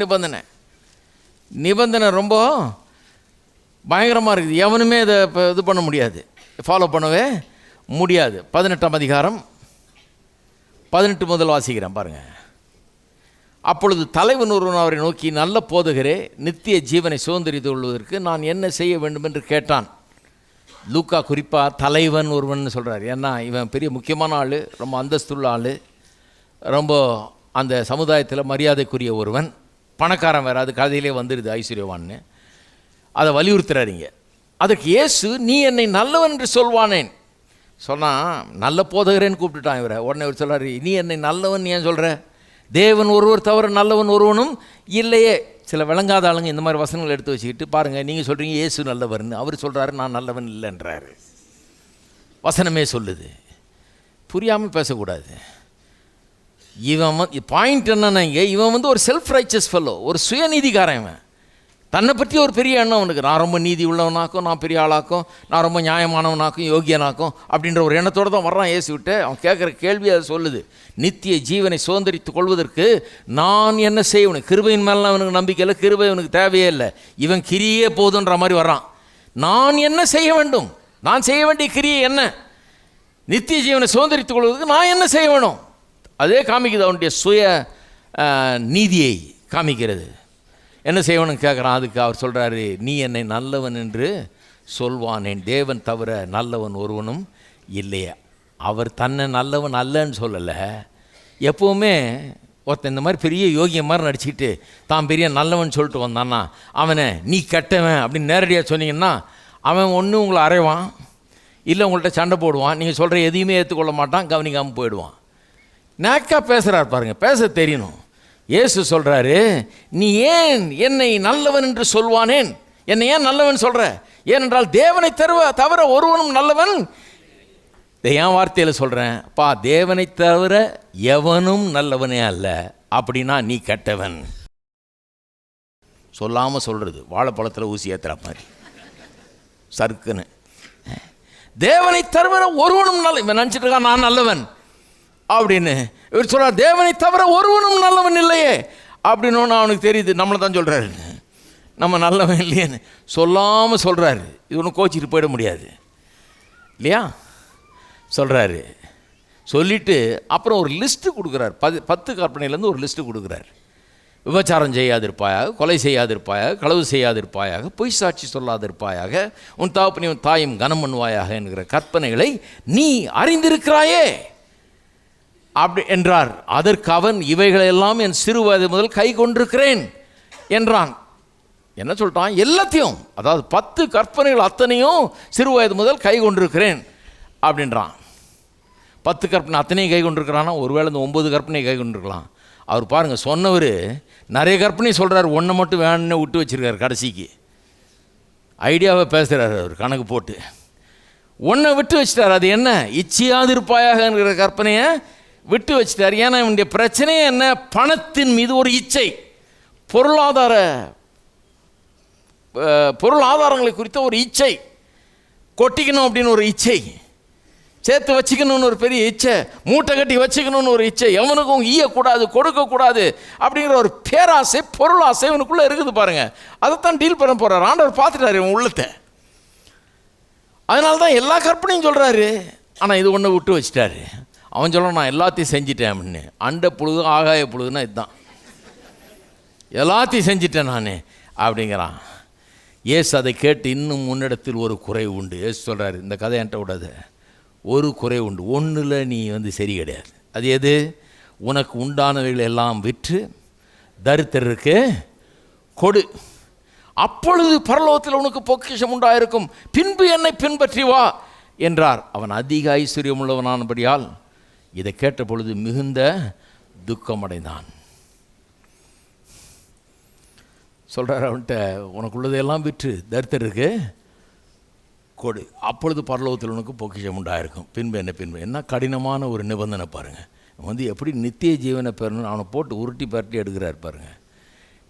நிபந்தனை ரொம்ப பயங்கரமாக இருக்குது. எவனுமே இதை இது பண்ண முடியாது, ஃபாலோ பண்ணவே முடியாது. 18ஆம் அதிகாரம் 18 முதல் வாசிக்கிறேன் பாருங்கள். அப்பொழுது தலைவன் ஒருவன் அவரை நோக்கி, நல்ல போதகரே, நித்திய ஜீவனை சுதந்திரித்து கொள்வதற்கு நான் என்ன செய்ய வேண்டும் என்று கேட்டான். லூக்கா குறிப்பாக தலைவன் ஒருவன் சொல்கிறார். ஏன்னா இவன் பெரிய முக்கியமான ஆள், ரொம்ப அந்தஸ்துள்ள ஆள், ரொம்ப அந்த சமுதாயத்தில் மரியாதைக்குரிய ஒருவன், பணக்காரன் வேறு, அது கதையிலே வந்துடுது ஐஸ்வர்யவான்னு, அதை வலியுறுத்துறாருங்க. அதற்கு இயேசு, நீ என்னை நல்லவன் என்று சொல்வானேன் சொன்னால், நல்ல போதகரேன்னு கூப்பிட்டுட்டான் இவரை. உடனே இவர் சொல்கிறார், நீ என்னை நல்லவன் ஏன் சொல்கிற? தேவன் ஒருவர் தவிர நல்லவன் ஒருவனும் இல்லையே. சில விளங்காத ஆளுங்க இந்த மாதிரி வசனங்கள் எடுத்து வச்சுக்கிட்டு பாருங்கள், நீங்கள் சொல்கிறீங்க இயேசு நல்லவர்னு, அவர் சொல்கிறாரு நான் நல்லவன் இல்லைன்றாரு. வசனமே சொல்லுது. புரியாமல் பேசக்கூடாது. இவன் பாயிண்ட் என்னன்னா, இங்கே இவன் ஒரு செல்ஃப் ரைச்சஸ் ஃபெல்லோ, ஒரு சுயநீதிக்காரன். இவன் தன்னை பற்றி ஒரு பெரிய எண்ணம் அவனுக்கு, நான் ரொம்ப நீதி உள்ளவனாக்கும், நான் பெரிய ஆளாக்கும், நான் ரொம்ப நியாயமானவனாக்கும், யோகியனாக்கும் அப்படின்ற ஒரு எண்ணத்தோடு தான் வர்றான் இயேசு விட்டு. அவன் கேட்குற கேள்வி அதை சொல்லுது. நித்திய ஜீவனை சுதந்திரித்துக் கொள்வதற்கு நான் என்ன செய்யணும்? கிருபையின் மேலே அவனுக்கு நம்பிக்கை இல்லை, கிருபை அவனுக்கு தேவையே இல்லை, இவன் கிரியே போதுன்ற மாதிரி வர்றான். நான் என்ன செய்ய வேண்டும்? நான் செய்ய வேண்டிய கிரியை என்ன? நித்திய ஜீவனை சுதந்திரித்துக் கொள்வதற்கு நான் என்ன செய்ய வேணும்? அதே காமிக்குது, அவனுடைய சுய நீதியை காமிக்கிறது. என்ன செய்யணும்னு கேட்குறான். அதுக்கு அவர் சொல்கிறாரு, நீ என்னை நல்லவன் என்று சொல்வானேன், தேவன் தவிர நல்லவன் ஒருவனும் இல்லையே. அவர் தன்னை நல்லவன் அல்லன்னு சொல்லலை. எப்போவுமே ஒருத்தன் இந்த மாதிரி பெரிய யோகியம் மாதிரி நடிச்சுக்கிட்டு தான் பெரிய நல்லவன் சொல்லிட்டு வந்தான்னா, அவனை நீ கெட்டவன் அப்படின்னு நேரடியாக சொன்னீங்கன்னா, அவன் ஒன்று உங்களை அறைவான், இல்லை உங்கள்கிட்ட சண்டை போடுவான், நீங்கள் சொல்கிற எதையுமே ஏற்றுக்கொள்ள மாட்டான், கவனிக்காமல் போயிடுவான். நேக்காக பேசுகிறார் பாருங்கள், பேச தெரியணும். இயேசு சொல்கிறாரு, நீ ஏன் என்னை நல்லவன் என்று சொல்வானேன்? என்னை ஏன் நல்லவன் சொல்கிற? ஏனென்றால் தேவனை தவிர ஒருவனும் நல்லவன். என் வார்த்தையில் சொல்கிறேன் பா, தேவனை தவிர எவனும் நல்லவனே அல்ல. அப்படின்னா நீ கெட்டவன். சொல்லாமல் சொல்கிறது, வாழைப்பழத்தில் ஊசி ஏற்றுற மாதிரி சறுக்குன்னு. தேவனை தவிர ஒருவனும் நல்ல, இவன் நினச்சிட்டு இருக்கான் நான் நல்லவன் அப்படின்னு. இவர் சொல்கிறார், தேவனை தவிர ஒருவனும் நல்லவன் இல்லையே அப்படின்னு. அவனுக்கு தெரியுது நம்மளை தான் சொல்கிறாரு, நம்ம நல்லவன் இல்லையேன்னு சொல்லாமல் சொல்கிறாரு. இது ஒன்றும் கோச்சிட்டு போயிட முடியாது இல்லையா? சொல்கிறாரு. சொல்லிவிட்டு அப்புறம் ஒரு லிஸ்ட்டு கொடுக்குறார். 10 கற்பனையிலேருந்து ஒரு லிஸ்ட்டு கொடுக்குறார். விபச்சாரம் செய்யாதிருப்பாயாக, கொலை செய்யாதிருப்பாயாக, களவு செய்யாதிருப்பாயாக, பொய் சாட்சி சொல்லாதிருப்பாயாக, உன் தகப்பனையும் தாயும் கனம் பண்ணுவாயாக என்கிற கற்பனைகளை நீ அறிந்திருக்கிறாயே. அப்படி என்றார். அதற்கு அவன், இவைகளெல்லாம் என் சிறு வயது முதல் கை கொண்டிருக்கிறேன் என்றான். என்ன சொல்லிட்டான்? எல்லாத்தையும், அதாவது 10 கற்பனைகள் அத்தனையும் சிறு வயது முதல் கை கொண்டிருக்கிறேன் அப்படின்றான். 10 கற்பனை அத்தனையும் கை கொண்டிருக்கிறான்னா ஒருவேளை இந்த 9 கற்பனை கை கொண்டிருக்கலாம். அவர் பாருங்கள், சொன்னவர் நிறைய கற்பனை சொல்கிறார், ஒன்றை மட்டும் வேணும்னு விட்டு வச்சுருக்கார். கடைசிக்கு ஐடியாவை பேசுகிறார் அவர் கணக்கு போட்டு. ஒன்றை விட்டு வச்சிட்டார். அது என்ன? இச்சையாது இருப்பாயாகங்கிற கற்பனையை விட்டு வச்சிட்டார். ஏன்னா இவனுடைய பிரச்சனையே என்ன? பணத்தின் மீது ஒரு இச்சை, பொருள் ஆதாரங்களை குறித்த ஒரு இச்சை, கொட்டிக்கணும் அப்படின்னு ஒரு இச்சை, சேர்த்து வச்சுக்கணும்னு ஒரு பெரிய இச்சை, மூட்டை கட்டி வச்சுக்கணும்னு ஒரு இச்சை, எவனுக்கும் ஈயக்கூடாது, கொடுக்கக்கூடாது அப்படிங்கிற ஒரு பேராசை, பொருள் ஆசை இவனுக்குள்ளே இருக்குது பாருங்கள். அதைத்தான் டீல் பண்ண போகிறார். ஆண்டவர் பார்த்துட்டாரு இவன் உள்ளத்தை. அதனால தான் எல்லா கற்பனையும் சொல்கிறாரு. ஆனால் இது ஒன்று விட்டு வச்சிட்டாரு. அவன் சொல்கிறான், நான் எல்லாத்தையும் செஞ்சிட்டேன் அப்படின்னு. அண்ட புழுது ஆகாய புழுதுன்னா இதுதான், எல்லாத்தையும் செஞ்சிட்டேன் நான் அப்படிங்கிறான். ஏசு அதை கேட்டு, இன்னும் முன்னிடத்தில் ஒரு குறை உண்டு. ஏசு சொல்கிறாரு, இந்த கதை என்கிட்ட விடாது, ஒரு குறை உண்டு, ஒன்றில் நீ சரி கிடையாது. அது எது? உனக்கு உண்டானவைகள் எல்லாம் விற்று தரித்திரருக்கு கொடு, அப்பொழுது பரலோகத்தில் உனக்கு பொக்கிஷம் உண்டாயிருக்கும், பின்பு என்னை பின்பற்றி வா என்றார். அவன் அதிக ஐஸ்வர்யம் உள்ளவனானபடியால் இதை கேட்ட பொழுது மிகுந்த துக்கமடைந்தான். சொல்கிறார் அவன்கிட்ட, உனக்குள்ளதையெல்லாம் விற்று தரித்திரருக்கு கொடு, அப்பொழுது பரலோகத்தில் உனக்கு பொக்கிஷம் உண்டாயிருக்கும், பின்பு என்ன கடினமான ஒரு நிபந்தனை பாருங்கள். எப்படி நித்திய ஜீவனை பெறணும், அவனை போட்டு உருட்டி பரட்டி எடுக்கிறார் பாருங்கள்.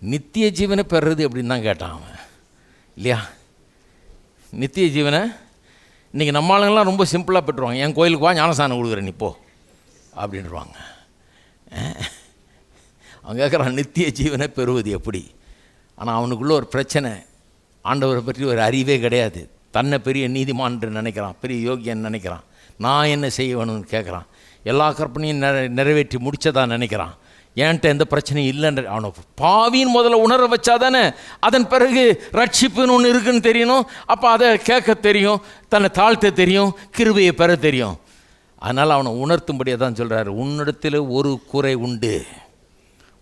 நித்திய ஜீவனை பெறுறது அப்படின்னு தான் கேட்டான் அவன், இல்லையா? நித்திய ஜீவனை இன்றைக்கி நம்ம ஆளுங்கள்லாம் ரொம்ப சிம்பிளாக பெற்றுருவாங்க. என் கோயிலுக்கு வா, ஞானஸ்தானம் கொடுக்குறேன் நீ போ அப்படின்ட்டுருவாங்க. அவன் கேட்குறான், நித்திய ஜீவனை பெறுவது எப்படி? ஆனால் அவனுக்குள்ளே ஒரு பிரச்சனை, ஆண்டவரை பற்றி ஒரு அறிவே கிடையாது. தன்னை பெரிய நீதிமான் என்று நினைக்கிறான், பெரிய யோகியன் நினைக்கிறான். நான் என்ன செய்ய வேணும்னு கேட்குறான். எல்லா கற்பனையும் நிறைவேற்றி முடித்ததான் நினைக்கிறான். ஏன்ட்ட எந்த பிரச்சனையும் இல்லைன்ற அவனை பாவின்னு முதல்ல உணர வச்சா தானே அதன் பிறகு ரட்சிப்புன்னு ஒன்று இருக்குன்னு தெரியணும். அப்போ அதை கேட்க தெரியும், தன்னை தாழ்த்த தெரியும், கிருபையை பெற தெரியும். அதனால் அவனை உணர்த்தும்படியாக தான் சொல்கிறாரு, உன்னிடத்தில் ஒரு குறை உண்டு.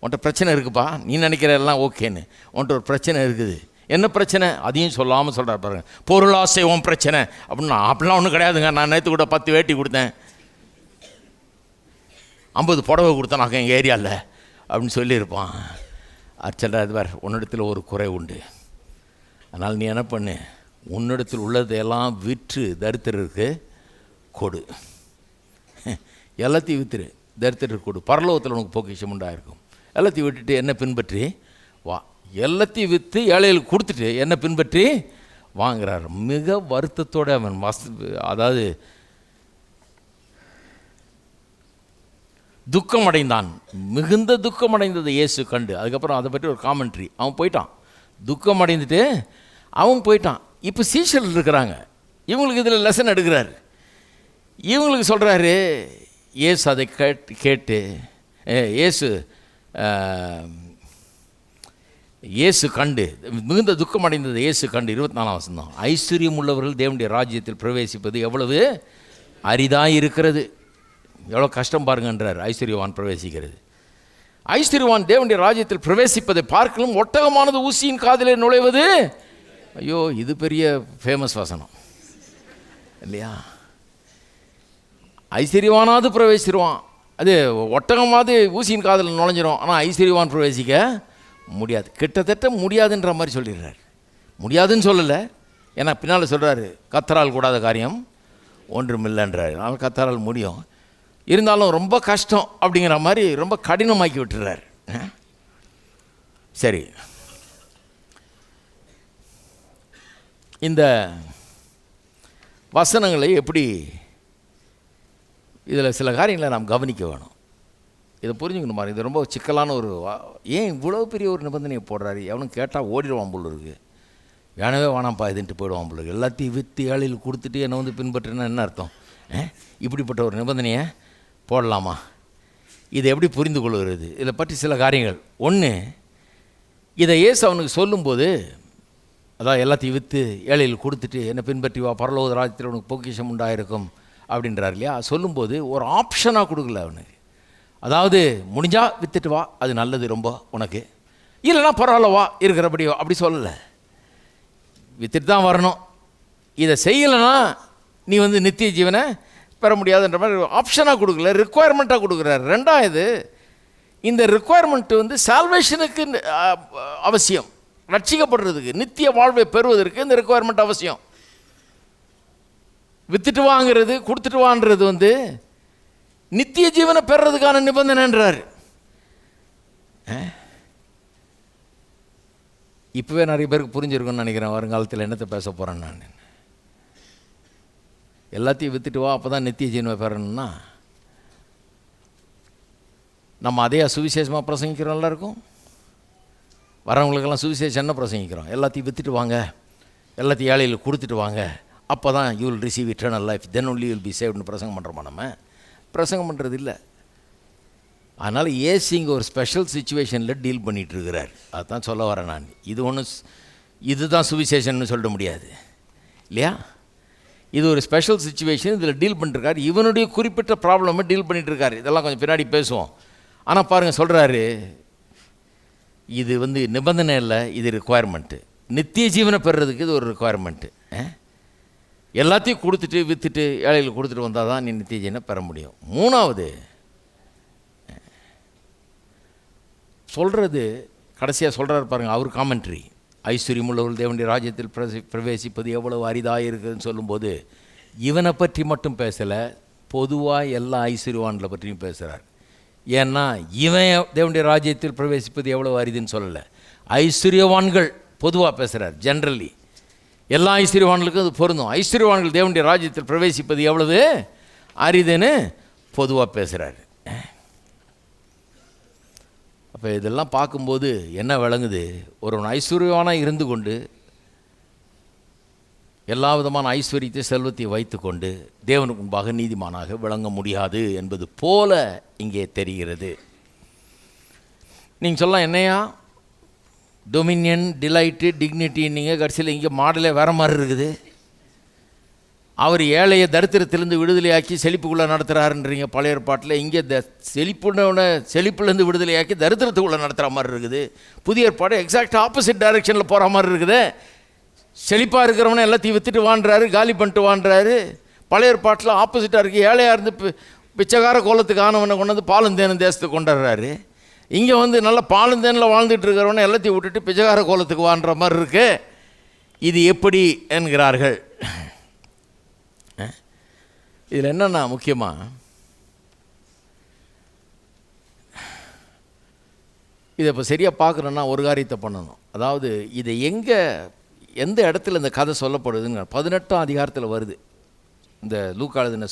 உன்ட்ட பிரச்சனை இருக்குப்பா, நீ நினைக்கிற எல்லாம் ஓகேன்னு, உன்ட்ட ஒரு பிரச்சனை இருக்குது. என்ன பிரச்சனை? அதையும் சொல்லாமல் சொல்கிறார் பாருங்க. பொருளாசை உன் பிரச்சனை அப்படின்னா, அப்படிலாம் ஒன்றும் கிடையாதுங்க, நான் நேற்று கூட 10 வேட்டி கொடுத்தேன், 50 புடவை கொடுத்தேன் எங்கள் ஏரியாவில் அப்படின்னு சொல்லியிருப்பான். அது சொல்கிறார், வேறு உன்னிடத்தில் ஒரு குறை உண்டு, அதனால் நீ என்ன பண்ணு, உன்னிடத்தில் உள்ளதையெல்லாம் விற்று தரித்திரருக்கு கொடு, எல்லாத்தையும் விற்றுரு, தரித்திரருக்கு கொடு, பரலோகத்தில் உனக்கு பொக்கிஷம் உண்டாயிருக்கும். எல்லாத்தையும் விட்டுட்டு என்ன பின்பற்றி வா. எல்லாத்தையும் விற்று ஏழைகளுக்கு கொடுத்துட்டு என்ன பின்பற்றி வாங்குறார். மிக வருத்தத்தோடு அவன் அதாவது துக்கம் அடைந்தான், மிகுந்த துக்கம் அடைந்தது இயேசு கண்டு. அதுக்கப்புறம் அதை பற்றி ஒரு காமெண்ட்ரி. அவன் போயிட்டான், துக்கம் அடைந்துட்டு அவன் போயிட்டான். இப்போ சீஷர்கள் இருக்கிறாங்க, இவங்களுக்கு இதில் லெசன் எடுக்கிறார். இவங்களுக்கு சொல்கிறாரு, இயேசு அதை கேட்டு இயேசு கண்டு மிகுந்த துக்கம் அடைந்தது இயேசு கண்டு. 24ஆம் வசனம், ஐஸ்வர்யம் உள்ளவர்கள் தேவனுடைய ராஜ்யத்தில் பிரவேசிப்பது எவ்வளவு அரிதாக இருக்கிறது, எவ்வளோ கஷ்டம் பாருங்கன்றார். ஐஸ்வர்யவான் பிரவேசிக்கிறது. ஐஸ்வர்யவான் தேவனுடைய ராஜ்யத்தில் பிரவேசிப்பதை பார்க்கலும் ஒட்டகமானது ஊசியின் காதிலே நுழைவது. ஐயோ, இது பெரிய ஃபேமஸ் வசனம் இல்லையா? ஐஸ்வர்யவானாவது பிரவேசிடுவான், அது ஒட்டகமாவது ஊசியின் காதில் நுழைஞ்சிரும். ஆனால் ஐஸ்வர்யவான் பிரவேசிக்க முடியாது, கிட்டத்தட்ட முடியாதுன்ற மாதிரி சொல்லிடுறார். முடியாதுன்னு சொல்லலை, ஏன்னா பின்னால் சொல்கிறாரு, கர்த்தரால் கூடாத காரியம் ஒன்றுமில்லைன்றார். அதனால் கர்த்தரால் முடியும், இருந்தாலும் ரொம்ப கஷ்டம் அப்படிங்கிற மாதிரி ரொம்ப கடினமாக்கி விட்டுறார். சரி, இந்த வசனங்களை எப்படி, இதில் சில காரியங்களை நாம் கவனிக்க வேணும், இதை புரிஞ்சுக்கணும் மாதிரி. இது ரொம்ப சிக்கலான ஒரு, ஏன் இவ்வளோ பெரிய ஒரு நிபந்தனையை போடுறாரு? எவனும் கேட்டால் ஓடிடுவான் போல இருக்குது, வேணவே வேணாம்ப்பா இதுன்ட்டு போயிடுவான் போல இருக்குது. எல்லாத்தையும் விற்று ஏழையில் கொடுத்துட்டு என்னை பின்பற்றினா என்ன அர்த்தம்? இப்படிப்பட்ட ஒரு நிபந்தனையை போடலாமா? இதை எப்படி புரிந்து கொள்கிறது? இதை பற்றி சில காரியங்கள். ஒன்று, இதை இயேசு அவனுக்கு சொல்லும்போது, அதான் எல்லாத்தையும் விற்று ஏழையில் கொடுத்துட்டு என்னை பின்பற்றி வா, பரலோக ராஜ்யத்தில் உனக்கு பொக்கிஷம் உண்டாயிருக்கும் அப்படின்றார் இல்லையா? சொல்லும்போது ஒரு ஆப்ஷனாக கொடுக்கல அவனுக்கு. அதாவது முடிஞ்சா வித்துட்டு வா, அது நல்லது ரொம்ப உனக்கு, இல்லைன்னா பரவாயில்ல வா இருக்கிறபடி அப்படி சொல்லலை. வித்துட்டு தான் வரணும், இதை செய்யலைன்னா நீ நித்திய ஜீவனை பெற முடியாதுன்ற மாதிரி ஆப்ஷனாக கொடுக்கல, ரிக்குவயர்மெண்ட்டாக கொடுக்குறாரு. ரெண்டாவது, இந்த ரிக்குவயர்மெண்ட்டு சால்வேஷனுக்கு அவசியம், ரட்சிக்கப்படுறதுக்கு, நித்திய வாழ்வை பெறுவதற்கு இந்த ரிக்குவயர்மெண்ட் அவசியம். வித்துட்டு வாங்கிறது, கொடுத்துட்டு வாங்கிறது நித்திய ஜீவனை பெறுறதுக்கான நிபந்தனைன்றார். இப்போவே நிறைய பேருக்கு புரிஞ்சிருக்குன்னு நினைக்கிறேன் வருங்காலத்தில் என்னத்தை பேச போகிறேன் நான். எல்லாத்தையும் வித்துட்டு வா அப்போ தான் நித்திய ஜீவனை பெறணும்னா நம்ம அதே சுவிசேஷமாக பிரசங்கிக்கிறோம். எல்லாருக்கும் வரவங்களுக்கெல்லாம் சுவிசேஷம் என்ன பிரசங்கிக்கிறோம்? எல்லாத்தையும் வித்துட்டு வாங்க, எல்லாத்தையும் ஏழையில் கொடுத்துட்டு வாங்க, அப்போ தான் you will receive eternal life, then only you will be சேவ்டுன்னு பிரசங்கம் பண்ணுறோமா? நம்ம பிரசங்கம் பண்ணுறது இல்லை. அதனால் ஏசு இங்கே ஒரு ஸ்பெஷல் சுச்சுவேஷனில் டீல் பண்ணிகிட்ருக்கிறார். அதுதான் சொல்ல வரேன் நான். இதுதான் சுவிசேஷன்னு சொல்ல முடியாது இல்லையா? இது ஒரு ஸ்பெஷல் சுச்சுவேஷன், இதில் டீல் பண்ணிட்டுருக்காரு. இவனுடைய குறிப்பிட்ட ப்ராப்ளமை டீல் பண்ணிகிட்ருக்காரு. இதெல்லாம் கொஞ்சம் பின்னாடி பேசுவோம். ஆனால் பாருங்கள், சொல்கிறாரு இது நிபந்தனை இல்லை, இது ரிக்குவயர்மெண்ட்டு. நித்திய ஜீவனை பெறுறதுக்கு இது ஒரு ரிக்குவயர்மெண்ட்டு. எல்லாத்தையும் கொடுத்துட்டு விற்றுட்டு ஏழைகளுக்கு கொடுத்துட்டு வந்தால் தான் நீ நித்திய ஜீவனை பெற முடியும். மூணாவது சொல்கிறது, கடைசியாக சொல்கிறாரு பாருங்கள், அவர் காமெண்ட்ரி, ஐஸ்வர்யமுள்ளவர்கள் தேவனுடைய ராஜ்யத்தில் பிரவேசிப்பது எவ்வளவு அரிதாக இருக்குதுன்னு சொல்லும்போது இவனை பற்றி மட்டும் பேசலை, பொதுவாக எல்லா ஐஸ்வர்யவான்களை பற்றியும் பேசுகிறார். ஏன்னா இவன் தேவனுடைய ராஜ்யத்தில் பிரவேசிப்பது எவ்வளவு அரிதுன்னு சொல்லலை, ஐஸ்வர்யவான்கள் பொதுவாக பேசுகிறார். ஜென்ரலி எல்லா ஐஸ்வர்யவான்களுக்கும் அது பொருந்தும். ஐஸ்வர்யவான்கள் தேவனுடைய ராஜ்யத்தில் பிரவேசிப்பது எவ்வளவு அரிதுன்னு பொதுவாக பேசுகிறார். அப்போ இதெல்லாம் பார்க்கும்போது என்ன விளங்குது? ஒருவன் ஐஸ்வர்யவானாக இருந்து கொண்டு எல்லா விதமான ஐஸ்வர்யத்தை செல்வத்தை வைத்து கொண்டு தேவனுக்கு முன்பாக நீதிமானாக விளங்க முடியாது என்பது போல இங்கே தெரிகிறது. நீங்கள் சொல்லலாம், என்னையா டொமினியன், டிலைட்டு, டிக்னிட்டி, நீங்கள் கடைசியில் இங்கே மாடலே வேறு மாதிரி இருக்குது. அவர் ஏழையை தரித்திரத்திலேருந்து விடுதலையாக்கி செழிப்புக்குள்ளே நடத்துகிறாருன்றீங்க பழைய ஏற்பாட்டில். இங்கே செழிப்புலேருந்து விடுதலையாக்கி தரித்திரத்துக்குள்ளே நடத்துகிற மாதிரி இருக்குது. புதிய ஏற்பாடு எக்ஸாக்ட் ஆப்போசிட் டைரெக்ஷனில் போகிற மாதிரி இருக்குது. செழிப்பாக இருக்கிறவனை எல்லாத்தையும் விற்றுட்டு வான்றாரு, காலி பண்ணிட்டு வான்றாரு. பழைய ஏற்பாட்டில் ஆப்போசிட்டாக இருக்குது. ஏழையாக இருந்து பிச்சைக்கார கோலத்துக்கு ஆனவனை கொண்டு வந்து பாலந்தேனும் தேசத்துக்கு கொண்டாடுறாரு. இங்கே நல்ல பாலந்தேனில் வாழ்ந்துட்டு இருக்கிறவனை எல்லாத்தையும் விட்டுட்டு பிச்சைக்கார கோலத்துக்கு வான்ற மாதிரி இருக்கு. இது எப்படி என்கிறார்கள். இதில் என்னென்னா முக்கியமாக இதை இப்போ சரியாக பார்க்குறோன்னா ஒரு காரியத்தை பண்ணணும். அதாவது இதை எந்த இடத்துல இந்த கதை சொல்லப்படுதுங்க? 18ஆம் அதிகாரத்தில் வருது. இந்த லூக்கா எழுதின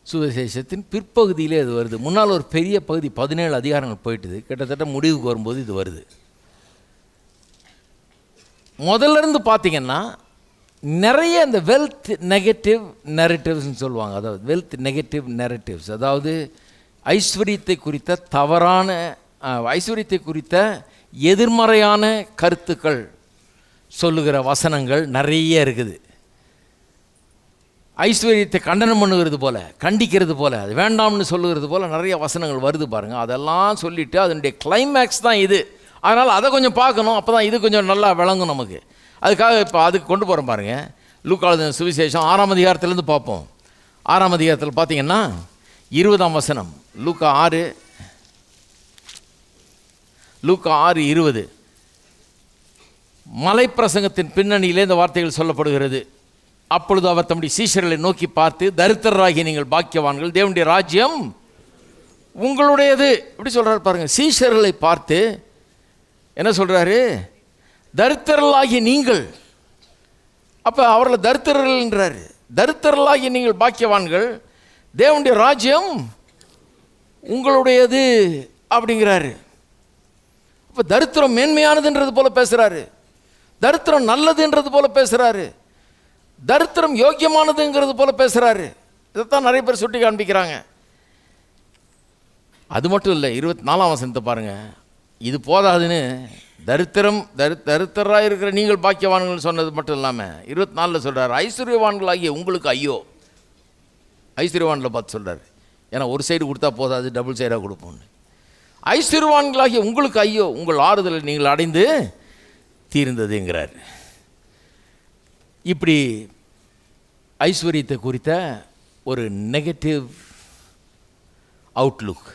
சுவிசேஷத்தின் பிற்பகுதியிலே இது வருது. முன்னால் ஒரு பெரிய பகுதி 17 அதிகாரங்கள் போயிட்டுது. கிட்டத்தட்ட முடிவுக்கு வரும்போது இது வருது. முதல்ல இருந்து பார்த்தீங்கன்னா நிறைய இந்த வெல்த் நெகட்டிவ் நெரட்டிவ்ஸ்ன்னு சொல்லுவாங்க. அதாவது வெல்த் நெகட்டிவ் நெரட்டிவ்ஸ், அதாவது ஐஸ்வர்யத்தை குறித்த தவறான, ஐஸ்வர்யத்தை குறித்த எதிர்மறையான கருத்துக்கள் சொல்லுகிற வசனங்கள் நிறைய இருக்குது. ஐஸ்வர்யத்தை கண்டனம் பண்ணுகிறது போல, கண்டிக்கிறது போல, அது வேண்டாம்னு சொல்லுகிறது போல நிறைய வசனங்கள் வருது பாருங்கள். அதெல்லாம் சொல்லிவிட்டு அதனுடைய கிளைமேக்ஸ் தான் இது. அதனால் அதை கொஞ்சம் பார்க்கணும், அப்போ தான் இது கொஞ்சம் நல்லா விளங்கும் நமக்கு. அதுக்காக இப்போ அதுக்கு கொண்டு போகிறோம் பாருங்கள். லூக்கா எழுதின சுவிசேஷம் 6ஆம் அதிகாரத்துலேருந்து பார்ப்போம். 6ஆம் அதிகாரத்தில் பார்த்தீங்கன்னா 20ஆம் வசனம். லூக்கா 6:20 மலைப்பிரசங்கத்தின் பின்னணியிலே இந்த வார்த்தைகள் சொல்லப்படுகிறது. அப்பொழுது அவர் தம்முடைய சீஷர்களை நோக்கி பார்த்து, தரித்திரராகிய நீங்கள் பாக்கியவான்கள், தேவனுடைய ராஜ்யம் உங்களுடையது. இப்படி சொல்கிறார் பாருங்கள். சீஷர்களை பார்த்து என்ன சொல்கிறாரு? தரித்திரர்களாகிய நீங்கள். அப்போ அவர்களை தரித்திரர்கள்ன்றார். தரித்திரர்களாகிய நீங்கள் பாக்கியவான்கள், தேவனுடைய ராஜ்யம் உங்களுடையது அப்படிங்கிறாரு. அப்போ தரித்திரம் மேன்மையானதுன்றது போல பேசுகிறாரு, தரித்திரம் நல்லதுன்றது போல பேசுகிறாரு, தரித்திரம் யோக்கியமானதுங்கிறது போல பேசுகிறாரு. இதைத்தான் நிறைய பேர் சுட்டி காண்பிக்கிறாங்க. அது மட்டும் இல்லை, 24ஆம் வசனத்தை பாருங்கள். இது போதாதுன்னு தரித்திரராக இருக்கிற நீங்கள் பாக்கியவான்கள் சொன்னது மட்டும் இல்லாமல் 24 சொல்கிறார், ஐஸ்வர்யவான்களாகிய உங்களுக்கு ஐயோ. ஐஸ்வர்யவான்களை பார்த்து சொல்கிறார், ஏன்னா ஒரு சைடு கொடுத்தா போதாது, டபுள் சைடாக கொடுப்போம்னு. ஐஸ்வர்யவான்களாகிய உங்களுக்கு ஐயோ, உங்கள் ஆறுதலை நீங்கள் அடைந்து தீர்ந்ததுங்கிறார். இப்படி ஐஸ்வர்யத்தை குறித்த ஒரு நெகட்டிவ் அவுட்லுக்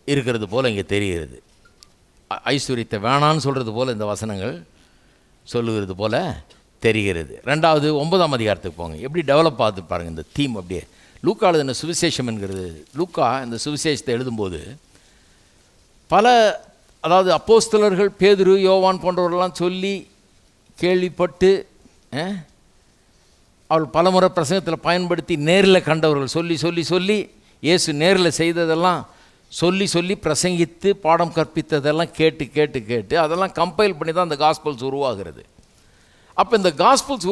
இருக்கிறது போல் இங்கே தெரிகிறது. ஐஸ்வர்யத்தை வேணான்னு சொல்கிறது போல் இந்த வசனங்கள் சொல்லுகிறது போல் தெரிகிறது. ரெண்டாவது 9ஆம் அதிகாரத்துக்கு போங்க. எப்படி டெவலப் ஆகுது பாருங்கள் இந்த தீம். அப்படியே லூக்கா எழுதின சுவிசேஷம் என்கிறது. லூக்கா இந்த சுவிசேஷத்தை எழுதும்போது அதாவது அப்போஸ்தலர்கள் பேதுரு, யோவான் போன்றவர்கள்லாம் சொல்லி கேள்விப்பட்டு அவள் பலமுறை பிரசங்கத்தில் பயன்படுத்தி நேரில் கண்டவர்கள் சொல்லி சொல்லி சொல்லி இயேசு நேரில் செய்ததெல்லாம் சொல்லி சொல்லி பிரசங்கித்து பாடம் கற்பித்ததெல்லாம் கேட்டு கேட்டு கேட்டு அதெல்லாம் கம்பைல் பண்ணி தான் இந்த காஸ்பல்ஸ் உருவாகிறது. அப்போ இந்த காஸ்பல்ஸ்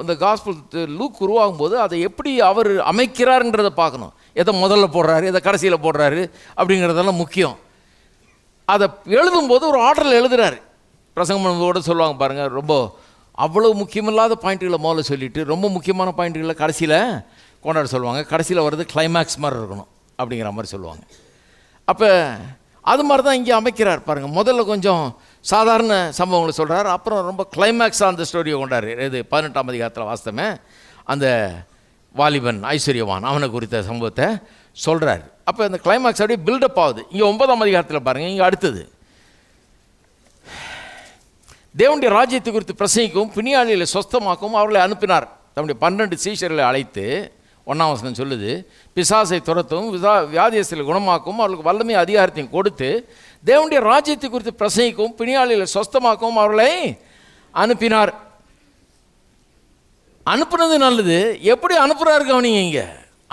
இந்த காஸ்பல் லூக் உருவாகும்போது அதை எப்படி அவர் அமைக்கிறாருன்றதை பார்க்கணும். எதை முதல்ல போடுறாரு, எதை கடைசியில் போடுறாரு அப்படிங்கிறதெல்லாம் முக்கியம். அதை எழுதும்போது ஒரு ஆர்டரில் எழுதுகிறாரு. பிரசங்கம் பண்ணும்போது சொல்லுவாங்க பாருங்கள், ரொம்ப அவ்வளோ முக்கியமில்லாத பாயிண்ட்டுகளை முதல்ல சொல்லிவிட்டு ரொம்ப முக்கியமான பாயிண்ட்டுகளை கடைசியில் கொண்டாட சொல்லுவாங்க. கடைசியில் வர்றது கிளைமேக்ஸ் மாதிரி இருக்கணும் அப்படிங்கிற மாதிரி சொல்லுவாங்க. அப்போ அது மாதிரி தான் இங்கே அமைக்கிறார் பாருங்கள். முதல்ல கொஞ்சம் சாதாரண சம்பவங்களை சொல்கிறார், அப்புறம் ரொம்ப கிளைமேக்ஸாக அந்த ஸ்டோரியை கொண்டாரு. இது 18ஆம் அதிகாரத்தில் வாஸ்தமே அந்த வாலிபன் ஐஸ்வர்யவான் அவனை குறித்த சம்பவத்தை சொல்கிறார். அப்போ இந்த கிளைமேக்ஸ் அப்படியே பில்டப் ஆகுது. இங்கே 9ஆம் அதிகாரத்தில் பாருங்கள். இங்கே அடுத்தது தேவனுடைய ராஜ்யத்தை குறித்து பிரசங்கிக்கவும் பிணியாளிகளை சொஸ்தமாக்கவும் அவர்களை அனுப்பினார். தம்முடைய 12 சீஷர்களை அழைத்து 1ஆம் வசனம் சொல்லுது, பிசாசை துரத்தவும் வியாதியஸ்தலை குணமாக்கவும் அவர்களுக்கு வல்லமை அதிகாரத்தையும் கொடுத்து தேவனுடைய ராஜ்யத்தை குறித்து பிரசங்கிக்கவும் பிணியாளிகளை சொஸ்தமாக்கவும் அவர்களை அனுப்பினார். அனுப்புனது நல்லது. எப்படி அனுப்புகிறாரு கவனிங்க. இங்கே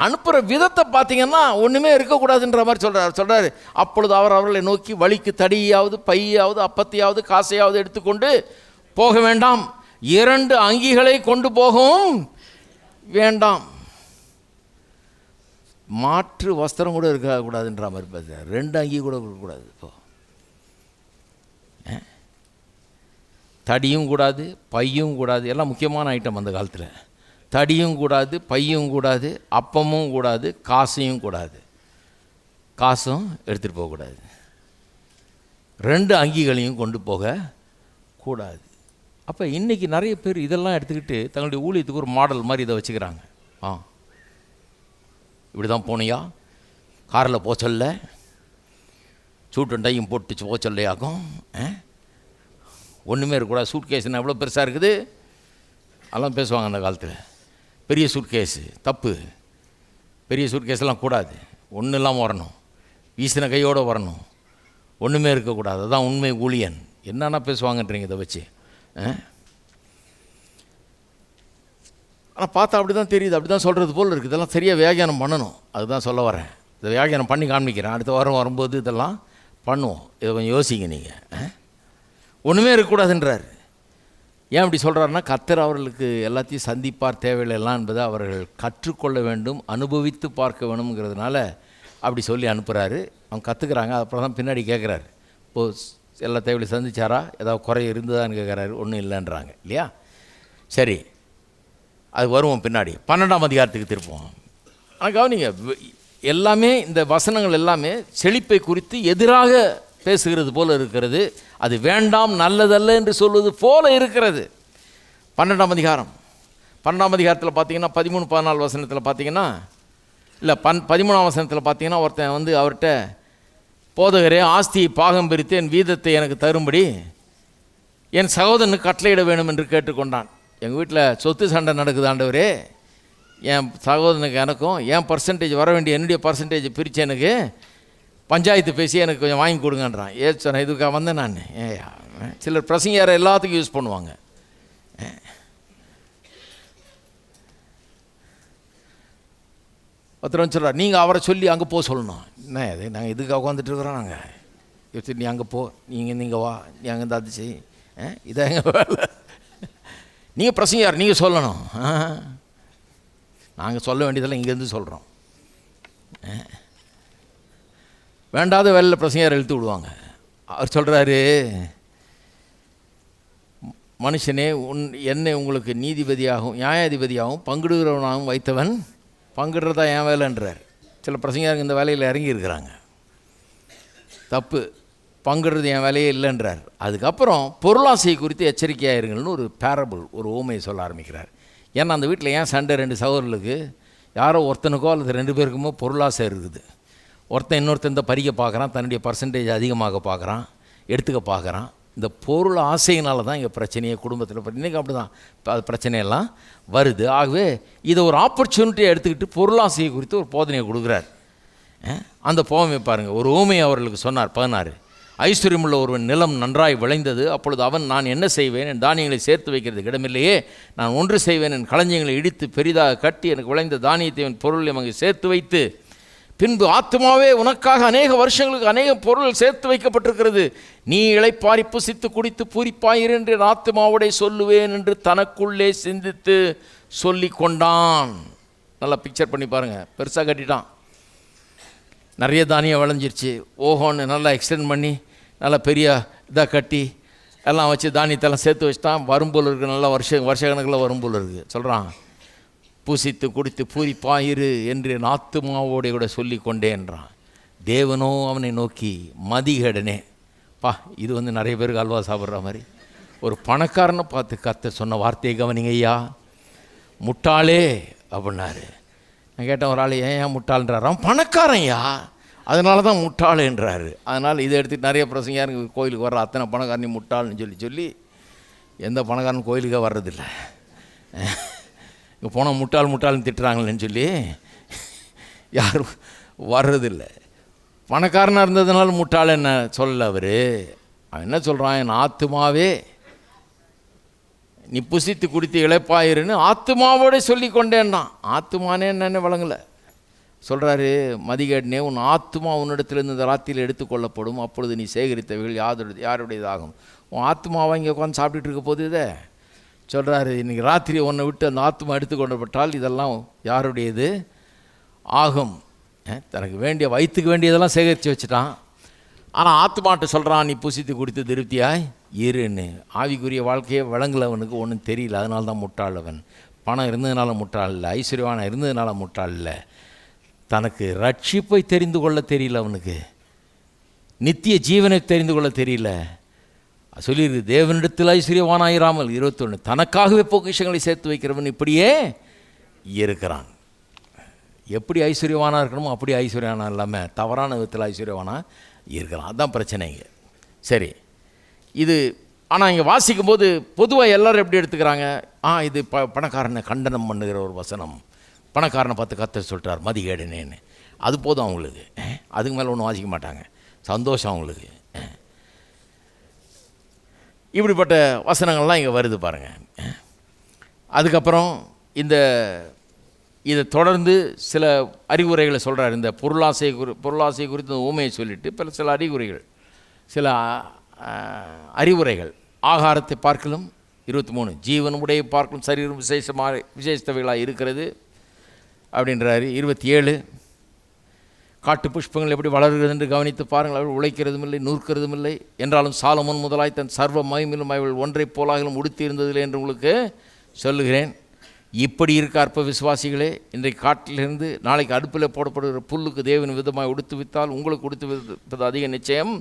அனுப்புகிற விதத்தை பார்த்தீங்கன்னா ஒன்றுமே இருக்கக்கூடாதுன்ற மாதிரி சொல்கிறார். அப்பொழுது அவர்களை நோக்கி வழிக்கு தடியாவது பையாவது அப்பத்தையாவது காசையாவது எடுத்துக்கொண்டு போக வேண்டாம், 2 அங்கிகளை கொண்டு போகவும் வேண்டாம். மாற்று வஸ்திரம் கூட இருக்கக்கூடாதுன்ற மாதிரி பார்த்தார். 2 அங்கி கூட இருக்கக்கூடாது. இப்போ தடியும் கூடாது, பையும் கூடாது. எல்லாம் முக்கியமான ஐட்டம் அந்த காலத்தில். தடியும் கூடாது, பையும் கூடாது, அப்பமும் கூடாது, காசையும் கூடாது. காசும் எடுத்துகிட்டு போகக்கூடாது. 2 அங்கிகளையும் கொண்டு போக கூடாது. அப்போ இன்றைக்கி நிறைய பேர் இதெல்லாம் எடுத்துக்கிட்டு தங்களுடைய ஊழியத்துக்கு ஒரு மாடல் மாதிரி இதை வச்சுக்கிறாங்க. இப்படி தான் போனியா, காரில் போக சொல்ல, சூட்டும் டையும் போட்டு போக சொல்லையாகும், ஒன்றுமே இருக்கக்கூடாது, சூட் கேஸ்னா எவ்வளோ பெருசாக இருக்குது அதெல்லாம் பேசுவாங்க அந்த காலத்தில். பெரிய சூட் கேஸு தப்பு, பெரிய சூட் கேஸெல்லாம் கூடாது, ஒன்றும் இல்லாமல் வரணும், வீசின கையோடு வரணும், ஒன்றுமே இருக்கக்கூடாது, அதுதான் உண்மை ஊழியன். என்னென்னா பேசுவாங்கன்றீங்க இதை வச்சு. ஆனால் பார்த்தா அப்படி தான் தெரியுது, அப்படி தான் சொல்கிறது போல் இருக்குது. இதெல்லாம் சரியாக வியாக்கியானம் பண்ணணும், அதுதான் சொல்ல வரேன். இதை வியாக்கியானம் பண்ணி காண்பிக்கிறேன். அடுத்த வாரம் வரும்போது இதெல்லாம் பண்ணுவோம். இதை கொஞ்சம் யோசிங்க நீங்கள். ஒன்றுமே இருக்கக்கூடாதுன்றார். ஏன் அப்படி சொல்கிறாருன்னா, கர்த்தர் அவர்களுக்கு எல்லாத்தையும் சந்திப்பார், தேவையில்லைலாம் என்பதை அவர்கள் கற்றுக்கொள்ள வேண்டும், அனுபவித்து பார்க்க வேணுங்கிறதுனால அப்படி சொல்லி அனுப்புகிறாரு. அவங்க கற்றுக்குறாங்க. அப்புறம் தான் பின்னாடி கேட்குறாரு, இப்போது எல்லா தேவையிலையும் சந்திச்சாரா, ஏதாவது குறை இருந்ததான்னு கேட்குறாரு. ஒன்றும் இல்லைன்றாங்க இல்லையா. சரி, அது வருவோம் பின்னாடி. 12ஆம் அதிகாரத்துக்கு திருப்போம். ஆனால் கவனிங்க, எல்லாமே இந்த வசனங்கள் எல்லாமே செழிப்பை குறித்து எதிராக பேசுகிறது போல் இருக்கிறது. அது வேண்டாம், நல்லதல்ல என்று சொல்வது போல இருக்கிறது. 12ஆம் அதிகாரம் 12ஆம் அதிகாரத்தில் பார்த்தீங்கன்னா 13-14 வசனத்தில் பார்த்தீங்கன்னா, இல்லை 13ஆம் வசனத்தில் பார்த்தீங்கன்னா, ஒருத்தன் வந்து அவர்கிட்ட, போதகரே, ஆஸ்தியை பாகம் பிரித்து என் வீதத்தை எனக்கு தரும்படி என் சகோதரனுக்கு கட்டளையிட வேணும் என்று கேட்டுக்கொண்டான். எங்கள் வீட்டில் சொத்து சண்டை நடக்குது ஆண்டவரே, என் சகோதரனுக்கு எனக்கும் என் பர்சன்டேஜ் வர வேண்டிய என்னுடைய பர்சன்டேஜ் பிரித்து எனக்கு பஞ்சாயத்து பேசி எனக்கு கொஞ்சம் வாங்கி கொடுங்கன்றான். சொன்னேன், இதுக்காக வந்தேன் நான். சிலர் பிரசங்க எல்லாத்துக்கும் யூஸ் பண்ணுவாங்க. ஒருத்தர் சொல்கிறார், நீங்கள் அவரை சொல்லி அங்கே போக சொல்லணும். என்ன இது, நாங்கள் இதுக்காக உட்காந்துட்டு இருக்கிறோம். நாங்கள் நீ அங்கே போ, நீங்கள் வா, நீ அங்கே இருந்தால் அது செய், இதான் எங்கள் வேலை. நீங்கள் பிரசங்க நீங்கள் சொல்லணும். நாங்கள் சொல்ல வேண்டியதெல்லாம் இங்கேருந்து சொல்கிறோம். வேண்டாத வேலையில் பிரசங்கர் இழுத்து விடுவாங்க. அவர் சொல்கிறாரு, மனுஷனே, என்னை உங்களுக்கு நீதிபதியாகவும் நியாயாதிபதியாகவும் பங்கிடுகிறவனாகவும் வைத்தவன் பங்கிடுறதா என் வேலைன்றார். சில பிரசங்கர் இந்த வேலையில் இறங்கியிருக்கிறாங்க. தப்பு, பங்கிடுறது என் வேலையே இல்லைன்றார். அதுக்கப்புறம் பொருளாசை குறித்து எச்சரிக்கையாக இருங்கள்னு ஒரு பேரபிள், ஒரு ஓமையை சொல்ல ஆரம்பிக்கிறார். ஏன்னா அந்த வீட்டில் ஏன் சண்டை, 2 சகோதரர்களுக்கு யாரோ ஒருத்தனுக்கோ அல்லது 2 பேருக்குமோ பொருளாசை இருக்குது. ஒருத்தன் இன்னொருத்தன் இந்த பறிக்க பார்க்குறான், தன்னுடைய பர்சன்டேஜ் அதிகமாக பார்க்குறான், எடுத்துக்க பார்க்குறான். இந்த பொருள் ஆசையினால தான் இங்கே பிரச்சனையே குடும்பத்தில். இன்றைக்கி அப்படி தான் அது பிரச்சனையெல்லாம் வருது. ஆகவே இதை ஒரு ஆப்பர்ச்சுனிட்டியை எடுத்துக்கிட்டு பொருளாசையை குறித்து ஒரு போதனையை கொடுக்குறார். அந்த போகமே பாருங்கள். ஒரு ஊமையை அவர்களுக்கு சொன்னார். 16, ஐஸ்வர்யமுள்ள ஒருவன் நிலம் நன்றாய் விளைந்தது. அப்பொழுது அவன், நான் என்ன செய்வேன், என் தானியங்களை சேர்த்து வைக்கிறதுக்கு இடமில்லையே, நான் ஒன்று செய்வேன், என் களஞ்சியங்களை இடித்து பெரிதாக கட்டி எனக்கு விளைந்த தானியத்தை என் பொருளை அங்கே சேர்த்து வைத்து, பின்பு ஆத்துமாவே உனக்காக அநேக வருஷங்களுக்கு அநேக பொருள் சேர்த்து வைக்கப்பட்டிருக்கிறது, நீ இளைப்பாரி புசித்து குடித்து பூரிப்பாயிரு என்று என் ஆத்துமாவோடே சொல்லுவேன் என்று தனக்குள்ளே சிந்தித்து சொல்லி கொண்டான். நல்லா பிக்சர் பண்ணி பாருங்கள். பெருசாக கட்டிட்டான், நிறைய தானியம் விளைஞ்சிருச்சு. ஓஹோன்னு நல்லா எக்ஸ்டெண்ட் பண்ணி நல்லா பெரிய இதாக கட்டி எல்லாம் வச்சு தானியத்தெல்லாம் சேர்த்து வச்சுட்டான். வரும்போல் இருக்குது, நல்லா வருஷக்கணக்கில் வரும்போல் இருக்குது. சொல்கிறான், பூசித்து குடித்து பூரிப்பாயிரு என்று என் ஆத்துமாவோட கூட சொல்லி கொண்டேன்றான். தேவனோ அவனை நோக்கி, மதிகேடனே. இது நிறைய பேருக்கு அல்வா சாப்பிட்ற மாதிரி. ஒரு பணக்காரனை பார்த்து கர்த்தர் சொன்ன வார்த்தையை கவனிங்க ஐயா. முட்டாளே அப்படின்னாரு. நான் கேட்டேன், ஒரு ஆள் ஏன் முட்டாள்ன்றார்? அவன் பணக்காரன்யா, அதனால தான் முட்டாளுன்றாரு. அதனால் இதை எடுத்துகிட்டு நிறைய பிரசங்க கோயிலுக்கு வர்ற அத்தனை பணக்காரனையும் முட்டாள்னு சொல்லி எந்த பணக்காரன் கோயிலுக்கே வர்றதில்லை. இங்கே போனால் முட்டாள்னு திட்டுறாங்களேன்னு சொல்லி யாரும் வர்றதில்லை. பணக்காரனாக இருந்ததுனால முட்டாள் என்ன சொல்லலை அவர். அவன் என்ன சொல்கிறான், என் ஆத்துமாவே நீ புசித்து குடித்து இளைப்பாயிருன்னு ஆத்துமாவோட சொல்லி கொண்டேன்டான். ஆத்துமானே என்னென்ன வழங்கலை. சொல்கிறாரு, மதிகேடனே, உன் ஆத்துமா உன்னிடத்திலிருந்து இந்த ராத்திரியில் எடுத்துக்கொள்ளப்படும், அப்பொழுது நீ சேகரித்தவைகள் யாருடையதாகும். உன் ஆத்துமாவை இங்கே உட்காந்து சாப்பிட்டுட்டு இருக்க போது இதை சொல்கிறாரு. இன்றைக்கி ராத்திரி உன்னை விட்டு அந்த ஆத்துமா எடுத்துக்கொள்ளப்பட்டால் இதெல்லாம் யாருடையது ஆகும். தனக்கு வேண்டிய வயிற்றுக்கு வேண்டியதெல்லாம் சேகரித்து வச்சுட்டான். ஆனால் ஆத்துமாட்ட சொல்கிறான், நீ புசித்து குடித்து திருப்தியாய் இருன்னு. ஆவிக்குரிய வாழ்க்கையே விளங்கலவனுக்கு ஒன்றும் தெரியல, அதனால தான் முட்டாளவன். பணம் இருந்ததுனால முட்டாள் இல்லை, ஐஸ்வர்யவானம் இருந்ததுனால முட்டாள் இல்லை. தனக்கு ரட்சிப்பை தெரிந்து கொள்ள தெரியல அவனுக்கு, நித்திய ஜீவனை தெரிந்து கொள்ள தெரியல. சொல்லியிருக்கு, தேவனிடத்தில் ஐஸ்வர்யவானாயிராமல் 21, தனக்காகவே பொக்கிஷங்களை சேர்த்து வைக்கிறவன் இப்படியே இருக்கிறான். எப்படி ஐஸ்வர்யவானாக இருக்கணுமோ அப்படி ஐஸ்வர்யவானா இல்லாமல் தவறான விதத்தில் ஐஸ்வர்யவானா இருக்கலாம். அதுதான் பிரச்சனைங்க. சரி, இது ஆனால் இங்கே வாசிக்கும்போது பொதுவாக எல்லோரும் எப்படி எடுத்துக்கிறாங்க, இது பணக்காரனை கண்டனம் பண்ணுகிற ஒரு வசனம். பணக்காரனை பார்த்து கர்த்தர் சொல்கிறார் மதிகேடனேன்னு. அது போதும் அவங்களுக்கு. அதுக்கு மேலே ஒன்றும் வாசிக்க மாட்டாங்க. சந்தோஷம் அவங்களுக்கு. இப்படிப்பட்ட வசனங்கள்லாம் இங்கே வருது பாருங்கள். அதுக்கப்புறம் இதை தொடர்ந்து சில அறிவுரைகளை சொல்கிறார். இந்த பொருளாசை குறித்து ஊமையை சொல்லிவிட்டு சில அறிகுறிகள், சில அறிவுரைகள். ஆகாரத்தை பார்க்கலும் 23, ஜீவன் உடைய பார்க்கலும் சரீரம் விசேஷத்தவைகளாக இருக்கிறது அப்படின்றாரு. 27, காட்டு புஷ்பங்கள் எப்படி வளர்கிறது என்று கவனித்து பாருங்கள், அவள் உழைக்கிறதும் இல்லை நூற்கிறதும் இல்லை, என்றாலும் சாலமோன் முதலாய் தன் சர்வ மகிமையிலும் அவள் ஒன்றை போலாகிலும் உடுத்தி இருந்ததில்லை என்று உங்களுக்கு சொல்லுகிறேன். இப்படி இருக்க அற்ப விசுவாசிகளே, இன்றைக்கு காட்டிலிருந்து நாளைக்கு அடுப்பில் போடப்படுகிற புல்லுக்கு தேவன் விதமாக உடுத்து வித்தால் உங்களுக்கு உடுத்து விப்பது அதிக நிச்சயம்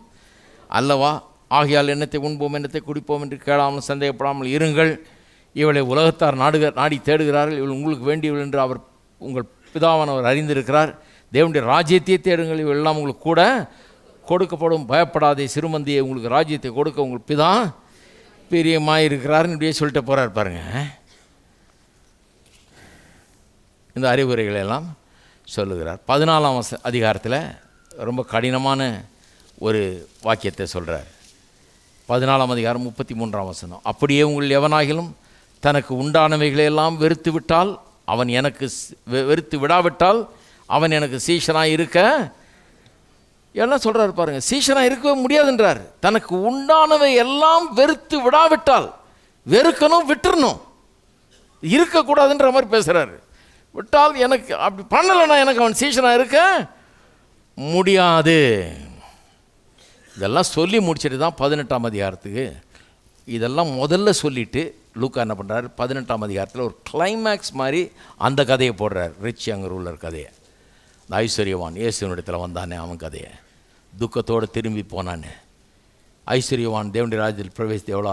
அல்லவா? ஆகையால் எண்ணத்தை உண்போம் எண்ணத்தை குடிப்போம் என்று கேளாமல் சந்தேகப்படாமல் இருங்கள். இவளை உலகத்தார் நாடி தேடுகிறார்கள், இவள் உங்களுக்கு வேண்டியவள் என்று அவர் உங்கள் பிதாவானவர் அறிந்திருக்கிறார். தேவனுடைய ராஜ்யத்தை தேடுங்கள், இவள் எல்லாம் உங்களுக்கு கூட கொடுக்கப்படும். பயப்படாதே, சிறுமந்தியை உங்களுக்கு ராஜ்யத்தை கொடுக்க உங்கள் பிதா பிரியமாக இருக்கிறார்னு இப்படியே சொல்லிட்டு போகிறார் பாருங்க. இந்த அறிவுரைகளை எல்லாம் சொல்லுகிறார். 14ஆம் அதிகாரத்தில் ரொம்ப கடினமான ஒரு வாக்கியத்தை சொல்கிறார். 14ஆம் அதிகாரம் 33ஆம் வசனம். அப்படியே உங்கள் எவனாகிலும் தனக்கு உண்டானவைகளையெல்லாம் வெறுத்து விட்டால் அவன் எனக்கு வெறுத்து விடாவிட்டால் அவன் எனக்கு சீஷனாக இருக்க எல்லாம் சொல்கிறார் பாருங்க. சீஷனாக இருக்கவே முடியாதுன்றார். தனக்கு உண்டானவை எல்லாம் வெறுத்து விடாவிட்டால், வெறுக்கணும் விட்டுறணும், இருக்கக்கூடாதுன்ற மாதிரி பேசுகிறாரு. விட்டால் எனக்கு அப்படி பண்ணலைன்னா எனக்கு அவன் சீஷனாக இருக்க முடியாது. இதெல்லாம் சொல்லி முடிச்சுட்டு தான் 18ஆம் அதிகாரத்துக்கு இதெல்லாம் முதல்ல சொல்லிவிட்டு லூக்கா என்ன பண்ணுறாரு, 18ஆம் அதிகாரத்தில் ஒரு கிளைமேக்ஸ் மாதிரி அந்த கதையை போடுறார். ரிச் யங் ரூலர் கதையை, இந்த ஐஸ்வர்யவான் இயேசுவினிடத்தில் வந்தானே அவன் கதையை, துக்கத்தோடு திரும்பி போனானே, ஐஸ்வர்யவான் தேவனுடைய ராஜ்யத்தில் பிரவேசித்து எவ்வளோ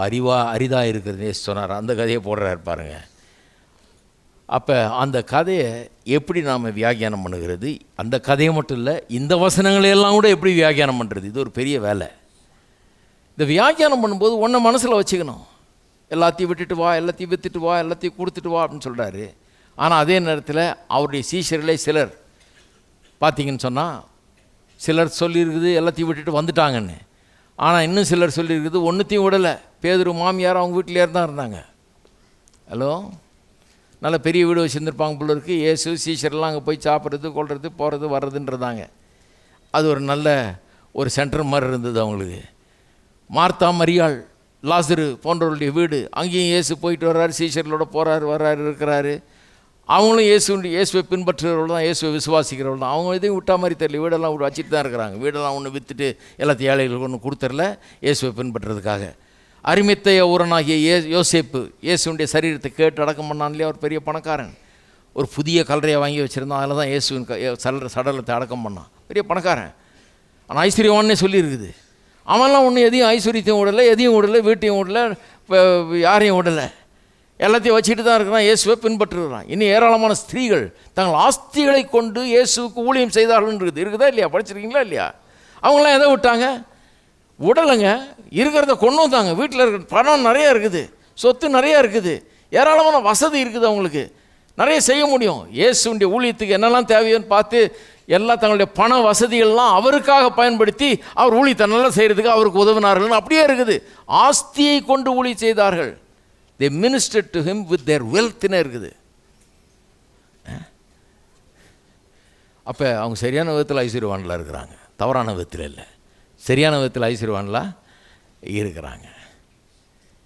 அரிதாக இருக்கிறது இயேசு சொன்னார், அந்த கதையை போடுறாரு பாருங்க. அப்போ அந்த கதையை எப்படி நாம் வியாக்கியானம் பண்ணுகிறது, அந்த கதையை மட்டும் இல்லை, இந்த வசனங்களையெல்லாம் கூட எப்படி வியாக்கியானம் பண்ணுறது, இது ஒரு பெரிய வேலை. இந்த வியாக்கியானம் பண்ணும்போது ஒன்றை மனசில் வச்சுக்கணும். எல்லாத்தையும் விட்டுட்டு வா, எல்லாத்தையும் விற்றுட்டு வா, எல்லாத்தையும் கொடுத்துட்டு வா அப்படின்னு சொல்கிறாரு. ஆனால் அதே நேரத்தில் அவருடைய சீஷர்களே சிலர் பார்த்தீங்கன்னு சொன்னால், சிலர் சொல்லியிருக்குது எல்லாத்தையும் விட்டுட்டு வந்துட்டாங்கன்னு. ஆனால் இன்னும் சிலர் சொல்லியிருக்குது ஒன்றுத்தையும் விடலை. பேதுரு மாமியார் அவங்க வீட்டிலே தான் இருந்தாங்க. ஹலோ, நல்ல பெரிய வீடு வச்சுருந்துருப்பாங்க போல இருக்குது. இயேசு சீஷர்லாம் அங்கே போய் சாப்பிட்றது கொள்வது போகிறது வர்றதுன்றதாங்க. அது ஒரு நல்ல ஒரு சென்டர் மாதிரி இருந்தது அவங்களுக்கு. மார்த்தா மரியாள் லாசரு போன்றவருடைய வீடு, அங்கேயும் இயேசு போயிட்டு வர்றாரு, சீஷர்களோட போகிறாரு வர்றாரு இருக்கிறாரு. அவங்களும் இயேசுவை பின்பற்றுகிறவர்கள் தான், இயேசுவை விசுவாசிக்கிறவர்கள் தான். அவங்க இதையும் விட்டா மாதிரி தெரியல, வீடெல்லாம் வச்சுட்டு தான் இருக்கிறாங்க. வீடெல்லாம் ஒன்று விற்றுட்டு எல்லாத்தையும் ஏழைகளுக்கு ஒன்று கொடுத்துடல இயேசுவை பின்பற்றுறதுக்காக. அரிமத்தைய ஊரனாகிய யோசேப்பு இயேசுடைய சரீரத்தை கேட்டு அடக்கம் பண்ணான்லேயே அவர் பெரிய பணக்காரன். ஒரு புதிய கல்லறையை வாங்கி வச்சுருந்தான், அதில் தான் இயேசுவின் சடலத்தை அடக்கம் பண்ணான். பெரிய பணக்காரன். ஆனால் ஐஸ்வர்யவான்னே சொல்லியிருக்குது. அவன்லாம் ஒன்று எதையும் ஐஸ்வர்யத்தையும் விடலை, எதையும் விடலை, வீட்டையும் விடலை, யாரையும் விடலை, எல்லாத்தையும் வச்சுட்டு தான் இருக்கிறான், இயேசுவை பின்பற்றுகிறான். இன்னும் ஏராளமான ஸ்திரீகள் தங்கள் ஆஸ்திகளை கொண்டு இயேசுவுக்கு ஊழியம் செய்தார்கள் இருக்குதா இல்லையா? படிச்சிருக்கீங்களா இல்லையா? அவங்களாம் எதை விட்டாங்க? விடலைங்க, இருக்கிறத கொண்டு வந்தாங்க. வீட்டில் இருக்கிற பணம் நிறையா இருக்குது, சொத்து நிறையா இருக்குது, ஏராளமான வசதி இருக்குது, அவங்களுக்கு நிறைய செய்ய முடியும். இயேசுடைய ஊழியத்துக்கு என்னெல்லாம் தேவையோன்னு பார்த்து எல்லா தங்களுடைய பண வசதிகள்லாம் அவருக்காக பயன்படுத்தி அவர் ஊழியத்தை நல்லா செய்கிறதுக்கு அவருக்கு உதவினார்கள். அப்படியே இருக்குது. ஆஸ்தியை கொண்டு ஊழிய செய்தார்கள். they ministered to him with their wealthன்னு இருக்குது. அப்போ அவங்க சரியான விதத்தில் ஐஸ்வர்யவான்லாம் இருக்கிறாங்க, தவறான விதத்தில் இல்லை, சரியான விதத்தில் ஐஸ்வர்யவான்லாம் இருக்கிறாங்க.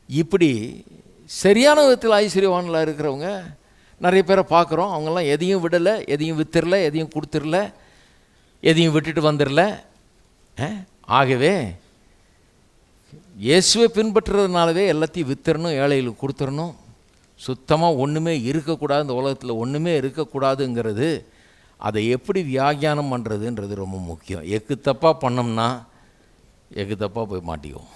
இப்படி சரியான விதத்தில் ஐஸ்வர்யவான்லாம் இருக்கிறவங்க நிறைய பேரை பார்க்குறோம். அவங்கெல்லாம் எதையும் விடலை, எதையும் வித்துடல, எதையும் கொடுத்துடல, எதையும் விட்டுட்டு வந்துடல. ஆகவே இயேசுவை பின்பற்றுறதுனாலவே எல்லாத்தையும் வித்துறணும், ஏழைகளுக்கு கொடுத்துடணும், சுத்தமாக ஒன்றுமே இருக்கக்கூடாது, இந்த உலகத்தில் ஒன்றுமே இருக்கக்கூடாதுங்கிறது. அதை எப்படி வியாக்கியானம் பண்ணுறதுன்றது ரொம்ப முக்கியம். எக்கு தப்பாக பண்ணோம்னா எக்கு தப்பாக போய் மாட்டிக்குவோம்.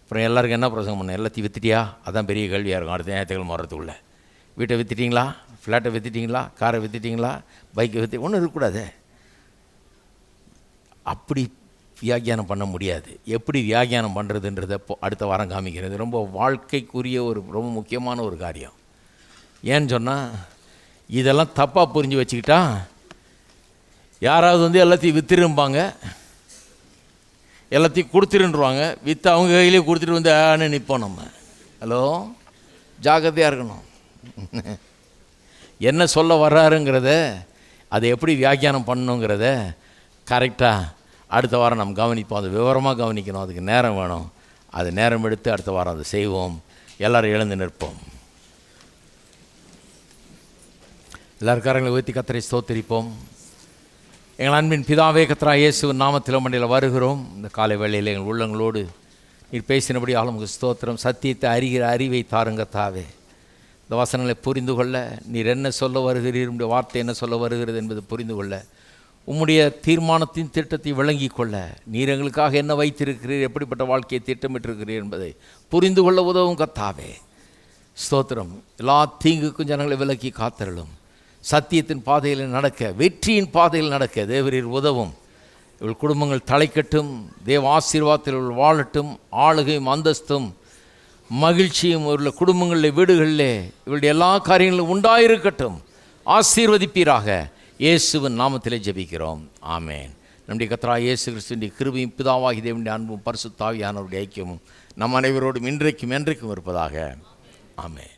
அப்புறம் எல்லாருக்கும் என்ன பிரசங்கம் பண்ண, எல்லாத்தையும் வித்துட்டியா? அதான் பெரிய கேள்வியாக இருக்கும் அடுத்த ஞாயிற்றுக்கிழமை மாறத்துக்குள்ள. வீட்டை விற்றுட்டிங்களா, ஃப்ளாட்டை விற்றுட்டிங்களா, காரை விற்றுட்டிங்களா, பைக்கை ஒன்றும் இருக்கக்கூடாது. அப்படி வியாக்கியானம் பண்ண முடியாது. எப்படி வியாக்கியானம் பண்ணுறதுன்றதை அடுத்த வாரம் காமிக்கிறது. ரொம்ப வாழ்க்கைக்குரிய ஒரு ரொம்ப முக்கியமான ஒரு காரியம். ஏன்னு சொன்னால், இதெல்லாம் தப்பாக புரிஞ்சு வச்சுக்கிட்டா யாராவது எல்லாத்தையும் விற்றுருப்பாங்க, எல்லாத்தையும் கொடுத்துருன்றுவாங்க. விற்று அவங்க கையிலே கொடுத்துட்டு ஆன்னு நிற்போம் நம்ம. ஹலோ, ஜாக்கிரதையாக இருக்கணும். என்ன சொல்ல வர்றாருங்கிறத, அதை எப்படி வியாக்கியானம் பண்ணணுங்கிறத கரெக்டாக அடுத்த வாரம் நம்ம கவனிப்போம். அதை விவரமாக கவனிக்கணும், அதுக்கு நேரம் வேணும். அது நேரம் எடுத்து அடுத்த வாரம் அதை செய்வோம். எல்லோரும் எழுந்து நிற்போம். எல்லாருக்காரங்களை உயர்த்தி கர்த்தரை ஸ்தோத்திரிப்போம். எங்கள் அன்பின் பிதாவே, கர்த்தராகிய இயேசுவின் நாமத்தில் மண்டியில் வருகிறோம். இந்த காலை வேளையில் எங்கள் உள்ளங்களோடு நீர் பேசினபடி ஆளுமுக ஸ்தோத்திரம். சத்தியத்தை அறிகிற அறிவை தாருங்க தாவே. இந்த வசனங்களை புரிந்து கொள்ள நீர் என்ன சொல்ல வருகிறீர், உடைய வார்த்தை என்ன சொல்ல வருகிறது என்பதை புரிந்து கொள்ள, உம்முடைய தீர்மானத்தின் திட்டத்தை விளங்கி கொள்ள, நீர் எங்களுக்காக என்ன வைத்திருக்கிறீர், எப்படிப்பட்ட வாழ்க்கையை திட்டமிட்டிருக்கிறீர் என்பதை புரிந்து கொள்ள உதவும் கர்த்தாவே. ஸ்தோத்திரம். எல்லா தீங்குக்கும் ஜனங்களை விலக்கி காத்தருளும். சத்தியத்தின் பாதையில் நடக்க, வெற்றியின் பாதையில் நடக்க தேவரீர் உதவும். இவள் குடும்பங்கள் தலைக்கட்டும், தேவ ஆசீர்வாதத்தில் வாழட்டும். ஆளுகையும் அந்தஸ்தும் மகிழ்ச்சியும் உள்ள குடும்பங்களில், வீடுகளிலே இவளுடைய எல்லா காரியங்களும் உண்டாயிருக்கட்டும். ஆசீர்வதிப்பீராக. இயேசுவின் நாமத்திலே ஜெபிக்கிறோம், ஆமேன். நம்முடைய கர்த்தராகிய இயேசு கிறிஸ்துவின் கிருபையும் பிதாவாகிய தேவனுடைய அன்பும் பரிசுத்த ஆவியானவருடைய ஐக்கியமும் நம் அனைவரோடும் இன்றைக்கும் என்றைக்கும் இருப்பதாக, ஆமேன்.